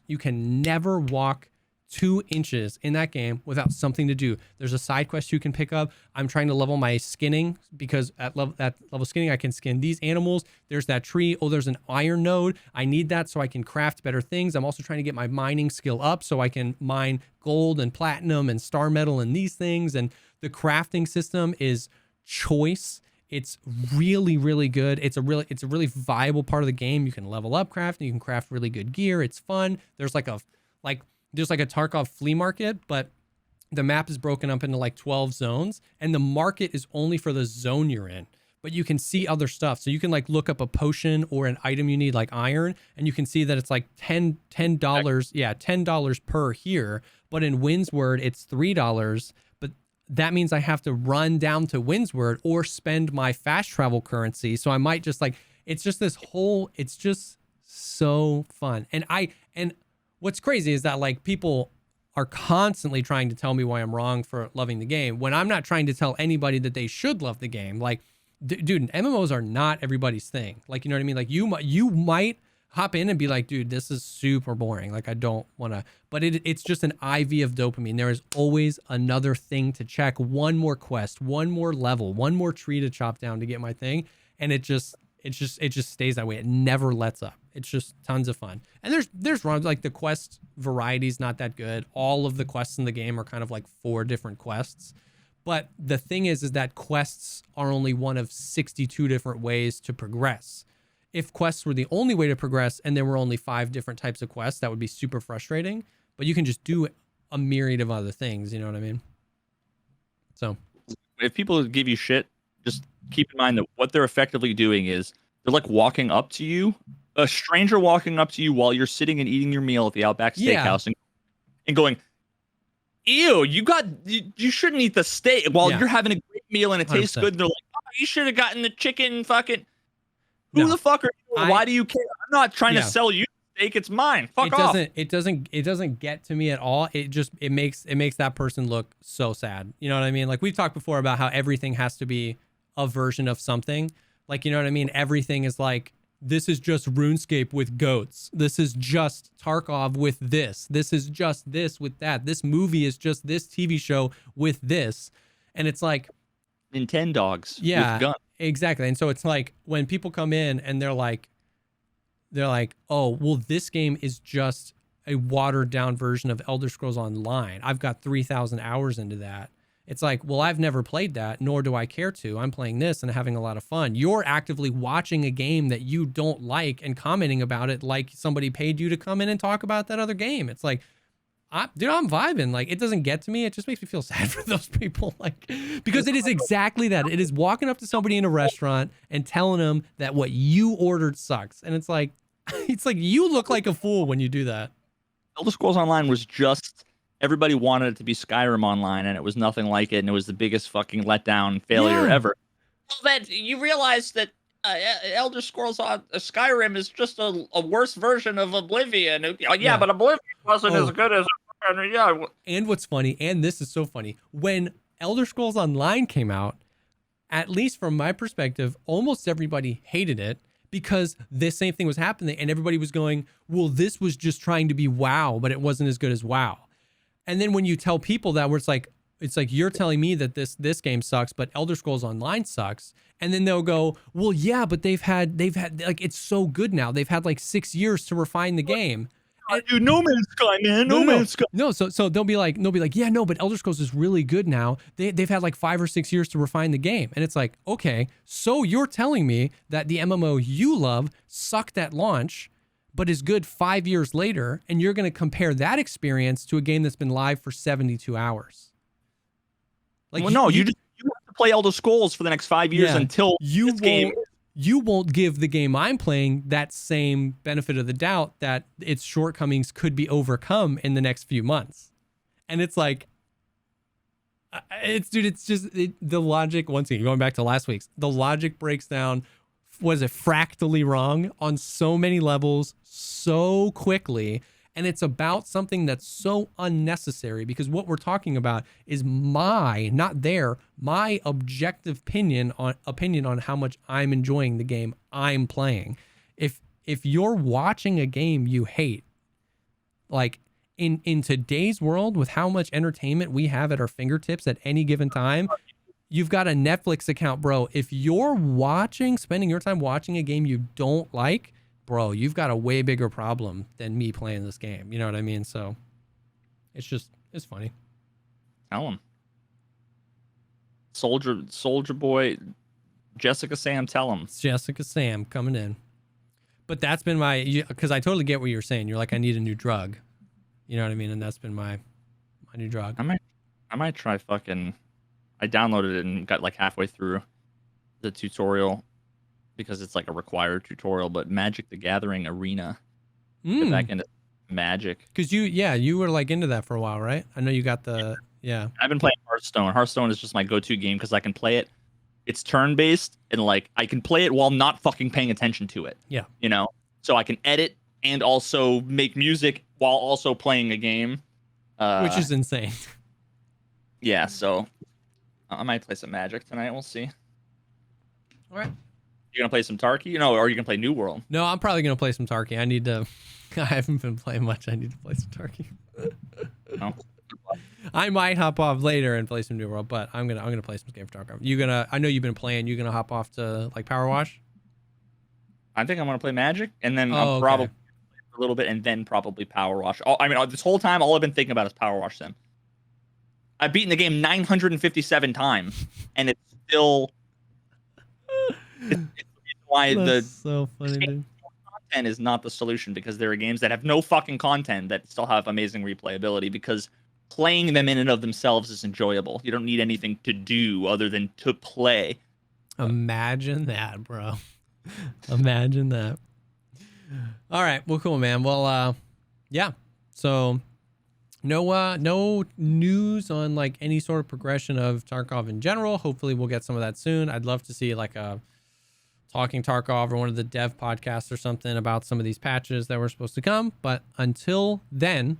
you can never walk 2 inches in that game without something to do. There's a side quest you can pick up. I'm trying to level my skinning because at level skinning, I can skin these animals. There's that tree. Oh, there's an iron node. I need that so I can craft better things. I'm also trying to get my mining skill up so I can mine gold and platinum and star metal and these things. And the crafting system is choice. It's really, really good. It's a really viable part of the game. You can level up crafting. You can craft really good gear. It's fun. There's like a Tarkov flea market, but the map is broken up into like 12 zones, and the market is only for the zone you're in. But you can see other stuff. So you can like look up a potion or an item you need, like iron, and you can see that it's like $10. Yeah, $10 per here. But in Windsward, it's $3. But that means I have to run down to Windsward or spend my fast travel currency. So I might just like, it's just so fun. And what's crazy is that like people are constantly trying to tell me why I'm wrong for loving the game when I'm not trying to tell anybody that they should love the game. Like, dude, MMOs are not everybody's thing. Like, you know what I mean? Like you might hop in and be like, dude, this is super boring. Like, I don't want to, but it's just an IV of dopamine. There is always another thing to check, one more quest, one more level, one more tree to chop down to get my thing. And it just stays that way. It never lets up. It's just tons of fun. And there's runs like the quest variety is not that good. All of the quests in the game are kind of like 4 different quests. But the thing is that quests are only one of 62 different ways to progress. If quests were the only way to progress and there were only 5 different types of quests, that would be super frustrating. But you can just do a myriad of other things. You know what I mean? So if people give you shit, just keep in mind that what they're effectively doing is they're like walking up to you, a stranger walking up to you while you're sitting and eating your meal at the Outback Steakhouse, and going, ew, you shouldn't eat the steak while you're having a great meal and it tastes 100%. Good. And they're like, oh, you should have gotten the chicken fucking. Who the fuck are you? Why do you care? I'm not trying to sell you steak. It's mine. Fuck off. It doesn't get to me at all. It makes that person look so sad. You know what I mean? Like we've talked before about how everything has to be a version of something. Like, you know what I mean? Everything is like, this is just RuneScape with goats. This is just Tarkov with this. This is just this with that. This movie is just this TV show with this. And it's like Nintendogs with guns. Exactly. And so it's like when people come in and they're like, oh, well, this game is just a watered down version of Elder Scrolls Online. I've got 3,000 hours into that. It's like, well, I've never played that, nor do I care to. I'm playing this and having a lot of fun. You're actively watching a game that you don't like and commenting about it like somebody paid you to come in and talk about that other game. It's like, dude, I'm vibing. Like, it doesn't get to me. It just makes me feel sad for those people. Like, because it is exactly that. It is walking up to somebody in a restaurant and telling them that what you ordered sucks. And it's like you look like a fool when you do that. Elder Scrolls Online was just... Everybody wanted it to be Skyrim Online, and it was nothing like it, and it was the biggest fucking letdown failure ever. Well, then you realize that Elder Scrolls Skyrim is just a worse version of Oblivion. But Oblivion wasn't as good as... And what's funny, and this is so funny, when Elder Scrolls Online came out, at least from my perspective, almost everybody hated it because this same thing was happening, and everybody was going, well, this was just trying to be WoW, but it wasn't as good as WoW. And then when you tell people that, where it's like you're telling me that this game sucks, but Elder Scrolls Online sucks, and then they'll go, well, yeah, but they've had like, it's so good now. They've had like 6 years to refine the game. Dude, No Man's Sky, man, No Man's Sky. No, so they'll be like, yeah, no, but Elder Scrolls is really good now. They've had like 5 or 6 years to refine the game, and it's like, okay, so you're telling me that the MMO you love sucked at launch, but is good 5 years later, and you're going to compare that experience to a game that's been live for 72 hours. Like, well, no, you have to play Elder Scrolls for the next 5 years until this game. You won't give the game I'm playing that same benefit of the doubt that its shortcomings could be overcome in the next few months. And it's like, it's just the logic. Once again, going back to last week's, the logic breaks down. Was it fractally wrong on so many levels so quickly, and it's about something that's so unnecessary, because what we're talking about is my objective opinion on how much I'm enjoying the game I'm playing. If you're watching a game you hate, like in today's world with how much entertainment we have at our fingertips at any given time, you've got a Netflix account, bro. If you're spending your time watching a game you don't like, bro, you've got a way bigger problem than me playing this game. You know what I mean? So it's funny. Tell him. Soldier Boy JesseKazam, tell him. It's JesseKazam coming in. But that's been because I totally get what you're saying. You're like, I need a new drug. You know what I mean? And that's been my new drug. I might try I downloaded it and got like halfway through the tutorial because it's like a required tutorial, but Magic the Gathering Arena. Get back into Magic. Because you were like into that for a while, right? I know you got the I've been playing Hearthstone. Hearthstone is just my go-to game because I can play it. It's turn-based and like I can play it while not fucking paying attention to it. Yeah. You know? So I can edit and also make music while also playing a game. Which is insane. Yeah, so I might play some Magic tonight. We'll see. All right. You gonna play some Tarky? No, or you gonna play New World? No, I'm probably gonna play some Tarky. I need to. I haven't been playing much. I need to play some Tarky. No. I might hop off later and play some New World, but I'm gonna play some game for Tarkov. I know you've been playing. You gonna hop off to like Power Wash? I think I'm gonna play Magic, and then Oh, I'll probably play a little bit, and then probably Power Wash. I mean, this whole time, all I've been thinking about is Power Wash Sim. I've beaten the game 957 times, and it's still. It's why That's so funny, dude. Content is not the solution, because there are games that have no fucking content that still have amazing replayability, because playing them in and of themselves is enjoyable. You don't need anything to do other than to play. Imagine that, bro. Imagine that. All right. Well, cool, man. Well, yeah. So no news on like any sort of progression of Tarkov in general. Hopefully we'll get some of that soon. I'd love to see like a Talking Tarkov or one of the dev podcasts or something about some of these patches that were supposed to come. But until then,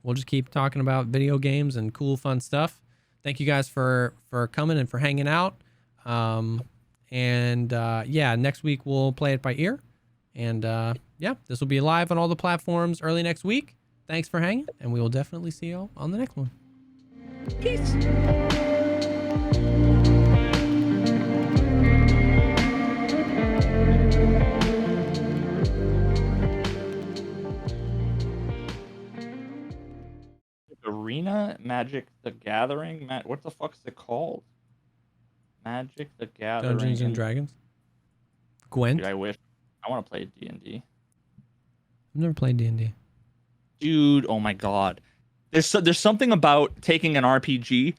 we'll just keep talking about video games and cool, fun stuff. Thank you guys for coming and for hanging out. Yeah, next week we'll play it by ear. And yeah, this will be live on all the platforms early next week. Thanks for hanging, and we will definitely see you on the next one. Peace. Arena Magic the Gathering. What the fuck is it called? Magic the Gathering. Dungeons and Dragons. Gwent. Dude, I wish. I want to play D&D. I've never played D&D. Dude, oh my god. There's something about taking an RPG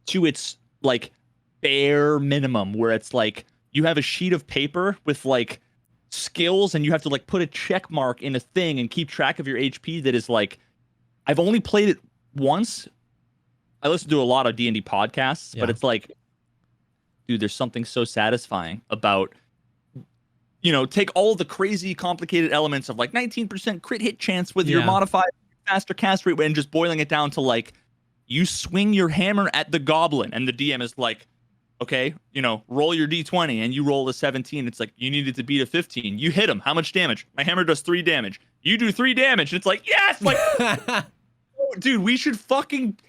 to its like bare minimum, where it's like you have a sheet of paper with like skills and you have to like put a check mark in a thing and keep track of your HP. That is like, I've only played it once. I listen to a lot of D&D podcasts, but it's like, dude, there's something so satisfying about, you know, take all the crazy complicated elements of like 19% crit hit chance with your modified faster cast rate and just boiling it down to like, you swing your hammer at the goblin and the DM is like, okay, you know, roll your D20 and you roll a 17. It's like, you needed to beat a 15. You hit him. How much damage? My hammer does 3 damage. You do 3 damage. And it's like, yes! Like, oh, dude, we should fucking...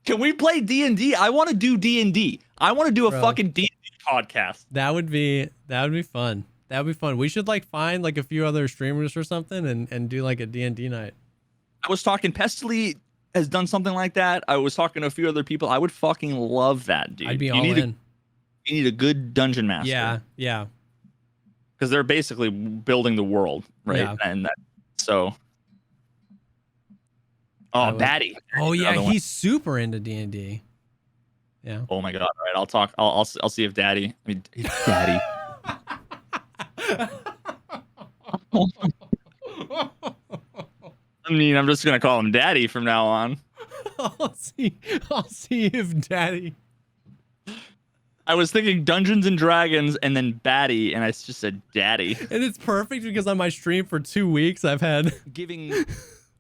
Can we play D&D? I want to do D&D. I want to do a fucking D&D podcast. That would be fun. That would be fun. We should like find like a few other streamers or something and do like a D&D night. I was talking, Pestily has done something like that. I was talking to a few other people. I would fucking love that, dude. I'd be all in. You need a good dungeon master. Yeah, yeah. Because they're basically building the world, right? Yeah. And so... Oh, Batty. Oh yeah, he's super into D&D. Yeah. Oh my god. All right, I'll talk. I'll see if Daddy. I mean, Daddy. I mean, I'm just gonna call him Daddy from now on. I'll see if Daddy. I was thinking Dungeons and Dragons and then Batty, and I just said Daddy. And it's perfect because on my stream for 2 weeks I've had giving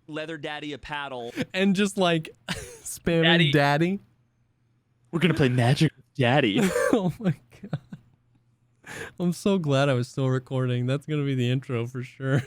Leather Daddy a paddle and just like spamming Daddy. We're gonna play Magic with Daddy. Oh my god. I'm so glad I was still recording. That's gonna be the intro for sure.